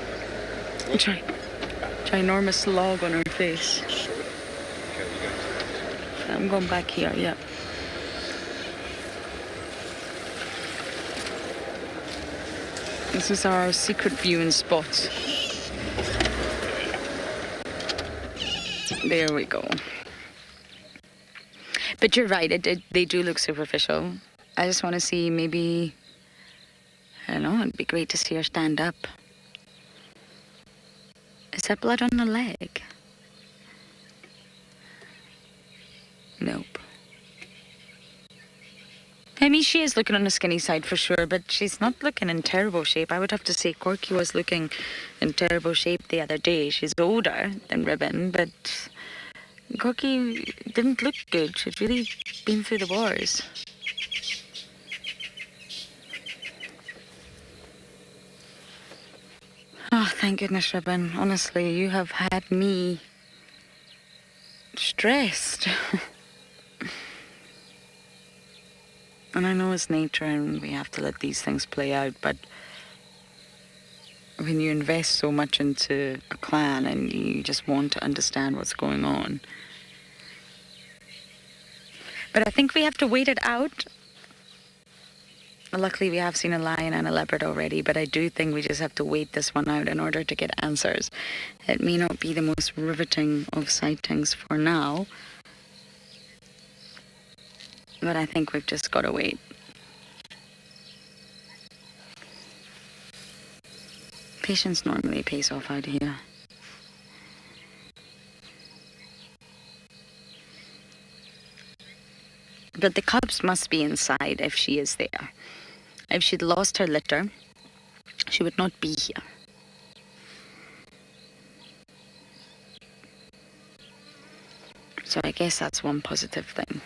ginormous log on her face. I'm going back here, yeah. This is our secret viewing spot. There we go. But you're right, they do look superficial. I just want to see maybe, I don't know, it'd be great to see her stand up. Is that blood on the leg? Nope. I mean, she is looking on the skinny side for sure, but she's not looking in terrible shape. I would have to say Corky was looking in terrible shape the other day. She's older than Ribbon, but Corky didn't look good. She'd really been through the wars. Oh, thank goodness, Ribbon. Honestly, you have had me stressed. And I know it's nature and we have to let these things play out, but when you invest so much into a clan and you just want to understand what's going on. But I think we have to wait it out. Luckily, we have seen a lion and a leopard already, but I do think we just have to wait this one out in order to get answers. It may not be the most riveting of sightings for now, but I think we've just got to wait. Patience normally pays off out here. But the cubs must be inside if she is there. If she'd lost her litter, she would not be here. So I guess that's one positive thing.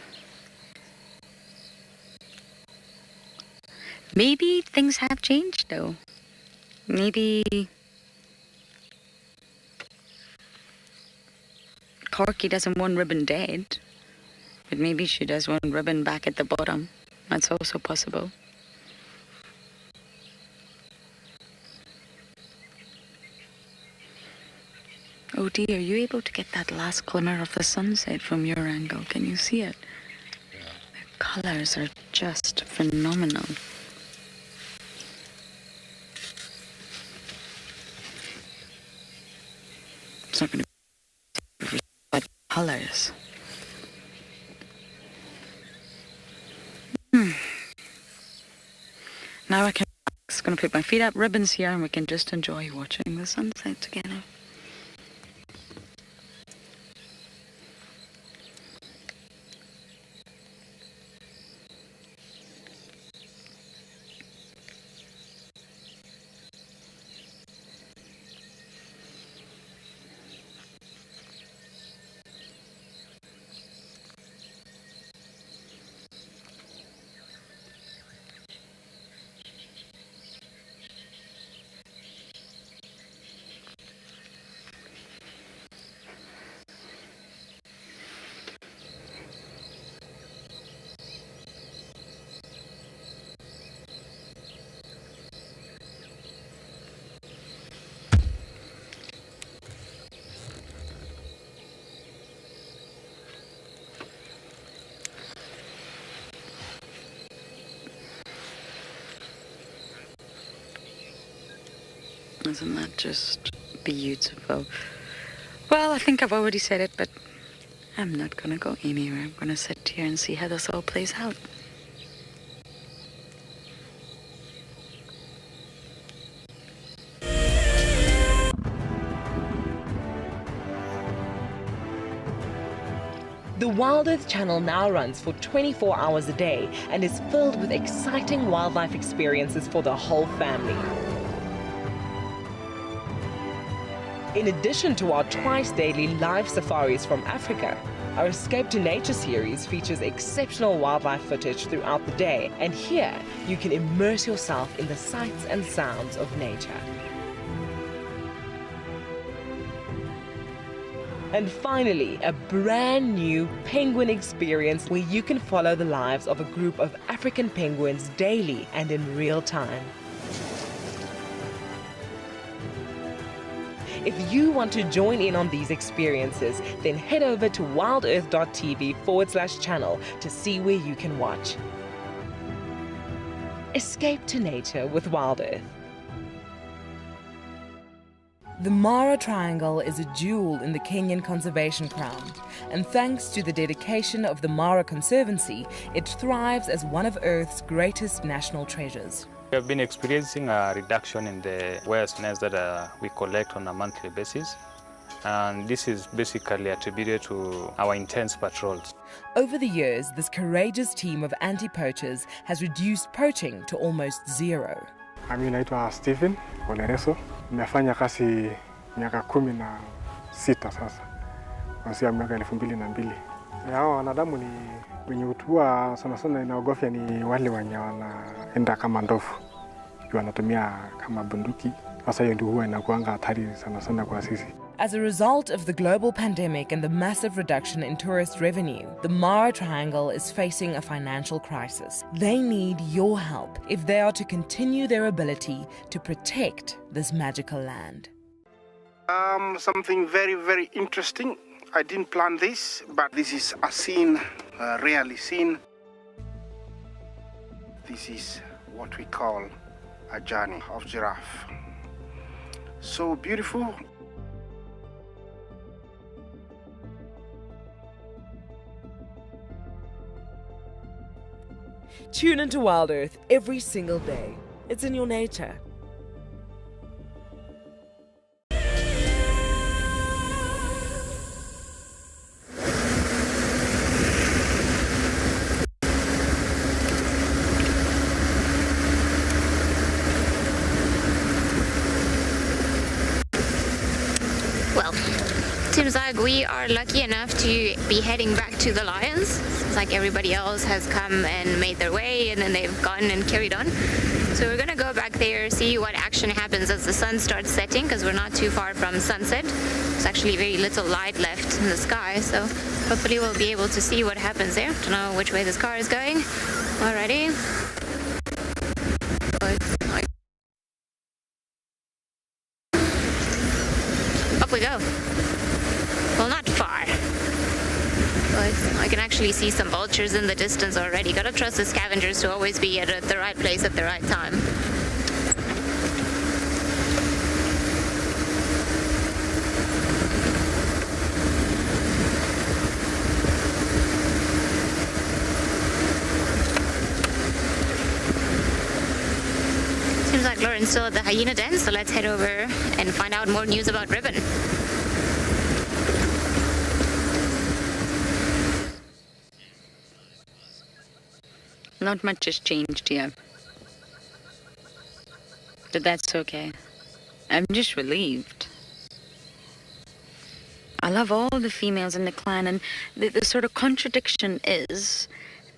Maybe things have changed though. Maybe Corky doesn't want Ribbon dead, but maybe she does want Ribbon back at the bottom. That's also possible. Oh dear, are you able to get that last glimmer of the sunset from your angle? Can you see it? Yeah. The colors are just phenomenal. It's not going to be but colors. Now I can. Just going to put my feet up, Ribbons here, and we can just enjoy watching the sunset together. Isn't that just beautiful? Well, I think I've already said it, but I'm not going to go anywhere. I'm going to sit here and see how this all plays out. The WildEarth Channel now runs for 24 hours a day and is filled with exciting wildlife experiences for the whole family. In addition to our twice-daily live safaris from Africa, our Escape to Nature series features exceptional wildlife footage throughout the day, and here you can immerse yourself in the sights and sounds of nature. And finally, a brand new penguin experience where you can follow the lives of a group of African penguins daily and in real time. If you want to join in on these experiences, then head over to wildearth.tv/channel to see where you can watch. Escape to nature with WildEarth. The Mara Triangle is a jewel in the Kenyan conservation crown, and thanks to the dedication of the Mara Conservancy, it thrives as one of Earth's greatest national treasures. We have been experiencing a reduction in the whale snails that we collect on a monthly basis, and this is basically attributed to our intense patrols. Over the years, this courageous team of anti-poachers has reduced poaching to almost zero. Mimi naitwa Stephen Olereso. Nimefanya kazi miaka 16 sasa, kuanzia mwaka 2002. Hao wanadamu ni wenye utua sana sana inaogofya ni wale wenye wanaenda kama ndovu, wanatumia kama bunduki. Sasa hiyo ndio huwa inakuanga hatari sana sana kwa sisi. As a result of the global pandemic and the massive reduction in tourist revenue, the Mara Triangle is facing a financial crisis. They need your help if they are to continue their ability to protect this magical land. Something very, very interesting. I didn't plan this, but this is a scene rarely seen. This is what we call a journey of giraffe. So beautiful. Tune into WildEarth every single day. It's in your nature. Well, seems like we are lucky enough to be heading back to the lions. It's like everybody else has come and made their way and then they've gone and carried on. So we're gonna go back there, see what action happens as the sun starts setting, because we're not too far from sunset. There's actually very little light left in the sky, so hopefully we'll be able to see what happens there. Don't know which way this car is going. Alrighty. Up we go. Well, not far. But I can actually see some vultures in the distance already. Gotta trust the scavengers to always be at the right place at the right time. Seems like Lauren's still at the hyena den, so let's head over and find out more news about Ribbon. Not much has changed here. But that's okay. I'm just relieved. I love all the females in the clan, and the sort of contradiction is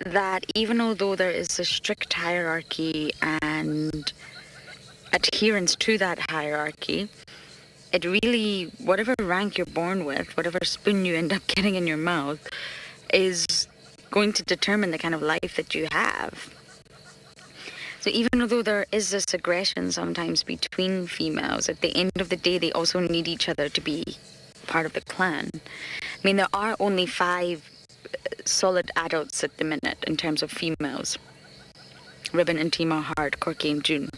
that even although there is a strict hierarchy and adherence to that hierarchy, it really, whatever rank you're born with, whatever spoon you end up getting in your mouth, is going to determine the kind of life that you have. So even though there is this aggression sometimes between females, at the end of the day they also need each other to be part of the clan. I mean, there are only 5 solid adults at the minute in terms of females. Ribbon, Intima, Heart, Corky and June.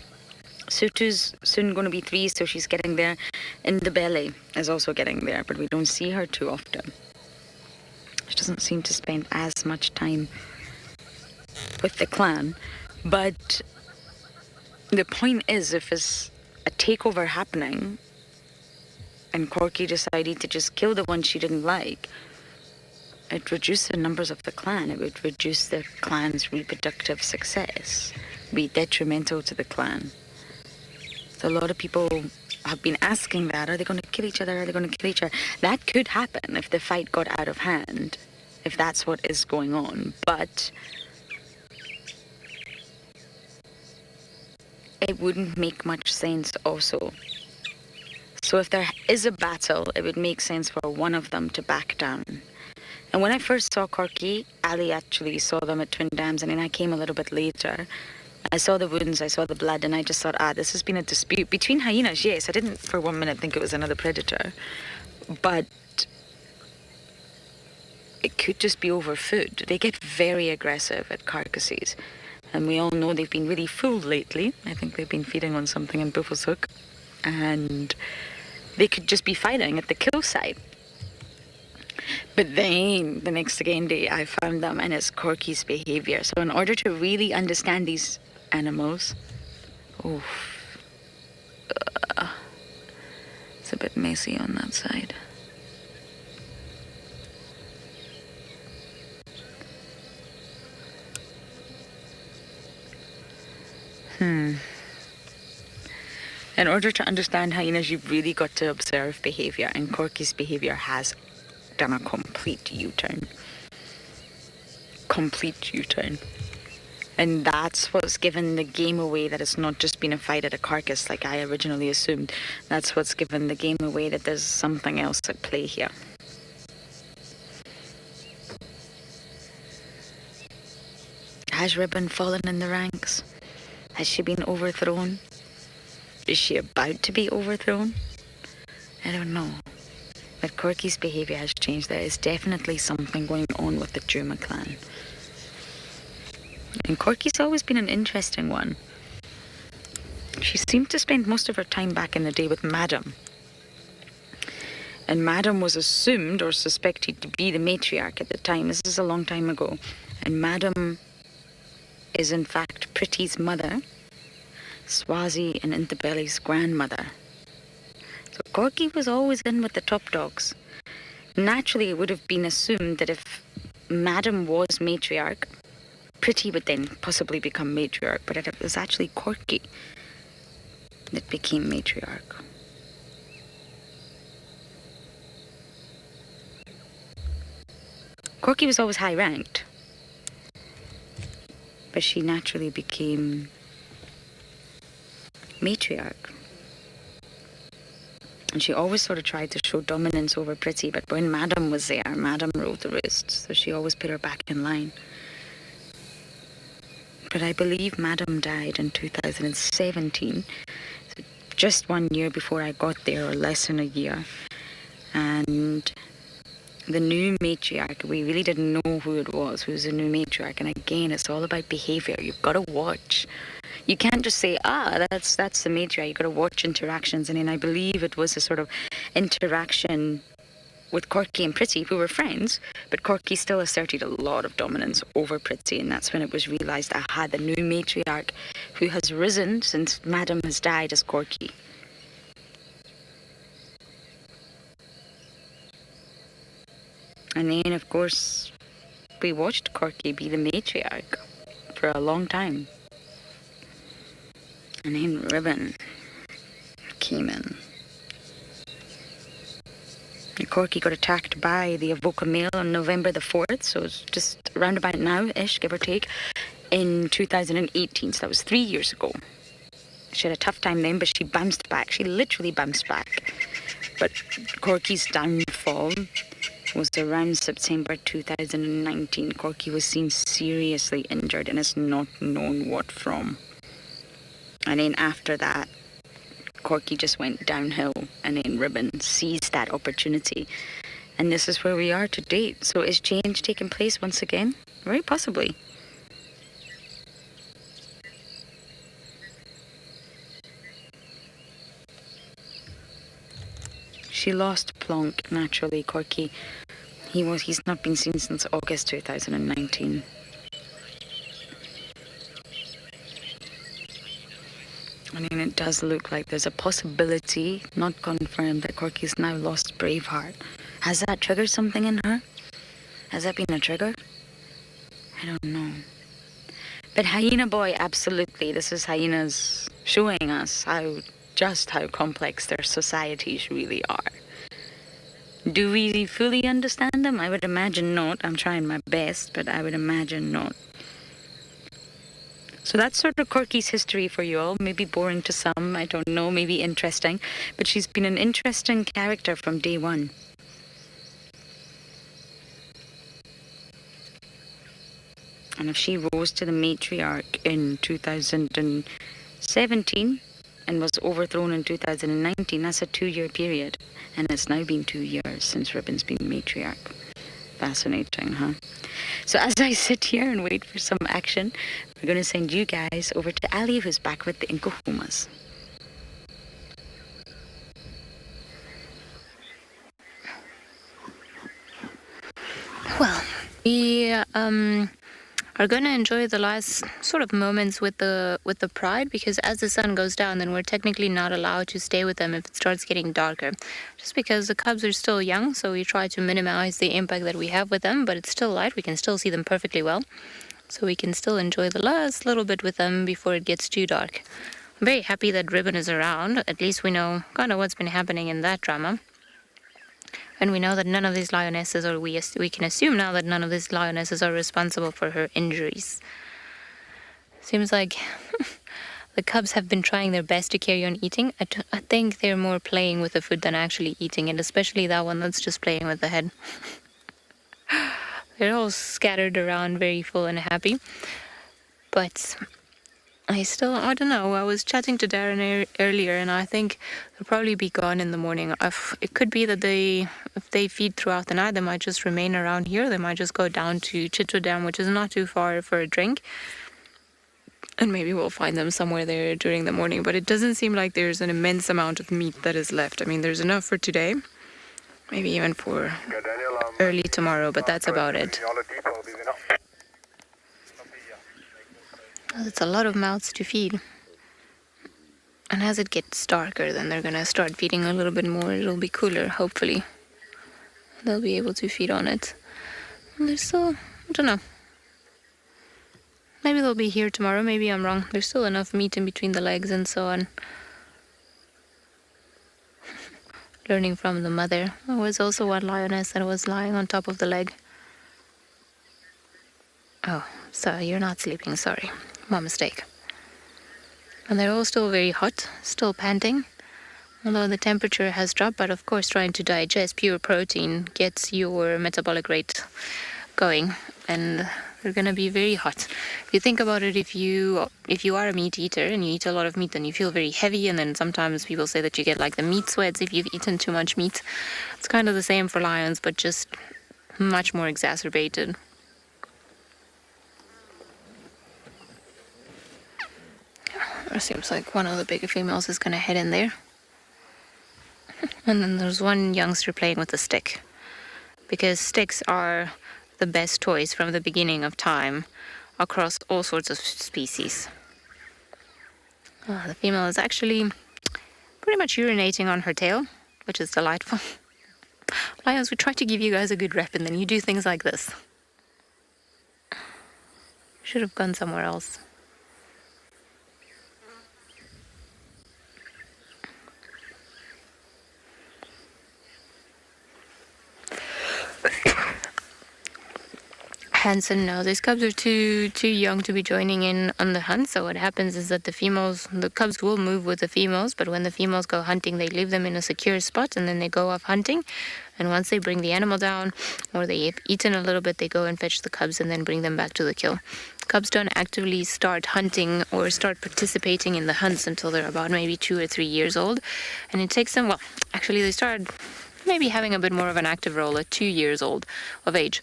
Sutu's soon going to be 3, so she's getting there. And the Belly is also getting there, but we don't see her too often. She doesn't seem to spend as much time with the clan. But the point is, if there's a takeover happening and Corky decided to just kill the one she didn't like, it reduced the numbers of the clan. It would reduce the clan's reproductive success, be detrimental to the clan. So a lot of people have been asking that, are they going to kill each other? Are they going to kill each other? That could happen if the fight got out of hand, if that's what is going on. But it wouldn't make much sense also. So if there is a battle, it would make sense for one of them to back down. And when I first saw Corky, Ali actually saw them at Twin Dams, and then I came a little bit later. I saw the wounds, I saw the blood, and I just thought, this has been a dispute between hyenas. Yes, I didn't for 1 minute think it was another predator, but it could just be over food. They get very aggressive at carcasses, and we all know they've been really full lately. I think they've been feeding on something in Buffelshoek, and they could just be fighting at the kill site. But then, the next again day, I found them, and it's Corky's behavior. So in order to really understand these animals, it's a bit messy on that side. In order to understand hyenas, you've really got to observe behavior, and Corky's behavior has done a complete U-turn. Complete U-turn. And that's what's given the game away, that it's not just been a fight at a carcass like I originally assumed. That's what's given the game away, that there's something else at play here. Has Ribbon fallen in the ranks? Has she been overthrown? Is she about to be overthrown? I don't know. But Corky's behavior has changed. There is definitely something going on with the Djuma clan. And Corky's always been an interesting one. She seemed to spend most of her time back in the day with Madam. And Madam was assumed or suspected to be the matriarch at the time. This is a long time ago. And Madam is in fact Pretty's mother, Swazi and Intebelli's grandmother. So Corky was always in with the top dogs. Naturally, it would have been assumed that if Madam was matriarch, Pretty would then possibly become matriarch, but it was actually Corky that became matriarch. Corky was always high ranked, but she naturally became matriarch. And she always sort of tried to show dominance over Pretty, but when Madam was there, Madam ruled the roost, so she always put her back in line. But I believe Madam died in 2017, so just 1 year before I got there, or less than a year. And the new matriarch, we really didn't know who it was, who's the new matriarch. And again, it's all about behavior. You've got to watch. You can't just say, that's the matriarch. You've got to watch interactions. And then I believe it was a sort of interaction with Corky and Pretty, who were friends, but Corky still asserted a lot of dominance over Pretty, and that's when it was realised, the new matriarch who has risen since Madam has died is Corky. And then, of course, we watched Corky be the matriarch for a long time. And then Ribbon came in. And Corky got attacked by the Avoca male on November the 4th, so it's just around about now-ish, give or take, in 2018, so that was 3 years ago. She had a tough time then, but she bounced back. She literally bounced back. But Corky's downfall was around September 2019. Corky was seen seriously injured, and it's not known what from. And then after that, Corky just went downhill, and then Ribbon seized that opportunity. And this is where we are to date. So is change taking place once again? Very possibly. She lost Plonk, naturally, Corky. He's not been seen since August 2019. I mean, it does look like there's a possibility, not confirmed, that Corky's now lost Braveheart. Has that triggered something in her? Has that been a trigger? I don't know. But Hyena Boy, absolutely. This is hyenas showing us just how complex their societies really are. Do we fully understand them? I would imagine not. I'm trying my best, but I would imagine not. So that's sort of Corky's history for you all. Maybe boring to some, I don't know, maybe interesting. But she's been an interesting character from day one. And if she rose to the matriarch in 2017 and was overthrown in 2019, that's a 2-year period. And it's now been 2 years since Ribbon's been matriarch. Fascinating, huh? So as I sit here and wait for some action, we're going to send you guys over to Ali, who's back with the Kahumas. Well, we are going to enjoy the last sort of moments with the pride, because as the sun goes down, then we're technically not allowed to stay with them if it starts getting darker, just because the cubs are still young. So we try to minimize the impact that we have with them, but it's still light. We can still see them perfectly well, so we can still enjoy the last little bit with them before it gets too dark. I'm very happy that Ribbon is around. At least we know kind of what's been happening in that drama. And we know that none of these lionesses, or we can assume now that none of these lionesses are responsible for her injuries. Seems like the cubs have been trying their best to carry on eating. I think they're more playing with the food than actually eating, and especially that one that's just playing with the head. They're all scattered around, very full and happy. But I don't know. I was chatting to Darren earlier, and I think they'll probably be gone in the morning. It could be that if they feed throughout the night, they might just remain around here. They might just go down to Chitwa Dam, which is not too far, for a drink. And maybe we'll find them somewhere there during the morning. But it doesn't seem like there's an immense amount of meat that is left. I mean, there's enough for today, maybe even for early tomorrow, but that's about it. It's a lot of mouths to feed. And as it gets darker, then they're going to start feeding a little bit more. It'll be cooler, hopefully. They'll be able to feed on it. And there's still, I don't know. Maybe they'll be here tomorrow. Maybe I'm wrong. There's still enough meat in between the legs and so on. Learning from the mother. There was also one lioness that was lying on top of the leg. Oh, so you're not sleeping, sorry. My mistake. And they're all still very hot, still panting. Although the temperature has dropped, but of course trying to digest pure protein gets your metabolic rate going. And they're going to be very hot. If you think about it, if you are a meat eater and you eat a lot of meat, then you feel very heavy. And then sometimes people say that you get like the meat sweats if you've eaten too much meat. It's kind of the same for lions, but just much more exacerbated. It seems like one of the bigger females is going to head in there. And then there's one youngster playing with a stick. Because sticks are the best toys from the beginning of time across all sorts of species. The female is actually pretty much urinating on her tail, which is delightful. Lions, we try to give you guys a good rep and then you do things like this. Should have gone somewhere else. Hanson, no, these cubs are too young to be joining in on the hunt. So what happens is that the cubs will move with the females, but when the females go hunting, they leave them in a secure spot and then they go off hunting. And once they bring the animal down or they've eaten a little bit, they go and fetch the cubs and then bring them back to the kill. Cubs don't actively start hunting or start participating in the hunts until they're about maybe 2 or 3 years old. And it takes them, well, actually they start maybe having a bit more of an active role at 2 years old of age.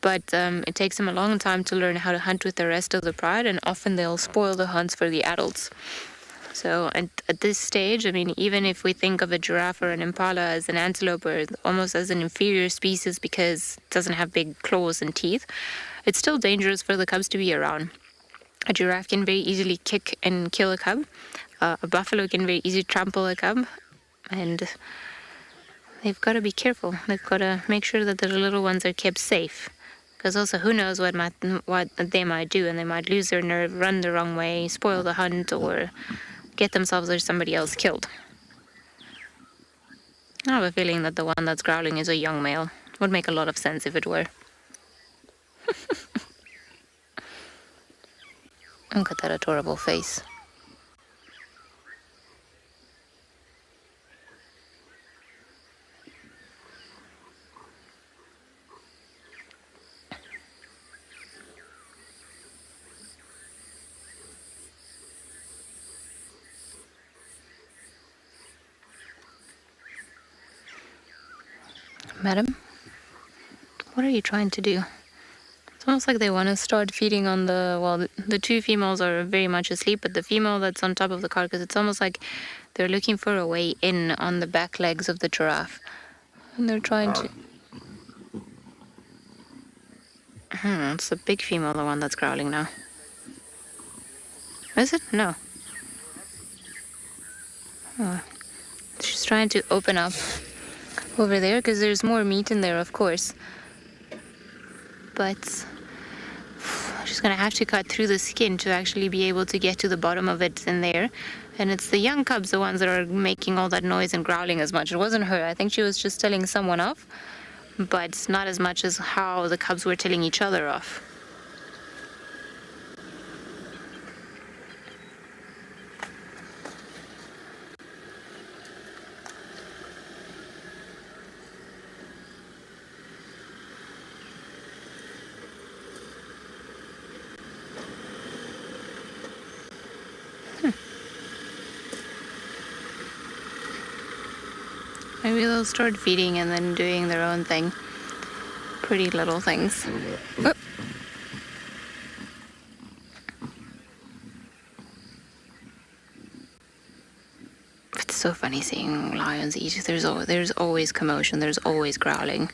But it takes them a long time to learn how to hunt with the rest of the pride, and often they'll spoil the hunts for the adults. So at this stage, I mean, even if we think of a giraffe or an impala as an antelope or almost as an inferior species because it doesn't have big claws and teeth, it's still dangerous for the cubs to be around. A giraffe can very easily kick and kill a cub. A buffalo can very easily trample a cub. And they've got to be careful. They've got to make sure that the little ones are kept safe. Because also, who knows what they might do, and they might lose their nerve, run the wrong way, spoil the hunt, or get themselves or somebody else killed. I have a feeling that the one that's growling is a young male. Would make a lot of sense if it were. Look at that adorable face. Madam, what are you trying to do? It's almost like they want to start feeding on the two females are very much asleep, but the female that's on top of the carcass, it's almost like they're looking for a way in on the back legs of the giraffe. And they're trying to... It's the big female, the one that's growling now. Is it? No. Oh. She's trying to open up over there because there's more meat in there, of course. But she's gonna have to cut through the skin to actually be able to get to the bottom of it in there. And it's the young cubs, the ones that are making all that noise and growling as much. It wasn't her. I think she was just telling someone off, but not as much as how the cubs were telling each other off. Maybe they'll start feeding and then doing their own thing. Pretty little things. Oh. It's so funny seeing lions eat. There's always commotion. There's always growling.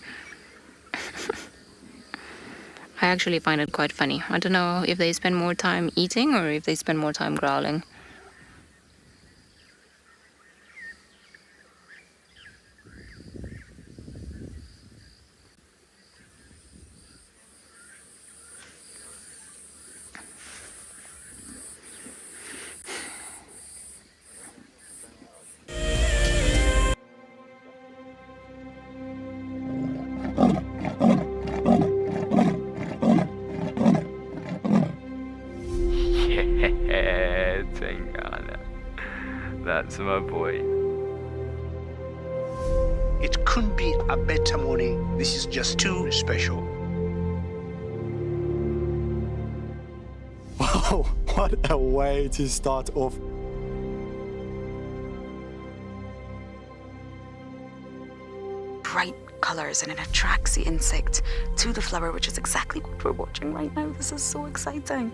I actually find it quite funny. I don't know if they spend more time eating or if they spend more time growling. That's my boy. It couldn't be a better morning. This is just too special. Wow, what a way to start off. Bright colors, and it attracts the insect to the flower, which is exactly what we're watching right now. This is so exciting.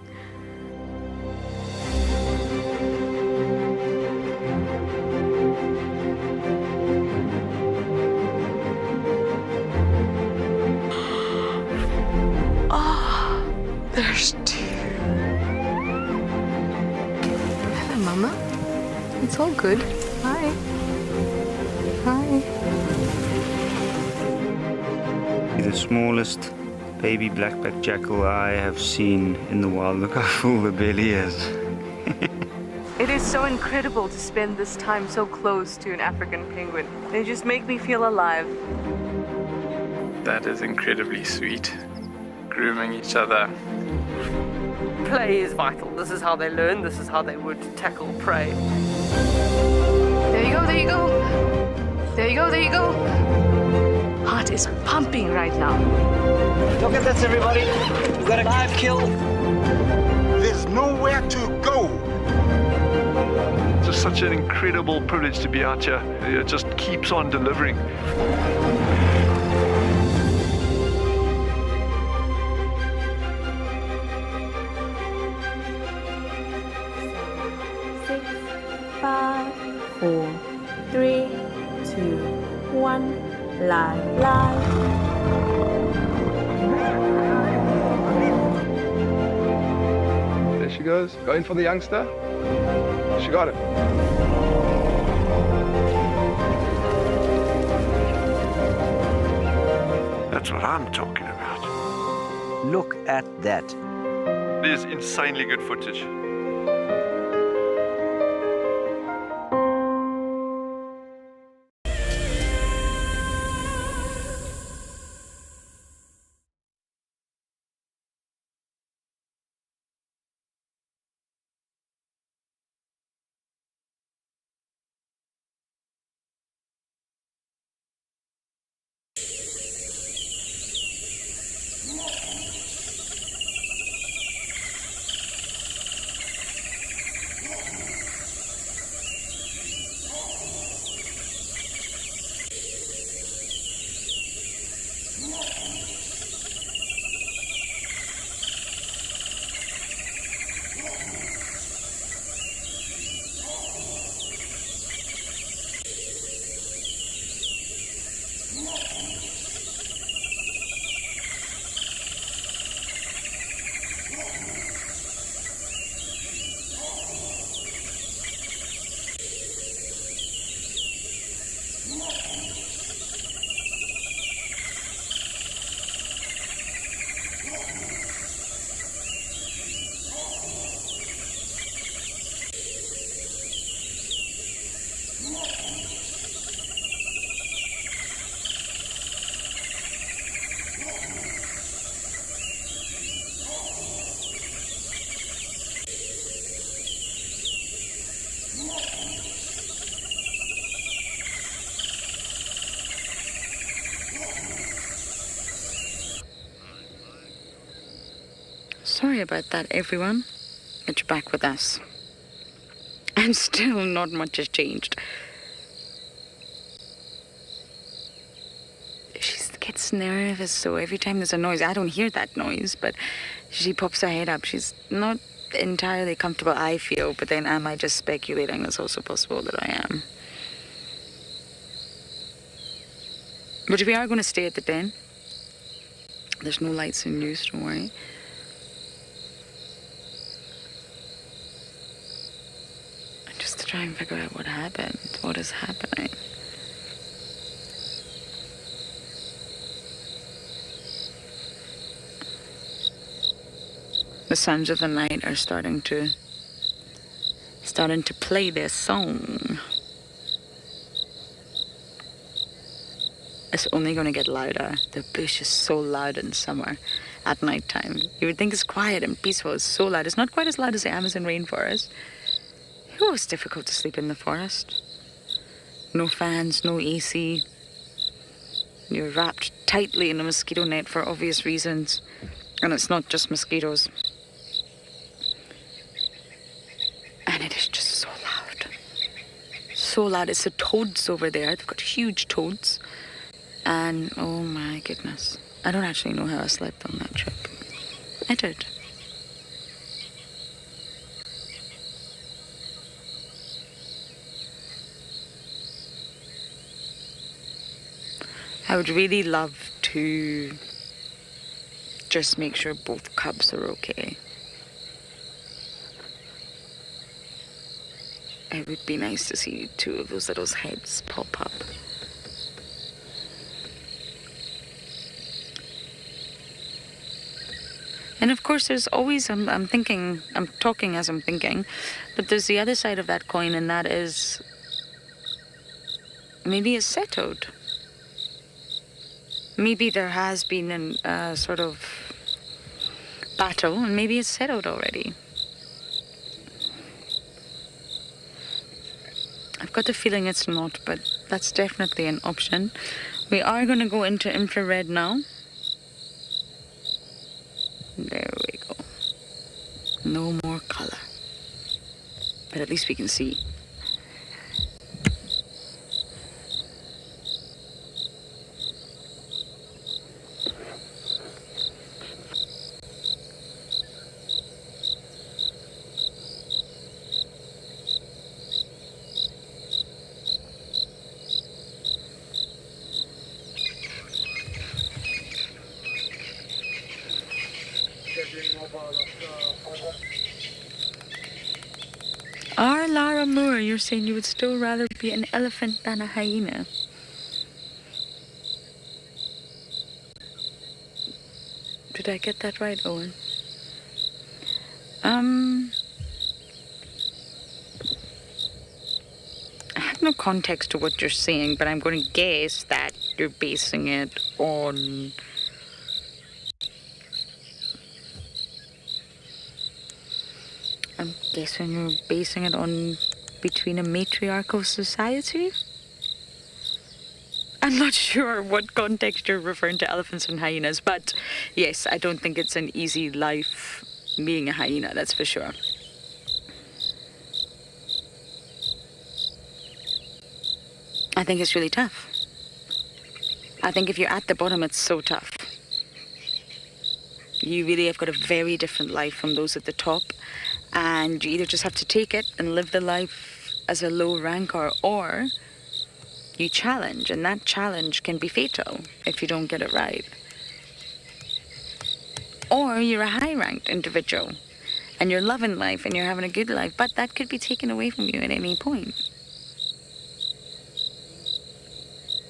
There's two. Hello, Mama. It's all good. Hi. Hi. The smallest baby black-backed jackal I have seen in the wild. Look how full the belly is. It is so incredible to spend this time so close to an African penguin. They just make me feel alive. That is incredibly sweet. Grooming each other. Play is vital. This is how they learn. This is how they would tackle prey. There you go, there you go. There you go, there you go. Heart is pumping right now. Look at this, everybody. We've got a live kill. There's nowhere to go. It's just such an incredible privilege to be out here. It just keeps on delivering. Live. There she goes. Going for the youngster. She got it. That's what I'm talking about. Look at that. It is insanely good footage. Sorry about that, everyone. But you're back with us. And still not much has changed. She gets nervous, so every time there's a noise, I don't hear that noise, but she pops her head up. She's not entirely comfortable, I feel, but then am I just speculating? It's also possible that I am. But we are going to stay at the den. There's no lights in use, don't worry. Just to try and figure out what happened, what is happening. The sounds of the night are starting to play their song. It's only going to get louder. The bush is so loud in summer at night time. You would think it's quiet and peaceful. It's so loud. It's not quite as loud as the Amazon rainforest. Oh, it's difficult to sleep in the forest. No fans, no AC. You're wrapped tightly in a mosquito net for obvious reasons. And it's not just mosquitoes. And it is just so loud. So loud. It's the toads over there. They've got huge toads. And oh my goodness. I don't actually know how I slept on that trip. I did. I would really love to just make sure both cubs are okay. It would be nice to see two of those little heads pop up. And of course, there's always, I'm talking as I'm thinking, but there's the other side of that coin, and that is maybe it's settled. Maybe there has been a sort of battle, and maybe it's settled already. I've got the feeling it's not, but that's definitely an option. We are going to go into infrared now. There we go. No more color. But at least we can see. Our Lara Moore, you're saying you would still rather be an elephant than a hyena. Did I get that right, Owen? I have no context to what you're saying, but I'm going to guess that you're basing it on... I'm guessing you're basing it on between a matriarchal society? I'm not sure what context you're referring to elephants and hyenas, but yes, I don't think it's an easy life being a hyena, that's for sure. I think it's really tough. I think if you're at the bottom, it's so tough. You really have got a very different life from those at the top, and you either just have to take it and live the life as a low ranker, or you challenge, and that challenge can be fatal if you don't get it right. Or you're a high-ranked individual, and you're loving life, and you're having a good life, but that could be taken away from you at any point.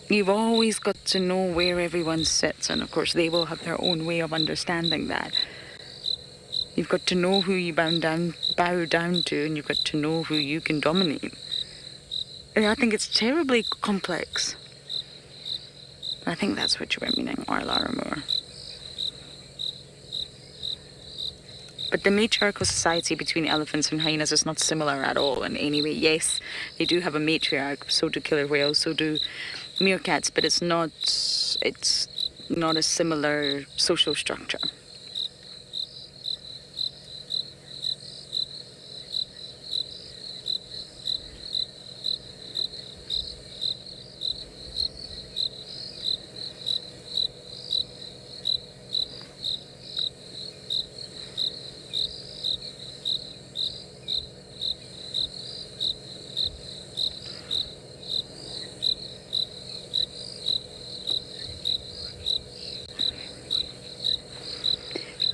You've always got to know where everyone sits, and of course they will have their own way of understanding that. You've got to know who you bow down to, and you've got to know who you can dominate. And I think it's terribly complex. I think that's what you were meaning, or Laura Moore. But the matriarchal society between elephants and hyenas is not similar at all in any way. Yes, they do have a matriarch, so do killer whales, so do meerkats, but it's not a similar social structure.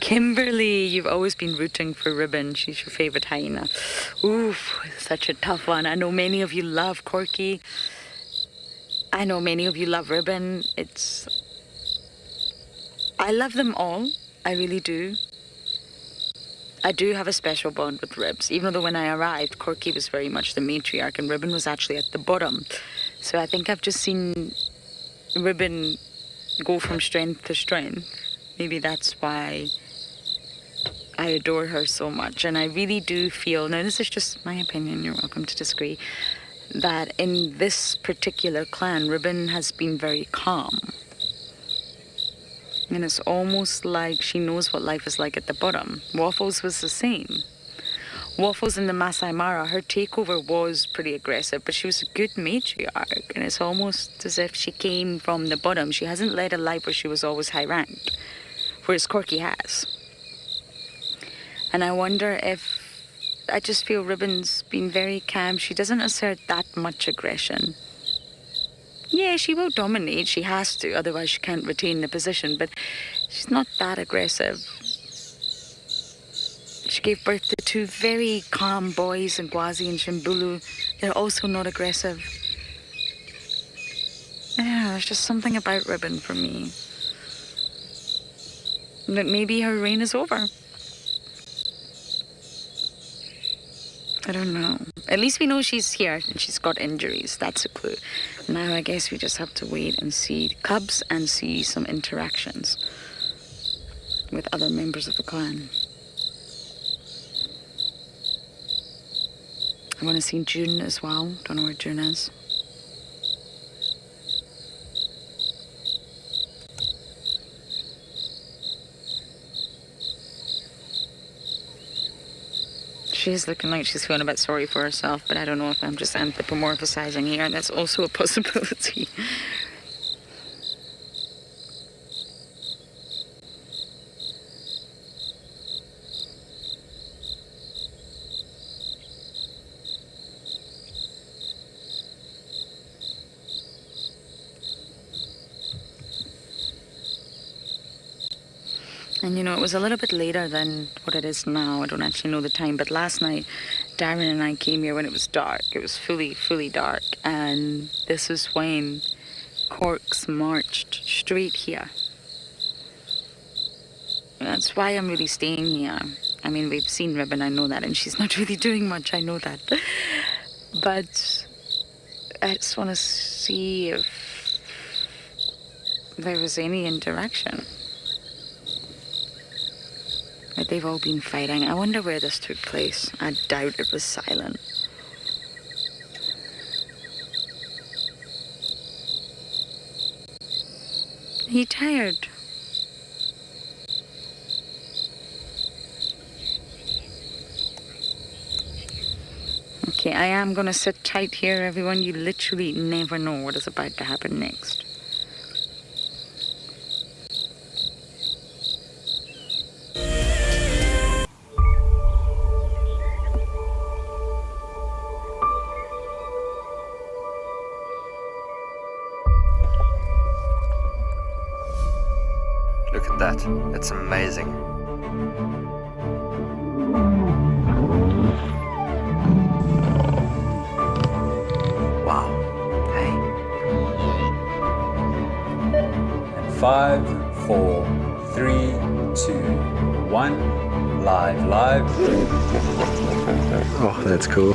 Kimberly, you've always been rooting for Ribbon. She's your favourite hyena. Oof, such a tough one. I know many of you love Corky. I know many of you love Ribbon. I love them all. I really do. I do have a special bond with Ribs, even though when I arrived, Corky was very much the matriarch and Ribbon was actually at the bottom. So I think I've just seen Ribbon go from strength to strength. Maybe that's why I adore her so much. And I really do feel, now this is just my opinion, you're welcome to disagree, that in this particular clan, Ribbon has been very calm. And it's almost like she knows what life is like at the bottom. Waffles was the same. Waffles in the Masai Mara, her takeover was pretty aggressive, but she was a good matriarch. And it's almost as if she came from the bottom. She hasn't led a life where she was always high-ranked, whereas Corky has. And I wonder if, I just feel Ribbon's been very calm. She doesn't assert that much aggression. Yeah, she will dominate. She has to, otherwise she can't retain the position. But she's not that aggressive. She gave birth to two very calm boys, Ngwazi and Shimbulu. They're also not aggressive. Yeah, there's just something about Ribbon for me. That maybe her reign is over. I don't know. At least we know she's here and she's got injuries. That's a clue. Now I guess we just have to wait and see cubs and see some interactions with other members of the clan. I want to see June as well. Don't know where June is. She's looking like she's feeling a bit sorry for herself, but I don't know if I'm just anthropomorphizing here, and that's also a possibility. And you know, it was a little bit later than what it is now. I don't actually know the time, but last night, Darren and I came here when it was dark. It was fully dark. And this is when Corks marched straight here. That's why I'm really staying here. I mean, we've seen Ribbon, I know that, and she's not really doing much, I know that. But I just want to see if there was any interaction. But they've all been fighting. I wonder where this took place. I doubt it was silent. He tired. Okay, I am gonna sit tight here, everyone. You literally never know what is about to happen next. Look at that. It's amazing. Wow. Hey. And 5, 4, 3, 2, 1. Live. Oh, that's cool.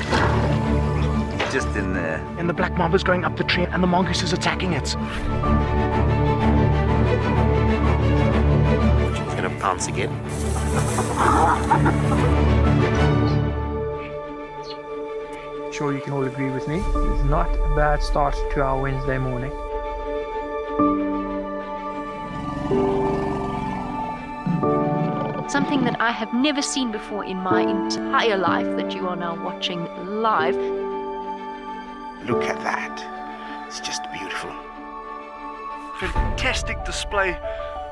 Just in there. And the black mamba's going up the tree and the mongoose is attacking it. She's gonna pounce again. Sure you can all agree with me. It's not a bad start to our Wednesday morning. Something that I have never seen before in my entire life that you are now watching live. Look at that. It's just beautiful. Fantastic display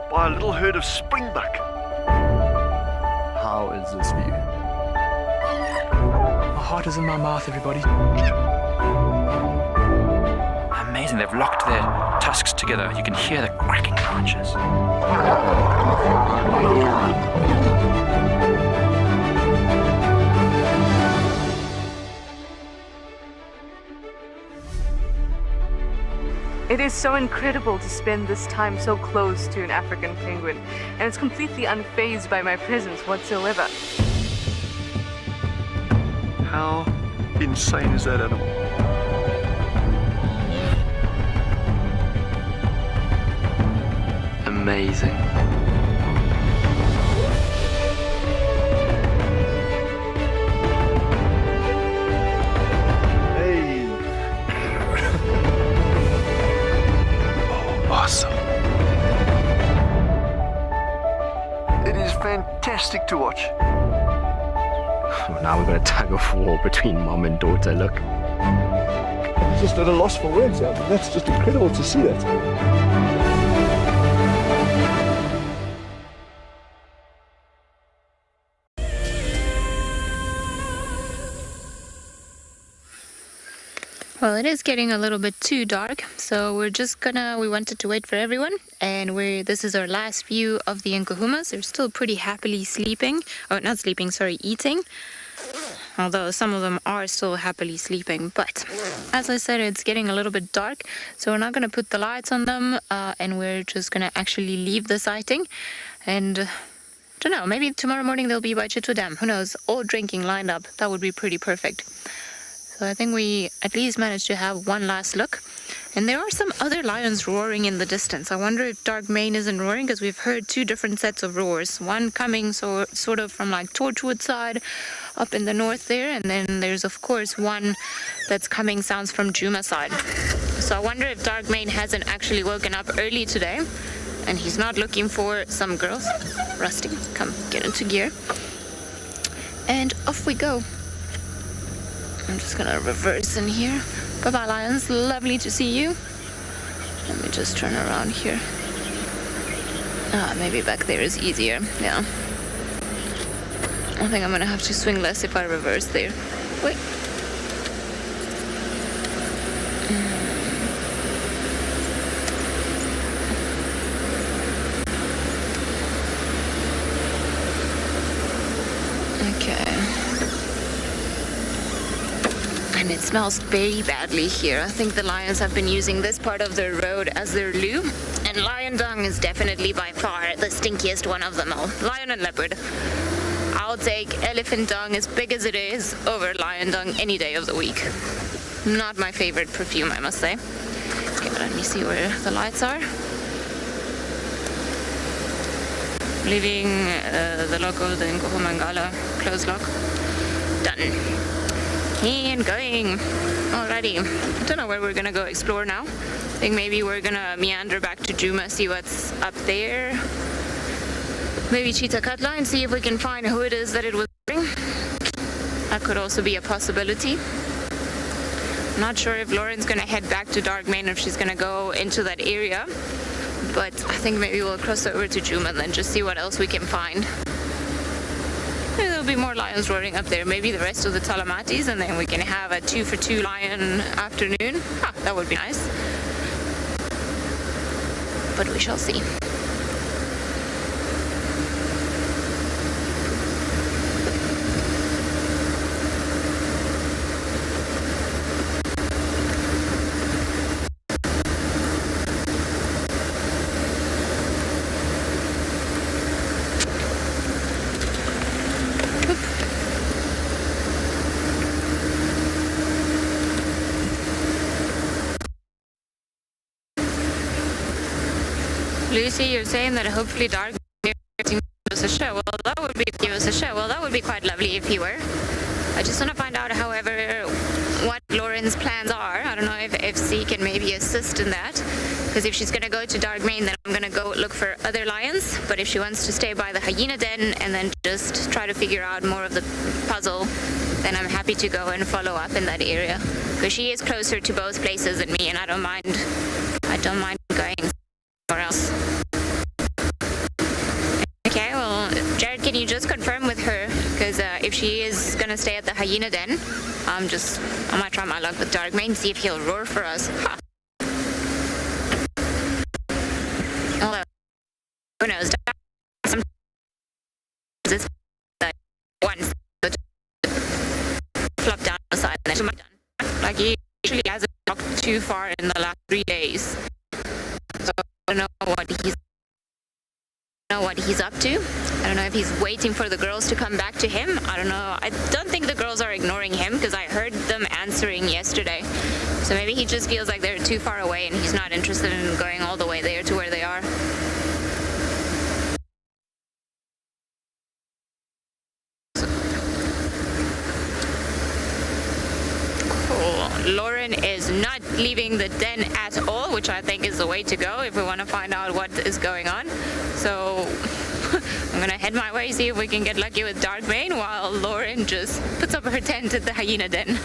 by a little herd of springbuck. How is this view? My heart is in my mouth, everybody. Amazing, they've locked their tusks together. You can hear the cracking branches. It is so incredible to spend this time so close to an African penguin, and it's completely unfazed by my presence whatsoever. How insane is that animal? Amazing. Hey. Awesome. It is fantastic to watch. Well, now we've got a tug of war between mom and daughter, look. Just at a loss for words, yeah. That's just incredible to see that. Well, it is getting a little bit too dark, so we wanted to wait for everyone, and this is our last view of the Kahumas. They're still pretty happily sleeping, eating, although some of them are still happily sleeping. But as I said, it's getting a little bit dark, so we're not going to put the lights on them, and we're just going to actually leave the sighting, and I don't know, maybe tomorrow morning they'll be by Chitwa Dam, who knows, all drinking lined up. That would be pretty perfect. So I think we at least managed to have one last look. And there are some other lions roaring in the distance. I wonder if dark mane isn't roaring, because we've heard two different sets of roars. One coming sort of from like Torchwood side up in the north there. And then there's of course one that's coming sounds from Djuma side. So I wonder if dark mane hasn't actually woken up early today and he's not looking for some girls. Rusty, come get into gear. And off we go. I'm just gonna reverse in here. Bye-bye, lions. Lovely to see you. Let me just turn around here. Maybe back there is easier. Yeah. I think I'm gonna have to swing less if I reverse there. Wait. Okay. And it smells very badly here. I think the lions have been using this part of the road as their loo, And lion dung is definitely by far the stinkiest one of them all. Lion and leopard. I'll take elephant dung, as big as it is, over lion dung any day of the week. Not my favorite perfume, I must say. Okay, but let me see where the lights are. Leaving the local in Kahuma closed lock. Done. And going. Alrighty. I don't know where we're gonna go explore now. I think maybe we're gonna meander back to Djuma, see what's up there. Maybe cheetah cutla and see if we can find who it is that it was wearing. That could also be a possibility. Not sure if Lauren's gonna head back to Darkmane or if she's gonna go into that area. But I think maybe we'll cross over to Djuma and then just see what else we can find. Maybe there'll be more lions roaring up there. Maybe the rest of the Talamatis, and then we can have a 2-for-2 lion afternoon. Ah, that would be nice. But we shall see. Lucy, you're saying that hopefully Dark give us a show. Well, that would be quite lovely if he were. I just want to find out, however, what Lauren's plans are. I don't know if FC can maybe assist in that. Because if she's going to go to Darkmane, then I'm going to go look for other lions. But if she wants to stay by the hyena den and then just try to figure out more of the puzzle, then I'm happy to go and follow up in that area. Because she is closer to both places than me, and I don't mind going somewhere else. Okay, well, Jared, can you just confirm with her? Because if she is going to stay at the hyena den, I might try my luck with Darkmane, see if he'll roar for us. Ha. Although, who knows? Sometimes it's once flop down the side and then like he usually hasn't walked too far in the last 3 days. So I don't know what he's up to. I don't know if he's waiting for the girls to come back to him. I don't know. I don't think the girls are ignoring him because I heard them answering yesterday. So maybe he just feels like they're too far away and he's not interested in going all the way there to where they are. Cool. Lauren is not leaving the den at all, which I think is the way to go if we want to find out what is going on. So I'm gonna head my way, see if we can get lucky with Darkmane while Lauren just puts up her tent at the hyena den.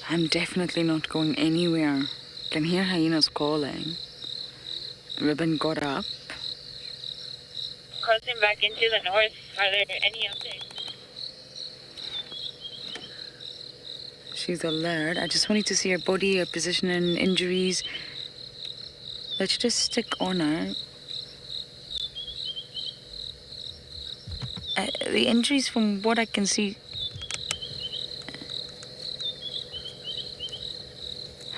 I'm definitely not going anywhere. I can hear hyenas calling. Ribbon got up. Crossing back into the north, are there any updates? She's alert. I just wanted to see her body, her position and injuries. Let's just stick on her. The injuries, from what I can see...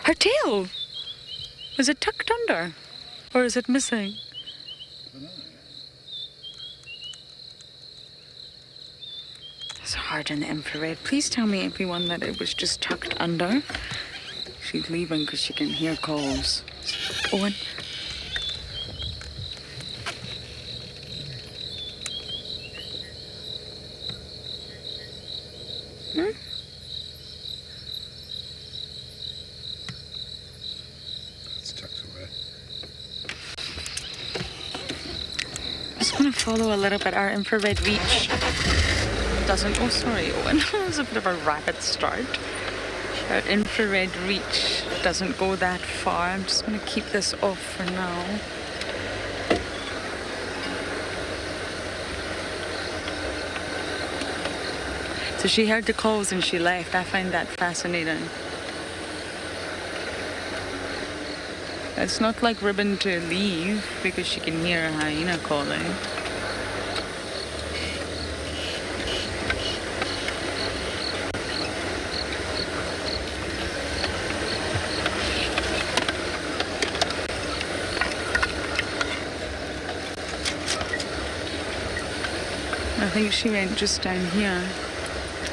Her tail! Is it tucked under? Or is it missing? It's hard in the infrared. Please tell me, everyone, that it was just tucked under. She's leaving because she can hear calls. Owen. It's tucked away. I'm just going to follow a little bit. Our infrared reach doesn't... Oh, sorry, Owen. It was a bit of a rapid start. Our infrared reach doesn't go that far. I'm just going to keep this off for now. So she heard the calls and she left. I find that fascinating. It's not like Ribbon to leave because she can hear a hyena calling. I think she went just down here.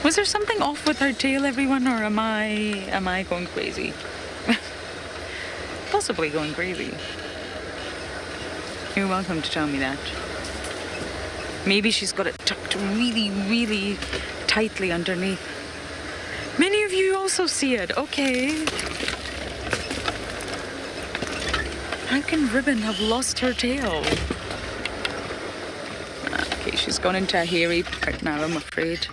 Was there something off with her tail, everyone, or am I going crazy? Possibly going crazy. You're welcome to tell me that. Maybe she's got it tucked really, really tightly underneath. Many of you also see it. Okay. How can Ribbon have lost her tail? Okay, she's gone into a hairy part now, I'm afraid.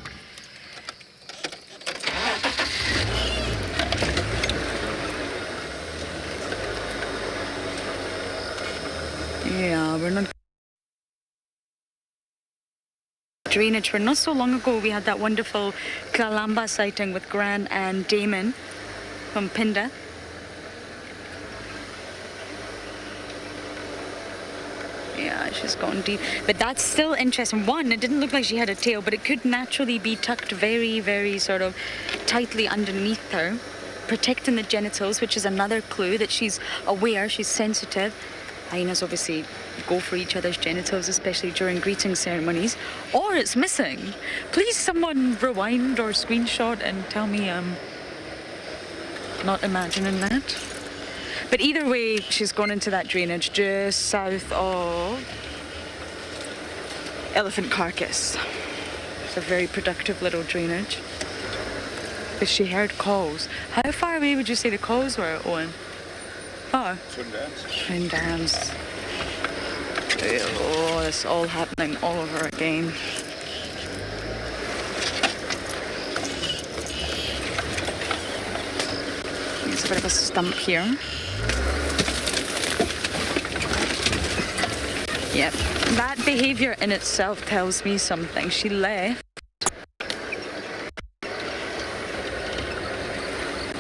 Yeah, we're not drainage. For not so long ago, we had that wonderful Kalamba sighting with Gran and Damon from Pinda. Yeah, she's gone deep. But that's still interesting. One, it didn't look like she had a tail, but it could naturally be tucked very, very sort of tightly underneath her, protecting the genitals, which is another clue that she's aware, she's sensitive. Hyenas obviously go for each other's genitals, especially during greeting ceremonies. Or it's missing. Please someone rewind or screenshot and tell me I'm not imagining that. But either way, she's gone into that drainage just south of Elephant Carcass. It's a very productive little drainage. But she heard calls. How far away would you say the calls were, Owen? Far? Twin Dams. Oh, it's all happening all over again. There's a bit of a stump here. Yep, that behaviour in itself tells me something. She left.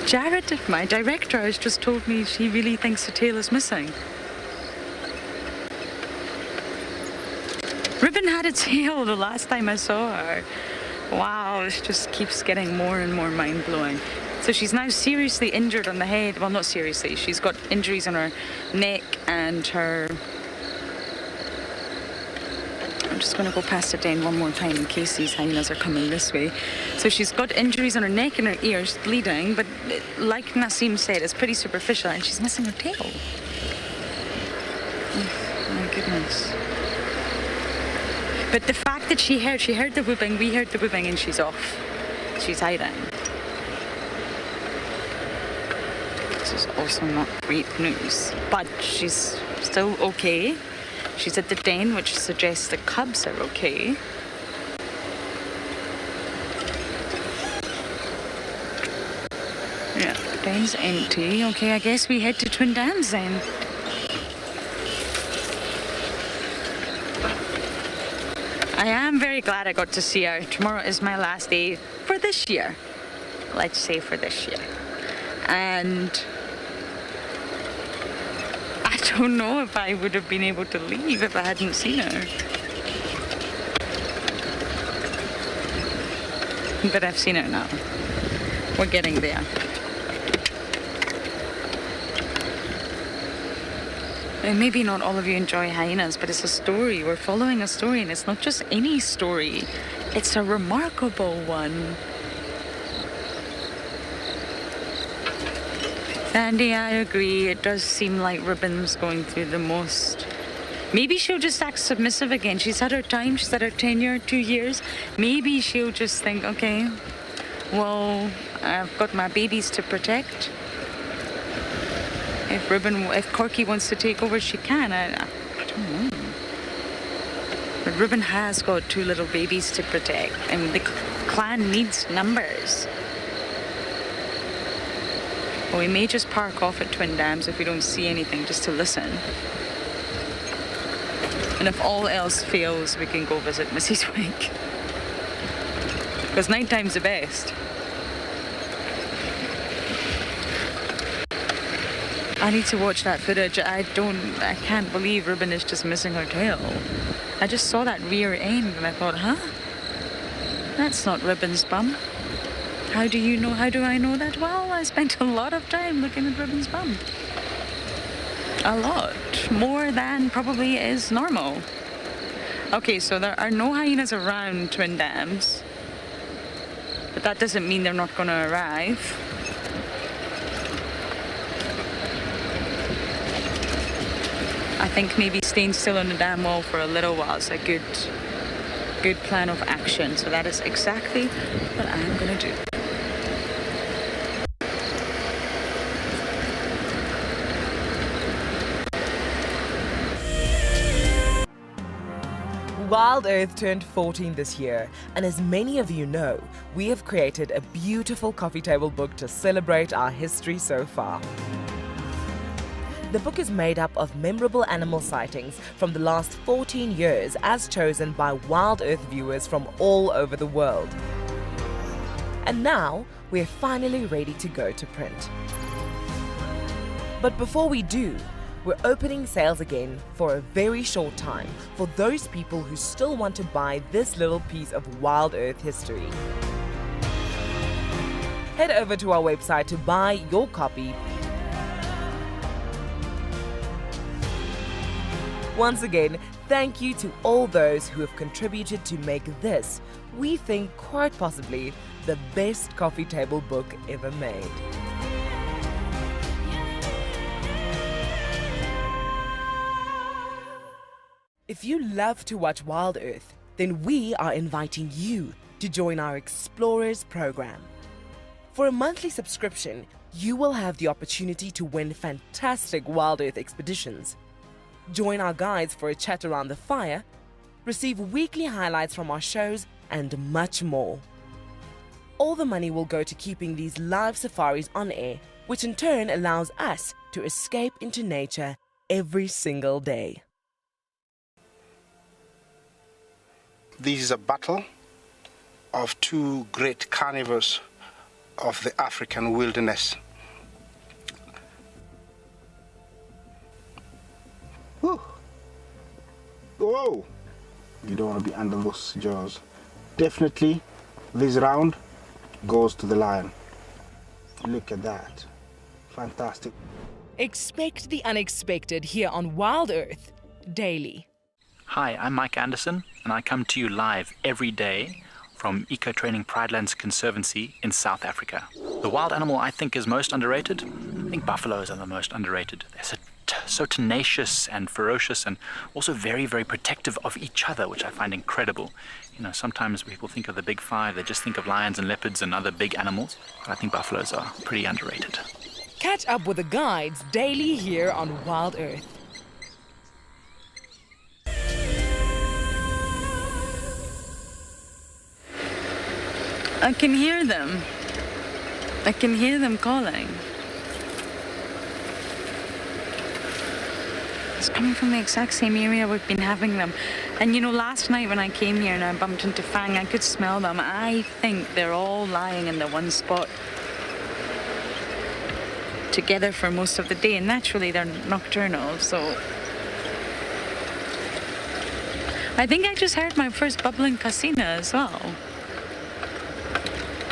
Jared, my director, has just told me she really thinks the tail is missing. Ribbon had a tail the last time I saw her. Wow, this just keeps getting more and more mind-blowing. So she's now seriously injured on the head. Well, not seriously. She's got injuries on her neck and her... I'm just going to go past the den one more time in case these hyenas are coming this way. So she's got injuries on her neck and her ears, bleeding, but like Nassim said, it's pretty superficial and she's missing her tail. Oh, my goodness. But the fact that she heard the whooping, we heard the whooping, and she's off. She's hiding. This is also not great news, but she's still okay. She's at the den, which suggests the cubs are okay. Yeah, the den's empty. Okay, I guess we head to Twin Dams then. I am very glad I got to see her. Tomorrow is my last day for this year. Let's say for this year. And I don't know if I would have been able to leave if I hadn't seen her. But I've seen her now. We're getting there. And maybe not all of you enjoy hyenas, but it's a story. We're following a story, and it's not just any story. It's a remarkable one. Sandy, I agree. It does seem like Ribbon's going through the most. Maybe she'll just act submissive again. She's had her time. She's had her tenure, 2 years. Maybe she'll just think, okay, well, I've got my babies to protect. If Corky wants to take over, she can. I don't know. But Ribbon has got 2 little babies to protect, and the clan needs numbers. Well, we may just park off at Twin Dams if we don't see anything, just to listen. And if all else fails, we can go visit Mrs. Wake. Because nighttime's the best. I need to watch that footage. I can't believe Ribbon is just missing her tail. I just saw that rear end and I thought, huh? That's not Ribbon's bum. How do I know that? Well, I spent a lot of time looking at Ribbon's bum. A lot. More than probably is normal. Okay, so there are no hyenas around Twin Dams. But that doesn't mean they're not going to arrive. I think maybe staying still on the dam wall for a little while is a good plan of action. So that is exactly what I'm going to do. WildEarth turned 14 this year, and as many of you know, we have created a beautiful coffee table book to celebrate our history so far. The book is made up of memorable animal sightings from the last 14 years as chosen by WildEarth viewers from all over the world. And now, we're finally ready to go to print. But before we do, we're opening sales again for a very short time for those people who still want to buy this little piece of WildEarth history. Head over to our website to buy your copy. Once again, thank you to all those who have contributed to make this, we think quite possibly, the best coffee table book ever made. If you love to watch WildEarth, then we are inviting you to join our Explorers program. For a monthly subscription, you will have the opportunity to win fantastic WildEarth expeditions, join our guides for a chat around the fire, receive weekly highlights from our shows, and much more. All the money will go to keeping these live safaris on air, which in turn allows us to escape into nature every single day. This is a battle of two great carnivores of the African wilderness. Whew. Whoa! You don't want to be under those jaws. Definitely, this round goes to the lion. Look at that. Fantastic. Expect the unexpected here on WildEarth daily. Hi, I'm Mike Anderson, and I come to you live every day from Eco Training Pridelands Conservancy in South Africa. The wild animal I think is most underrated. I think buffaloes are the most underrated. They're so tenacious and ferocious and also very, very protective of each other, which I find incredible. You know, sometimes people think of the big five, they just think of lions and leopards and other big animals, but I think buffaloes are pretty underrated. Catch up with the guides daily here on WildEarth. I can hear them. I can hear them calling. It's coming from the exact same area we've been having them. And you know, last night when I came here and I bumped into Fang, I could smell them. I think they're all lying in the one spot together for most of the day. And naturally, they're nocturnal, so... I think I just heard my first bubbling casina as well,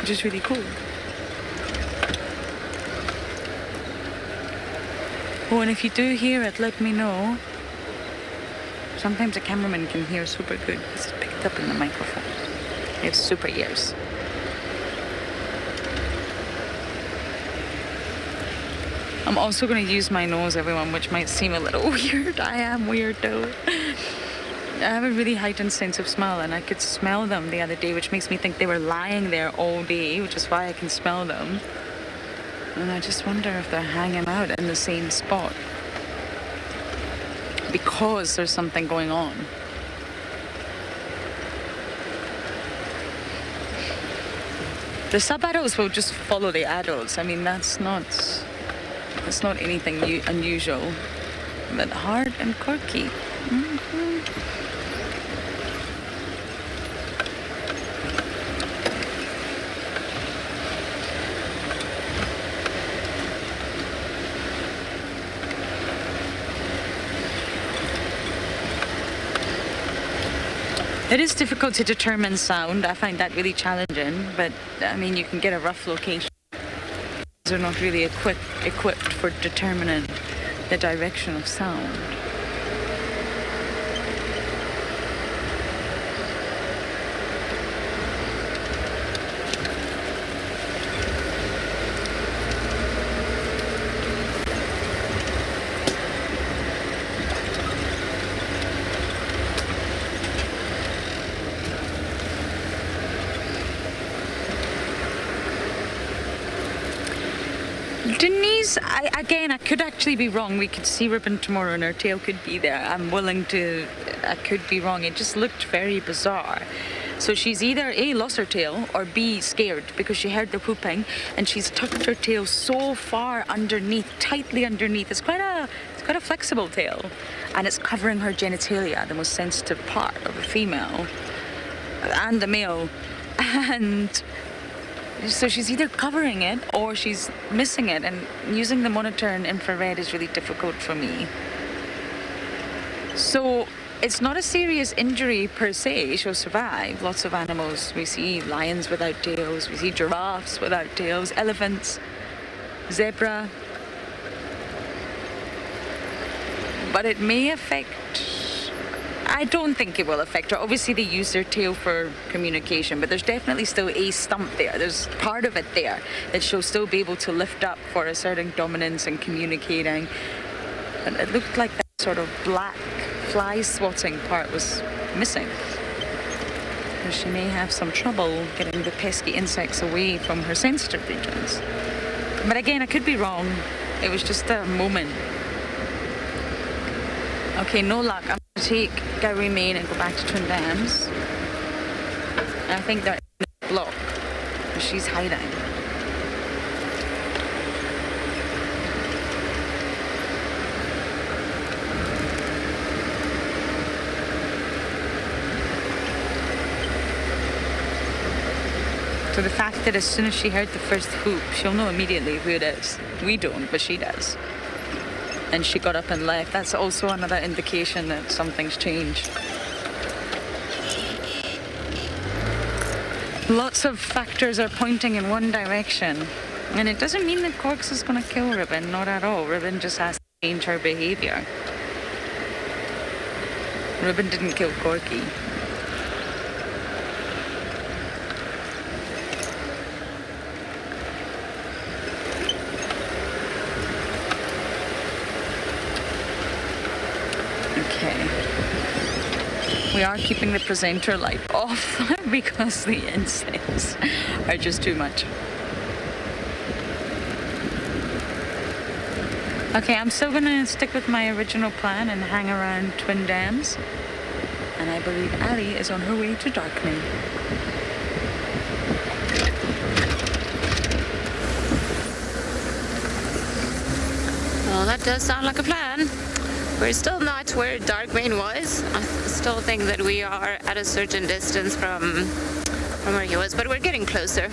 which is really cool. Oh, and if you do hear it, let me know. Sometimes a cameraman can hear super good. It's picked up in the microphone. They have super ears. I'm also going to use my nose, everyone, which might seem a little weird. I am weird, though. I have a really heightened sense of smell, and I could smell them the other day, which makes me think they were lying there all day, which is why I can smell them. And I just wonder if they're hanging out in the same spot because there's something going on. The sub-adults will just follow the adults. I mean, that's not anything unusual, but hard and quirky. Mm-hmm. It is difficult to determine sound. I find that really challenging, but I mean, you can get a rough location. They're not really equipped for determining the direction of sound. Denise, I could actually be wrong. We could see ribbon tomorrow and her tail could be there. I could be wrong. It just looked very bizarre. So she's either A, lost her tail, or B, scared because she heard the whooping and she's tucked her tail so far underneath, tightly underneath. It's quite a flexible tail, and it's covering her genitalia, the most sensitive part of a female and the male. And so she's either covering it or she's missing it, and using the monitor in infrared is really difficult for me. So it's not a serious injury per se. She'll survive. Lots of animals. We see lions without tails. We see giraffes without tails. Elephants. Zebra. But it may affect... I don't think it will affect her. Obviously, they use their tail for communication, but there's definitely still a stump there. There's part of it there that she'll still be able to lift up for asserting dominance and communicating. And it looked like that sort of black fly swatting part was missing. So she may have some trouble getting the pesky insects away from her sensitive regions. But again, I could be wrong. It was just a moment. Okay, no luck. I'm going to take Gowrie Main and go back to Twin Dams. And I think they're in the block. She's hiding. So the fact that as soon as she heard the first whoop, she'll know immediately who it is. We don't, but she does. And she got up and left. That's also another indication that something's changed. Lots of factors are pointing in one direction. And it doesn't mean that Corks is going to kill Ribbon, not at all. Ribbon just has to change her behavior. Ribbon didn't kill Corky. We are keeping the presenter light off because the insects are just too much. Okay, I'm still gonna stick with my original plan and hang around Twin Dams. And I believe Ali is on her way to Darkman. Well, that does sound like a plan. We're still not where Darkman was. I still think that we are at a certain distance from where he was, but we're getting closer.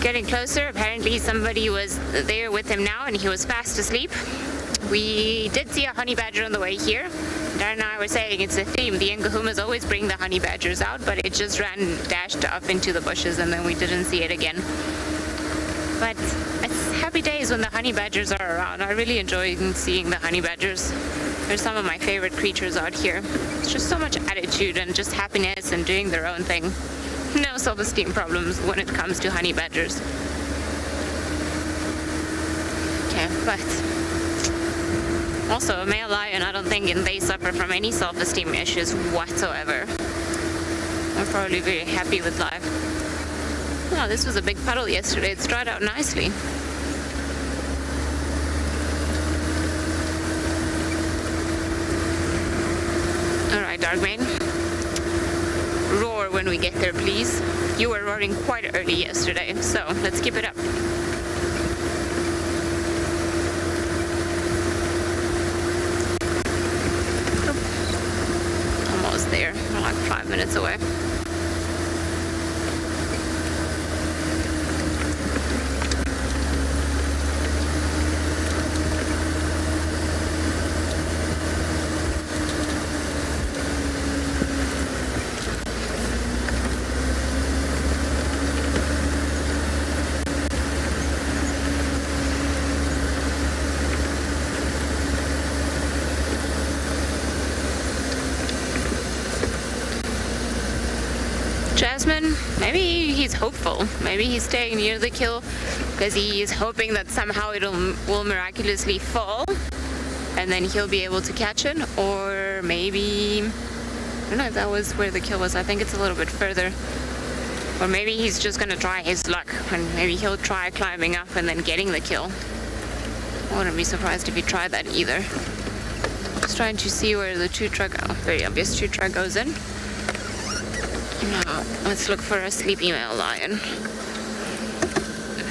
Getting closer. Apparently somebody was there with him now and he was fast asleep. We did see a honey badger on the way here. Darren and I were saying it's a theme. The Kahumas always bring the honey badgers out, but it just dashed off into the bushes and then we didn't see it again. But it's happy days when the honey badgers are around. I really enjoy seeing the honey badgers. They're some of my favorite creatures out here. It's just so much attitude and just happiness and doing their own thing. No self-esteem problems when it comes to honey badgers. Okay, but also a male lion, I don't think they suffer from any self-esteem issues whatsoever. I'm probably very happy with life. Oh, this was a big puddle yesterday. It's dried out nicely. All right, Darkman. Roar when we get there, please. You were roaring quite early yesterday, so let's keep it up. Almost there. We're like 5 minutes away. Jasmine, maybe he's hopeful. Maybe he's staying near the kill because he's hoping that somehow will miraculously fall and then he'll be able to catch it. Or maybe, I don't know if that was where the kill was. I think it's a little bit further. Or maybe he's just gonna try his luck and maybe he'll try climbing up and then getting the kill. I wouldn't be surprised if he tried that either. Just trying to see where the very obvious two track goes in. Now, let's look for a sleepy male lion.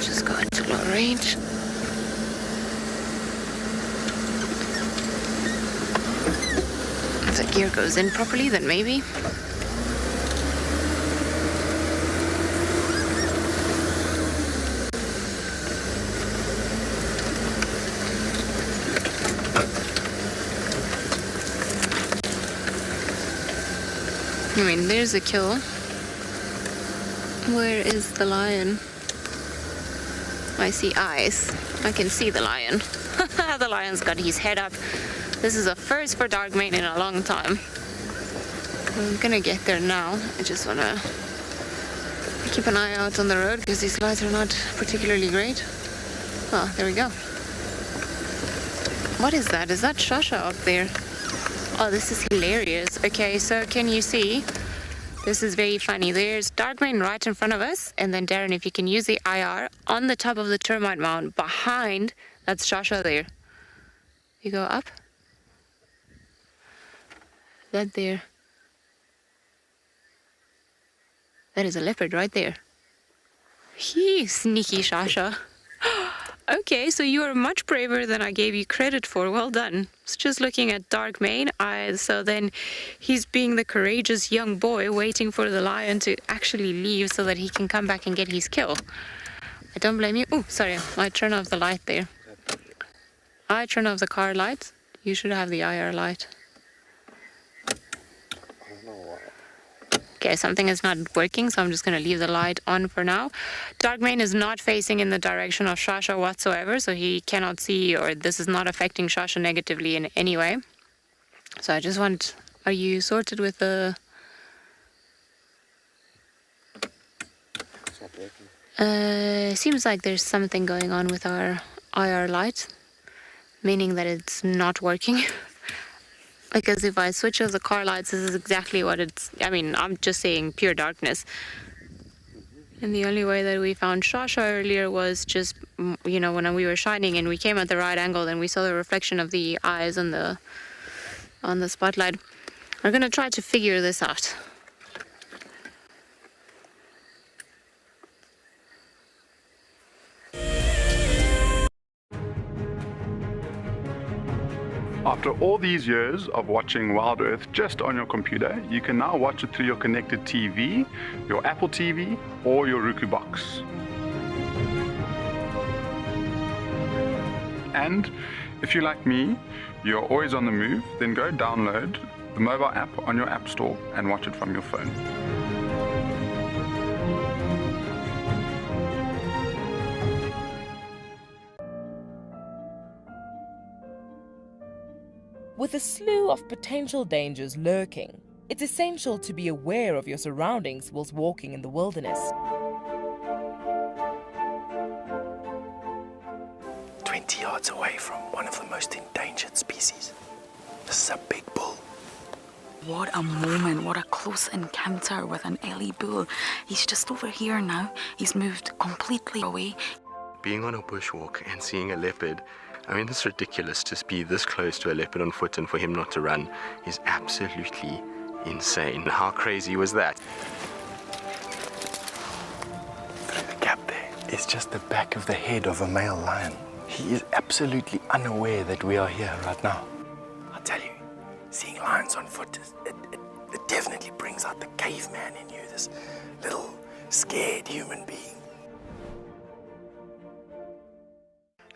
Just go into low range. If the gear goes in properly, then maybe. I mean, there's a kill. Where is the lion? I see eyes. I can see the lion. The lion's got his head up. This is a first for Darkmane in a long time. I'm gonna get there now. I just wanna keep an eye out on the road because these lights are not particularly great. Oh, there we go. What is that? Is that Shasha up there? Oh, this is hilarious. Okay, so can you see? This is very funny. There's Darkmane right in front of us, and then Darren, if you can use the IR on the top of the termite mound behind, that's Shasha there. You go up. That there. That is a leopard right there. Sneaky Shasha. Okay, so you are much braver than I gave you credit for. Well done. It's just looking at Darkmane. So then he's being the courageous young boy waiting for the lion to actually leave so that he can come back and get his kill. I don't blame you. Oh, sorry. I turn off the light there. I turn off the car lights. You should have the IR light. Okay, something is not working, so I'm just going to leave the light on for now. Darkmane is not facing in the direction of Shasha whatsoever, so he cannot see, or this is not affecting Shasha negatively in any way. So I just want... Are you sorted with the... Seems like there's something going on with our IR light, meaning that it's not working. Because if I switch off the car lights, this is exactly what it's... I mean, I'm just saying pure darkness. And the only way that we found Shasha earlier was just, you know, when we were shining and we came at the right angle and we saw the reflection of the eyes on the spotlight. I'm going to try to figure this out. After all these years of watching WildEarth just on your computer, you can now watch it through your connected TV, your Apple TV, or your Roku box. And if you're like me, you're always on the move, then go download the mobile app on your app store and watch it from your phone. With a slew of potential dangers lurking, it's essential to be aware of your surroundings whilst walking in the wilderness. 20 yards away from one of the most endangered species. This is a big bull. What a moment, what a close encounter with an Ellie bull. He's just over here now. He's moved completely away. Being on a bushwalk and seeing a leopard, I mean, it's ridiculous to be this close to a leopard on foot and for him not to run is absolutely insane. How crazy was that? Through the gap there is just the back of the head of a male lion. He is absolutely unaware that we are here right now. I'll tell you, seeing lions on foot, it definitely brings out the caveman in you, this little scared human being.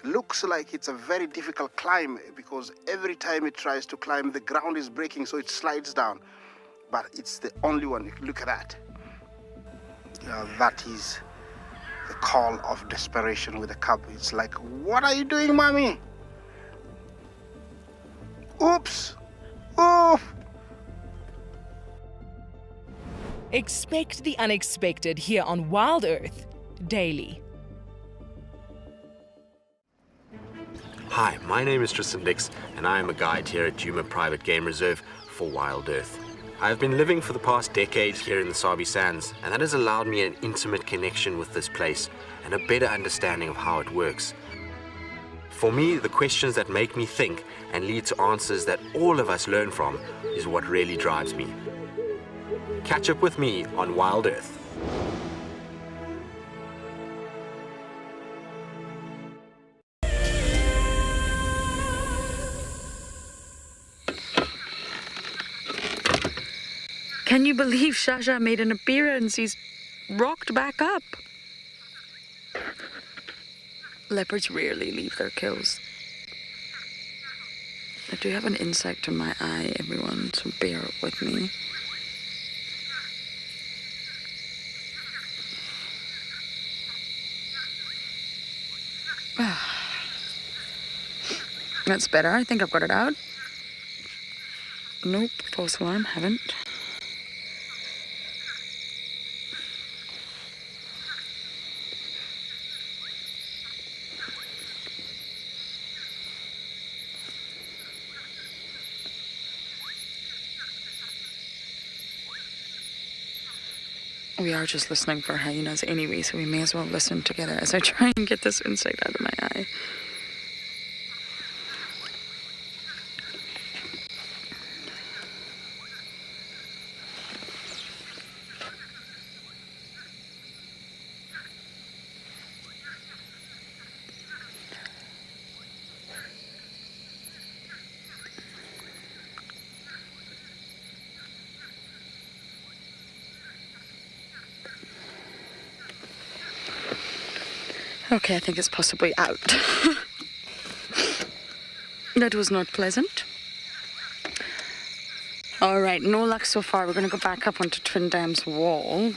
Looks like it's a very difficult climb because every time it tries to climb, the ground is breaking, so it slides down. But it's the only one. Look at that. That is the call of desperation with a cub. It's like, what are you doing, mommy? Oops! Oof! Expect the unexpected here on Wild Earth daily. Hi, my name is Tristan Dix, and I am a guide here at Djuma Private Game Reserve for Wild Earth. I have been living for the past decade here in the Sabi Sands, and that has allowed me an intimate connection with this place and a better understanding of how it works. For me, the questions that make me think and lead to answers that all of us learn from is what really drives me. Catch up with me on Wild Earth. Can you believe Shasha made an appearance? He's rocked back up. Leopards rarely leave their kills. I do have an insect in my eye, everyone, so bear with me. That's better. I think I've got it out. Nope, false alarm, haven't. We are just listening for hyenas anyway, so we may as well listen together as I try and get this insect out of my eye. Okay, I think it's possibly out. That was not pleasant. All right, no luck so far. We're going to go back up onto Twin Dam's wall.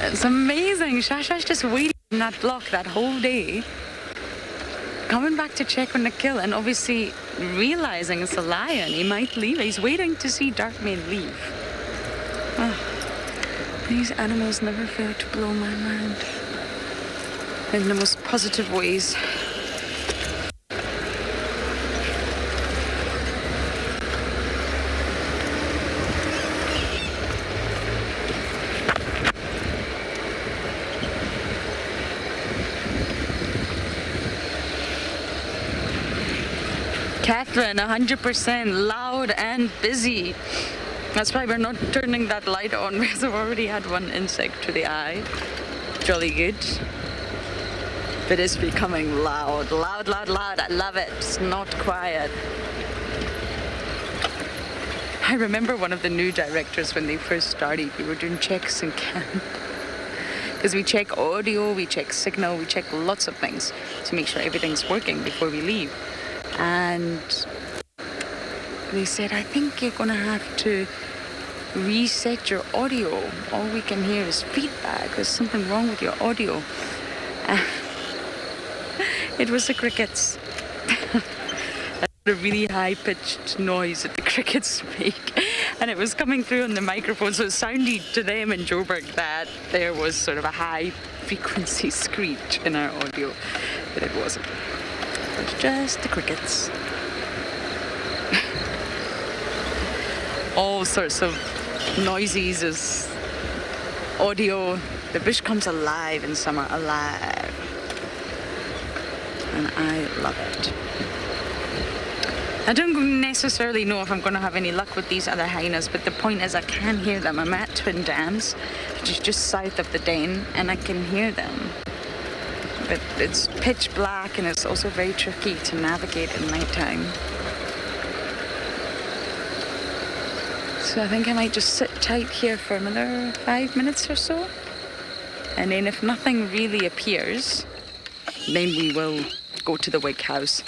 It's amazing. Shasha's just waiting in that block that whole day. Coming back to check on the kill and obviously realizing it's a lion. He might leave. He's waiting to see Darkmane leave. Oh, these animals never fail to blow my mind in the most positive ways. Catherine, 100% loud and busy. That's why we're not turning that light on because I've already had one insect to the eye. Jolly good. But it's becoming loud. Loud, loud, loud. I love it. It's not quiet. I remember one of the new directors when they first started, we were doing checks in camp. Because we check audio, we check signal, we check lots of things to make sure everything's working before we leave. And they said, I think you're going to have to reset your audio. All we can hear is feedback. There's something wrong with your audio. It was the crickets. A really high-pitched noise that the crickets make. And it was coming through on the microphone, so it sounded to them in Joburg that there was sort of a high-frequency screech in our audio. But it wasn't. It was just the crickets. All sorts of noises as audio. The bush comes alive in summer, alive. And I love it. I don't necessarily know if I'm going to have any luck with these other hyenas, but the point is I can hear them. I'm at Twin Dams, which is just south of the Den, and I can hear them. But it's pitch black and it's also very tricky to navigate at night time. So I think I might just sit tight here for another 5 minutes or so. And then if nothing really appears, then we will go to the wig house.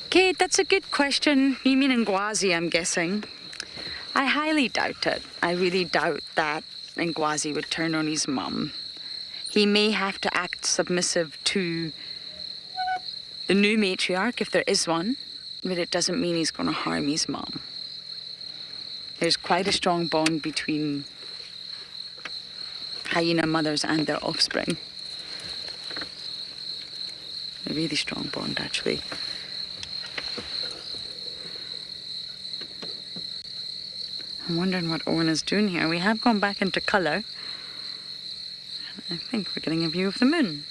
Kate, that's a good question. You mean Ngwazi, I'm guessing. I highly doubt it. I really doubt that Ngwazi would turn on his mum. He may have to act submissive to the new matriarch, if there is one, but it doesn't mean he's going to harm his mom. There's quite a strong bond between hyena mothers and their offspring. A really strong bond, actually. I'm wondering what Owen is doing here. We have gone back into colour. I think we're getting a view of the moon.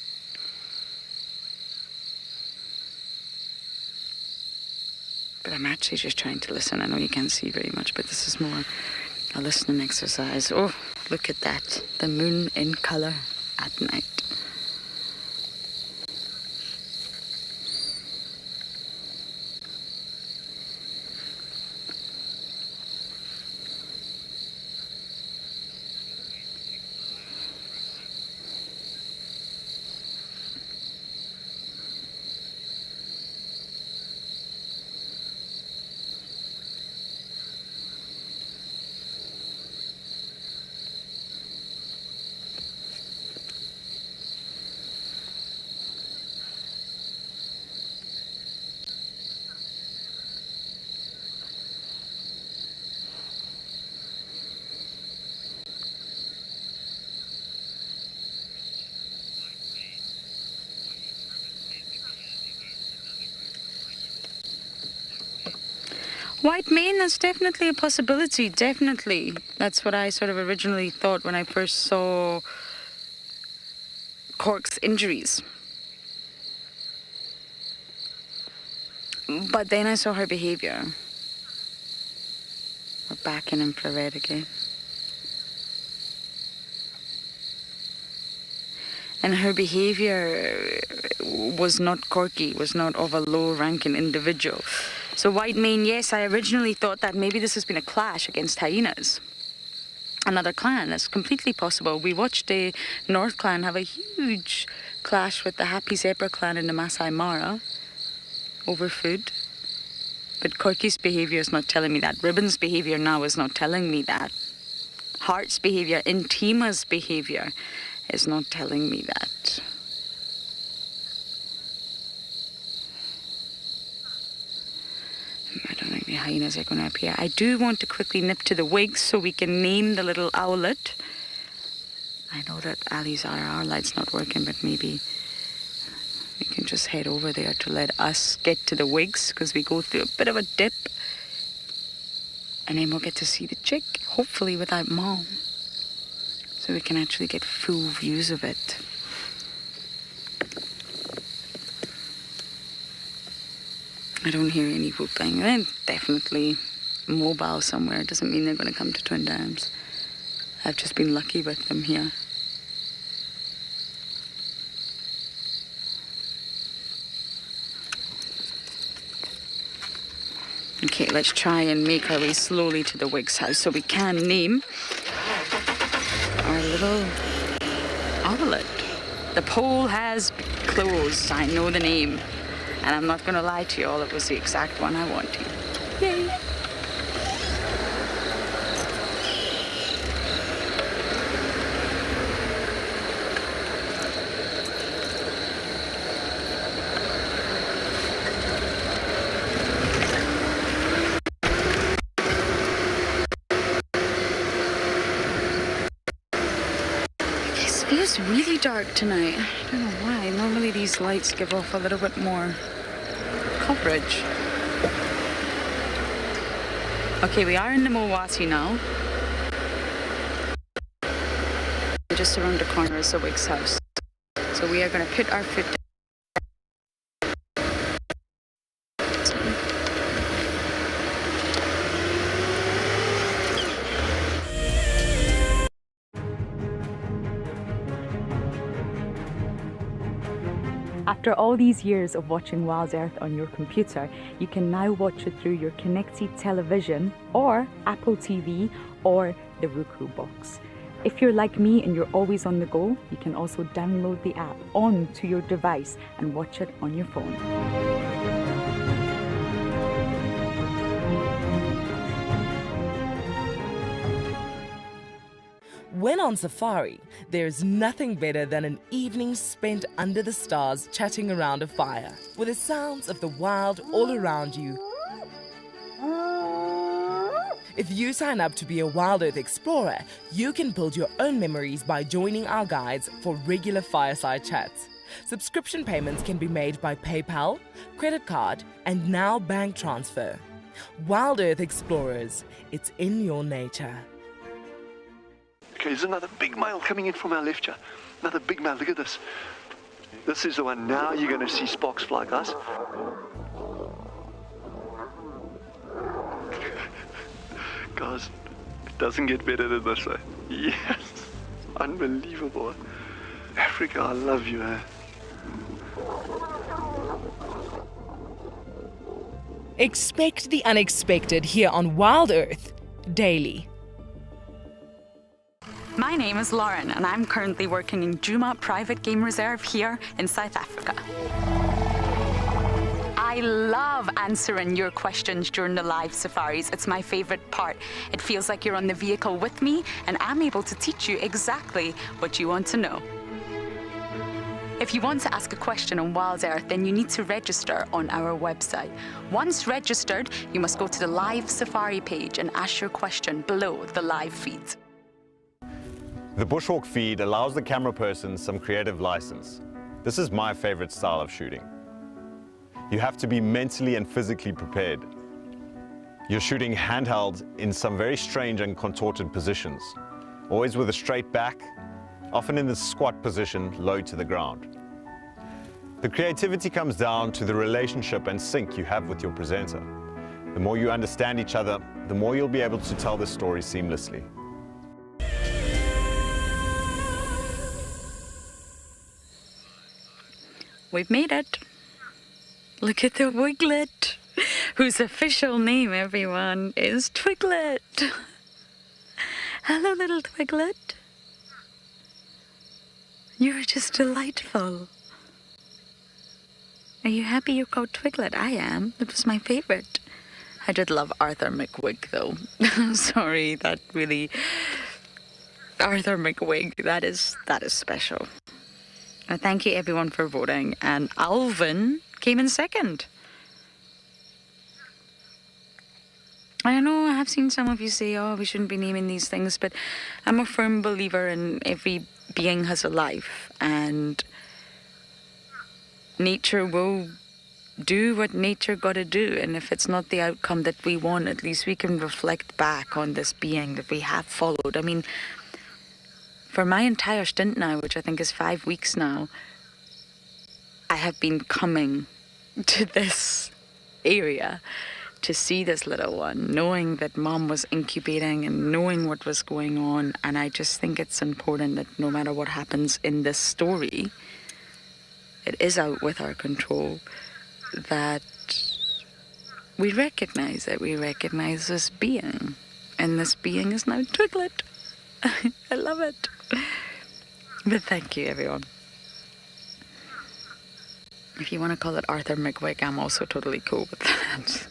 But I'm actually just trying to listen. I know you can't see very much, but this is more a listening exercise. Oh, look at that. The moon in colour at night. White mane, that's definitely a possibility, definitely. That's what I sort of originally thought when I first saw Cork's injuries. But then I saw her behaviour. We're back in infrared again. And her behaviour was not Corky, was not of a low-ranking individual. So white mane, yes, I originally thought that maybe this has been a clash against hyenas. Another clan, it's completely possible. We watched the North clan have a huge clash with the Happy Zebra clan in the Masai Mara over food. But Corky's behaviour is not telling me that. Ribbon's behaviour now is not telling me that. Heart's behaviour, Intima's behaviour is not telling me that. I don't think the hyenas are going to appear. I do want to quickly nip to the wigs so we can name the little owlet. I know that Ali's RR light's not working, but maybe we can just head over there to let us get to the wigs, because we go through a bit of a dip. And then we'll get to see the chick, hopefully without mom. So we can actually get full views of it. I don't hear any whooping. They're definitely mobile somewhere. It doesn't mean they're going to come to Twin Dams. I've just been lucky with them here. Okay, let's try and make our way slowly to the Wiggs house so we can name our little owlet. The poll has closed. I know the name. And I'm not going to lie to you all, it was the exact one I wanted. Yay! This feels really dark tonight. I don't know why. Normally these lights give off a little bit more coverage. Okay, we are in the Mowati now. Just around the corner is the Wiggs house. So we are going to put our foot down. After all these years of watching WildEarth on your computer, you can now watch it through your connected television or Apple TV or the Roku box. If you're like me and you're always on the go, you can also download the app onto your device and watch it on your phone. When on safari, there's nothing better than an evening spent under the stars chatting around a fire, with the sounds of the wild all around you. If you sign up to be a WildEarth explorer, you can build your own memories by joining our guides for regular fireside chats. Subscription payments can be made by PayPal, credit card, and now bank transfer. WildEarth Explorers, it's in your nature. Okay, there's another big male coming in from our left here. Another big male, look at this. This is the one. Now you're going to see sparks fly, guys. Guys, it doesn't get better than this, eh? Yes, unbelievable. Africa, I love you, eh? Expect the unexpected here on WildEarth daily. My name is Lauren, and I'm currently working in Djuma Private Game Reserve here in South Africa. I love answering your questions during the live safaris. It's my favorite part. It feels like you're on the vehicle with me, and I'm able to teach you exactly what you want to know. If you want to ask a question on WildEarth, then you need to register on our website. Once registered, you must go to the live safari page and ask your question below the live feed. The bushwalk feed allows the camera person some creative license. This is my favorite style of shooting. You have to be mentally and physically prepared. You're shooting handheld in some very strange and contorted positions, always with a straight back, often in the squat position, low to the ground. The creativity comes down to the relationship and sync you have with your presenter. The more you understand each other, the more you'll be able to tell the story seamlessly. We've made it. Look at the Wiglet, whose official name, everyone, is Twiglet. Hello, little Twiglet. You're just delightful. Are you happy you're called Twiglet? I am. That was my favorite. I did love Arthur McWig, though. Sorry, that really... Arthur McWig, that is special. Thank you, everyone, for voting. And Alvin came in second. I know I have seen some of you say, oh, we shouldn't be naming these things, but I'm a firm believer in every being has a life, and nature will do what nature gotta do, and if it's not the outcome that we want, at least we can reflect back on this being that we have followed. I mean, for my entire stint now, which I think is 5 weeks now, I have been coming to this area to see this little one, knowing that Mom was incubating and knowing what was going on. And I just think it's important that no matter what happens in this story, it is out with our control, that we recognize it. We recognize this being. And this being is now Twiglet. I love it. But thank you, everyone. If you want to call it Arthur McWig, I'm also totally cool with that.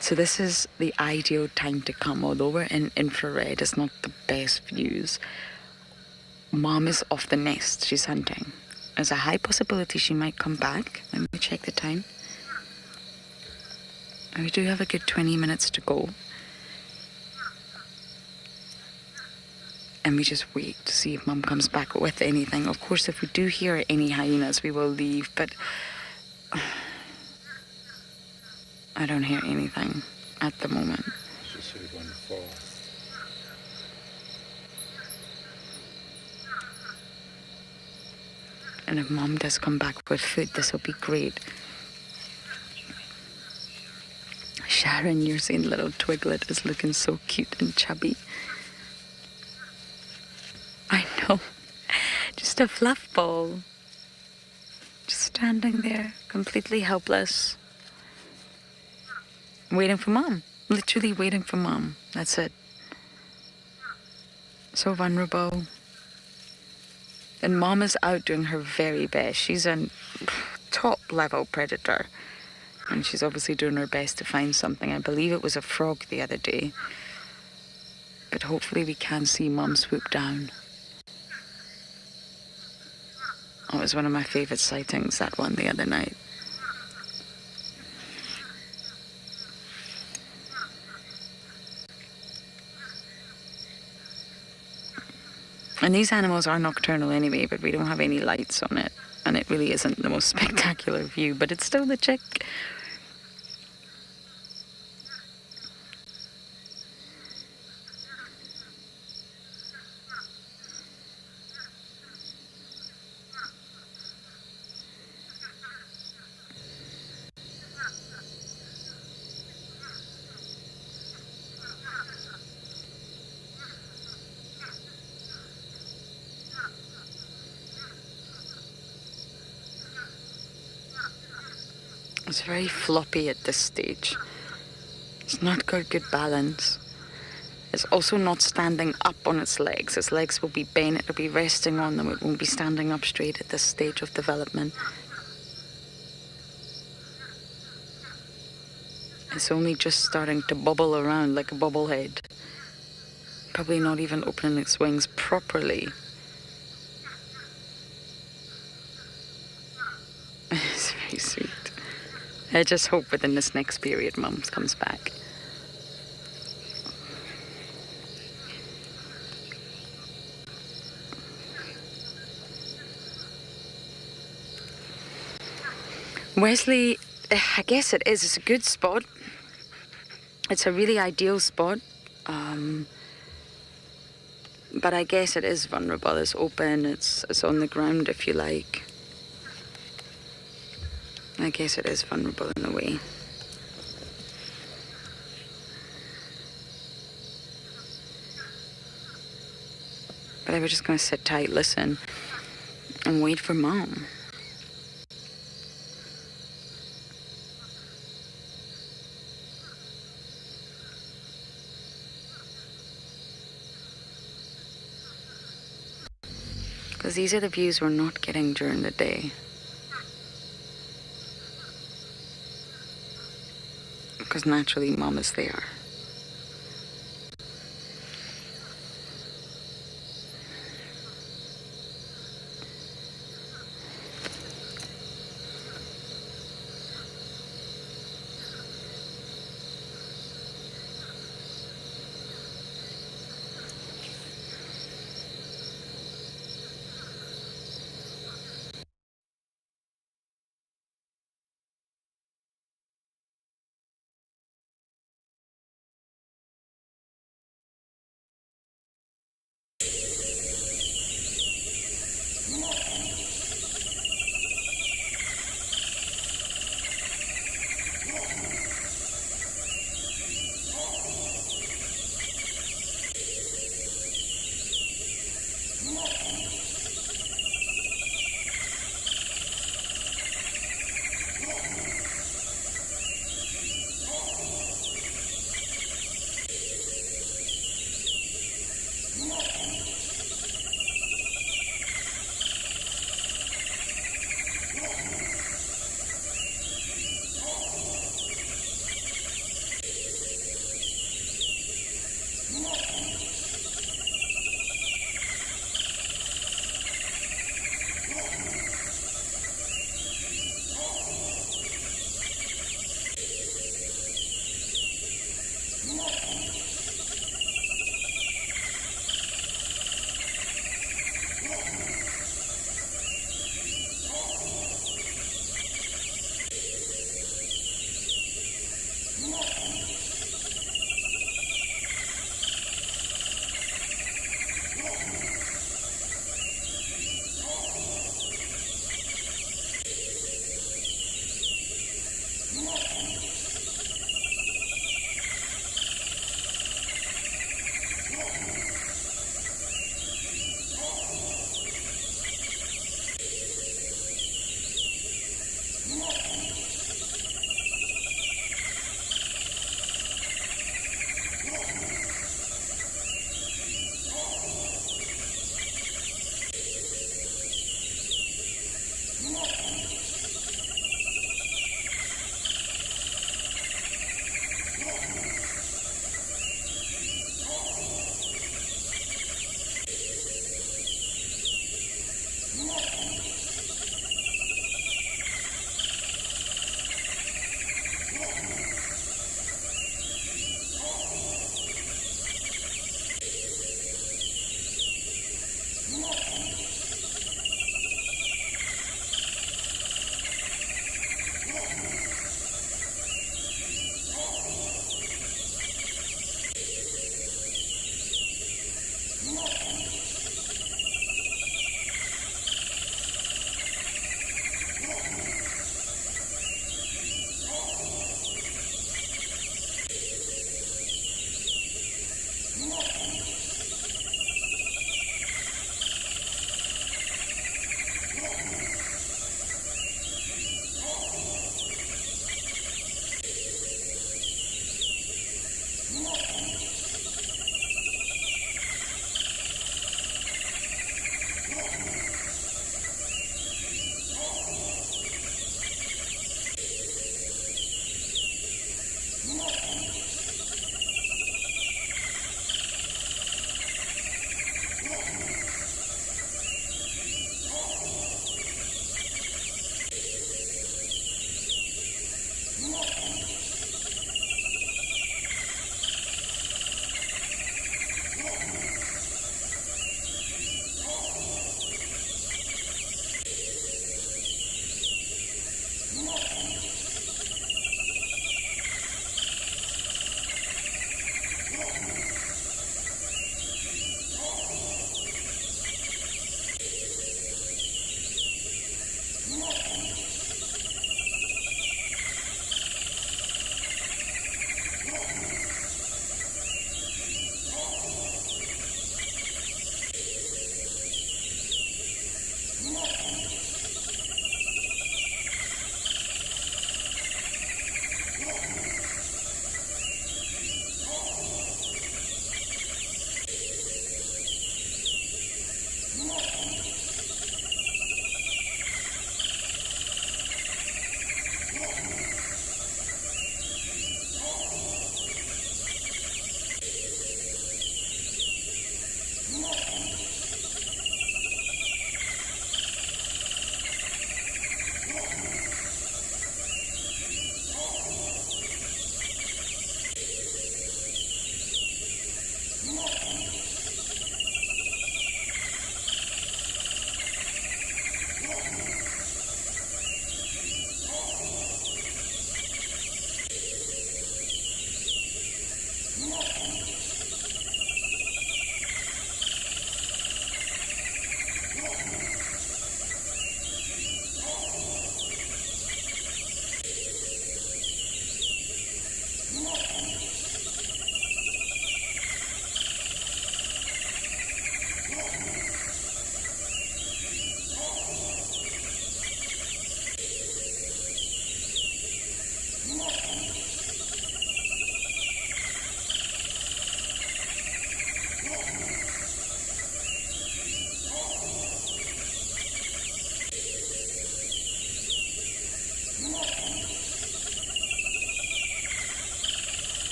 So this is the ideal time to come. Although we're in infrared, it's not the best views. Mom is off the nest. She's hunting. There's a high possibility she might come back. Let me check the time. And we do have a good 20 minutes to go. And we just wait to see if Mum comes back with anything. Of course, if we do hear any hyenas, we will leave, but I don't hear anything at the moment. Just heard one fall. And if Mum does come back with food, this will be great. Sharon, you're seeing little Twiglet is looking so cute and chubby. I know. Just a fluff ball. Just standing there, completely helpless. Waiting for Mom. Literally waiting for Mom. That's it. So vulnerable. And Mom is out doing her very best. She's a top-level predator. And she's obviously doing her best to find something. I believe it was a frog the other day. But hopefully we can see Mum swoop down. Oh, it was one of my favourite sightings, that one the other night. And these animals are nocturnal anyway, but we don't have any lights on it. And it really isn't the most spectacular view, but it's still the chick. It's very floppy at this stage. It's not got good balance. It's also not standing up on its legs. Its legs will be bent, it'll be resting on them. It won't be standing up straight at this stage of development. It's only just starting to bubble around like a bobblehead. Probably not even opening its wings properly. It's very sweet. I just hope within this next period Mum comes back. Wesley, I guess it is. It's a good spot. It's a really ideal spot. But I guess it is vulnerable. It's open. It's on the ground, if you like. I guess it is vulnerable in a way. But I was just going to sit tight, listen, and wait for Mom. Because these are the views we're not getting during the day. Because naturally, Mom is there.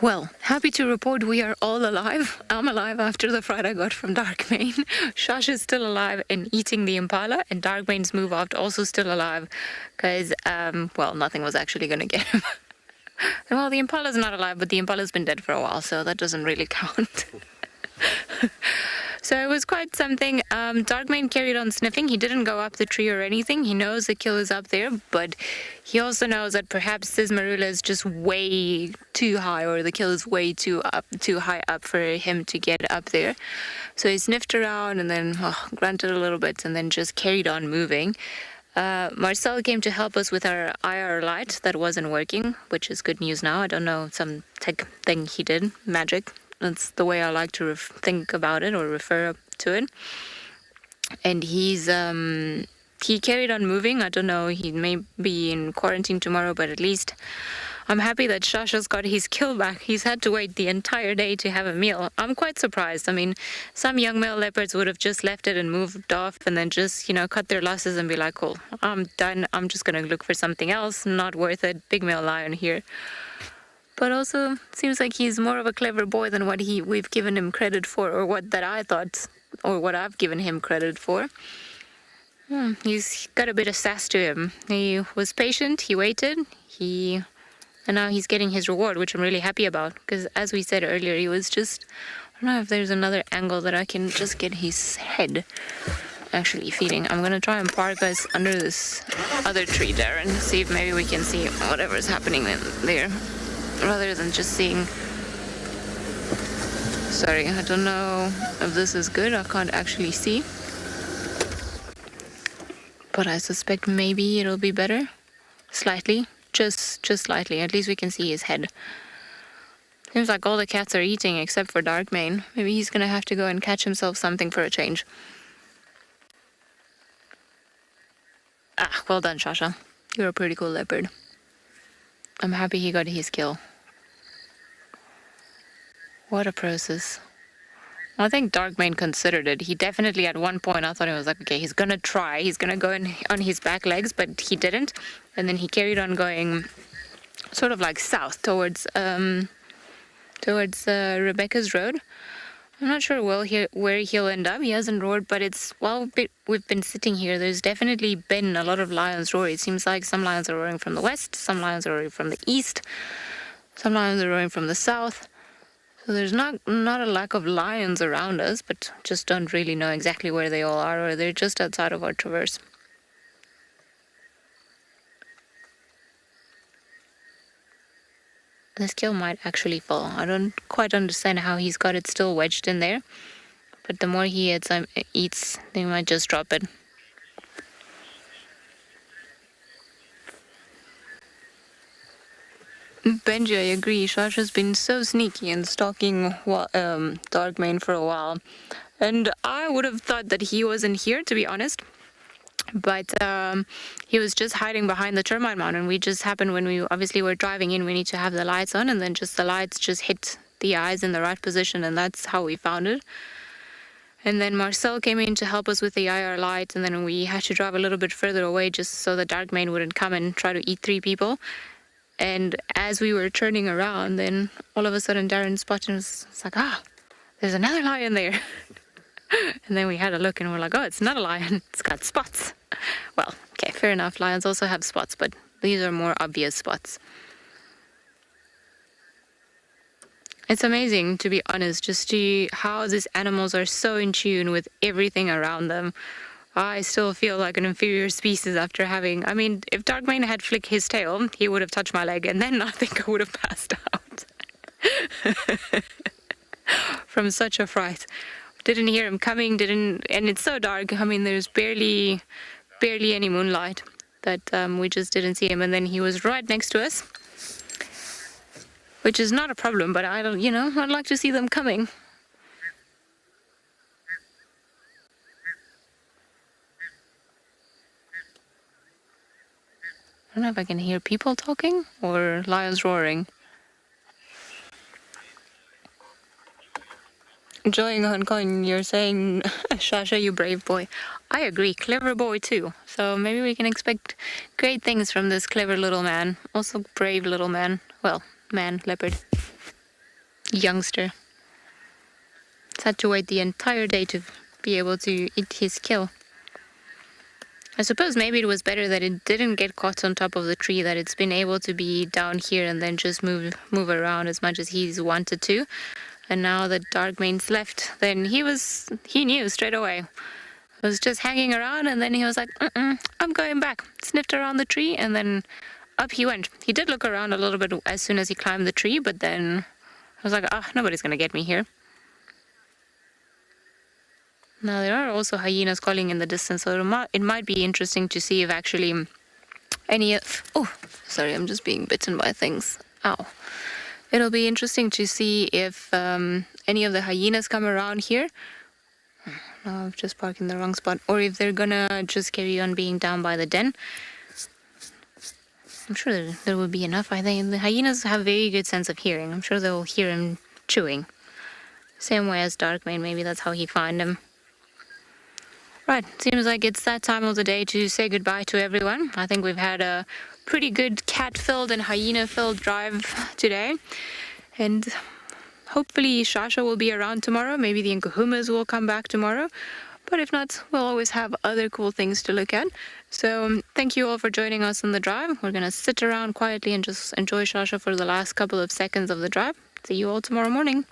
Well, happy to report we are all alive. I'm alive after the fright I got from Darkmane. Shash is still alive and eating the impala, and Darkmane's move off also still alive because, well, nothing was actually going to get him. Well, the impala's not alive, but the impala's been dead for a while, so that doesn't really count. So it was quite something. Darkmane carried on sniffing. He didn't go up the tree or anything. He knows the kill is up there, but he also knows that perhaps this marula is just way too high, or the kill is way too high up for him to get up there. So he sniffed around and then grunted a little bit and then just carried on moving. Marcel came to help us with our IR light that wasn't working, which is good news now. I don't know, some tech thing he did, magic. That's the way I like to think about it or refer to it. And he carried on moving. I don't know, he may be in quarantine tomorrow, but at least I'm happy that Shasha's got his kill back. He's had to wait the entire day to have a meal. I'm quite surprised. I mean, some young male leopards would have just left it and moved off and then just, cut their losses and be like, cool, I'm done. I'm just going to look for something else. Not worth it. Big male lion here. But also seems like he's more of a clever boy than what we've given him credit for, or what I thought, or what I've given him credit for. He's got a bit of sass to him. He was patient, he waited, and now he's getting his reward, which I'm really happy about. Because as we said earlier, he was just, I don't know if there's another angle that I can just get his head actually feeding. I'm going to try and park us under this other tree there and see if maybe we can see whatever's happening there. Rather than just seeing. Sorry, I don't know if this is good. I can't actually see. But I suspect maybe it'll be better. Slightly. Just slightly. At least we can see his head. Seems like all the cats are eating except for Darkmane. Maybe he's gonna have to go and catch himself something for a change. Well done, Shasha. You're a pretty cool leopard. I'm happy he got his kill. What a process. I think Darkmane considered it. He definitely, at one point, I thought he was like, okay, he's gonna try. He's gonna go on his back legs, but he didn't. And then he carried on going sort of like south towards Rebecca's Road. I'm not sure where he'll end up. He hasn't roared, but while we've been sitting here, there's definitely been a lot of lions roar. It seems like some lions are roaring from the west, some lions are roaring from the east, some lions are roaring from the south. So there's not a lack of lions around us, but just don't really know exactly where they all are, or they're just outside of our traverse. This kill might actually fall. I don't quite understand how he's got it still wedged in there. But the more he eats, they might just drop it. Benji, I agree. Shasha's been so sneaky and stalking Darkmane for a while. And I would have thought that he wasn't here, to be honest. But he was just hiding behind the termite mound. We just happened when we obviously were driving in, we need to have the lights on, and then just the lights just hit the eyes in the right position, and that's how we found it. And then Marcel came in to help us with the IR light, and then we had to drive a little bit further away just so the Darkmane wouldn't come and try to eat 3 people. And as we were turning around, then all of a sudden Darren spotted us. It's like, there's another lion there. And then we had a look and we're like, oh, it's not a lion. It's got spots. Well, okay, fair enough. Lions also have spots, but these are more obvious spots. It's amazing, to be honest, just to see how these animals are so in tune with everything around them. I still feel like an inferior species after having... I mean, if Darkmane had flicked his tail, he would have touched my leg, and then I think I would have passed out. From such a fright. Didn't hear him coming, and it's so dark. I mean, there's barely any moonlight that we just didn't see him, and then he was right next to us. Which is not a problem, but I don't, I'd like to see them coming. I don't know if I can hear people talking or lions roaring. Enjoying Hong Kong, you're saying, Shasha, you brave boy. I agree, clever boy too. So maybe we can expect great things from this clever little man. Also brave little man. Well, man, leopard. youngster. He's had to wait the entire day to be able to eat his kill. I suppose maybe it was better that it didn't get caught on top of the tree, that it's been able to be down here and then just move around as much as he's wanted to. And now that Darkmane's left, then he knew straight away. Was just hanging around, and then he was like, I'm going back. Sniffed around the tree, and then up he went. He did look around a little bit as soon as he climbed the tree, but then I was like, nobody's gonna get me here. Now there are also hyenas calling in the distance, so it might be interesting to see if actually sorry, I'm just being bitten by things. Ow. It'll be interesting to see if any of the hyenas come around here. No, I'm just parking in the wrong spot. Or if they're gonna just carry on being down by the den. I'm sure there will be enough. I think the hyenas have a very good sense of hearing. I'm sure they'll hear him chewing. Same way as Darkmane, maybe that's how he found him. Right, seems like it's that time of the day to say goodbye to everyone. I think we've had a pretty good cat-filled and hyena-filled drive today. And hopefully Shasha will be around tomorrow. Maybe the Kahumas will come back tomorrow. But if not, we'll always have other cool things to look at. So thank you all for joining us on the drive. We're going to sit around quietly and just enjoy Shasha for the last couple of seconds of the drive. See you all tomorrow morning.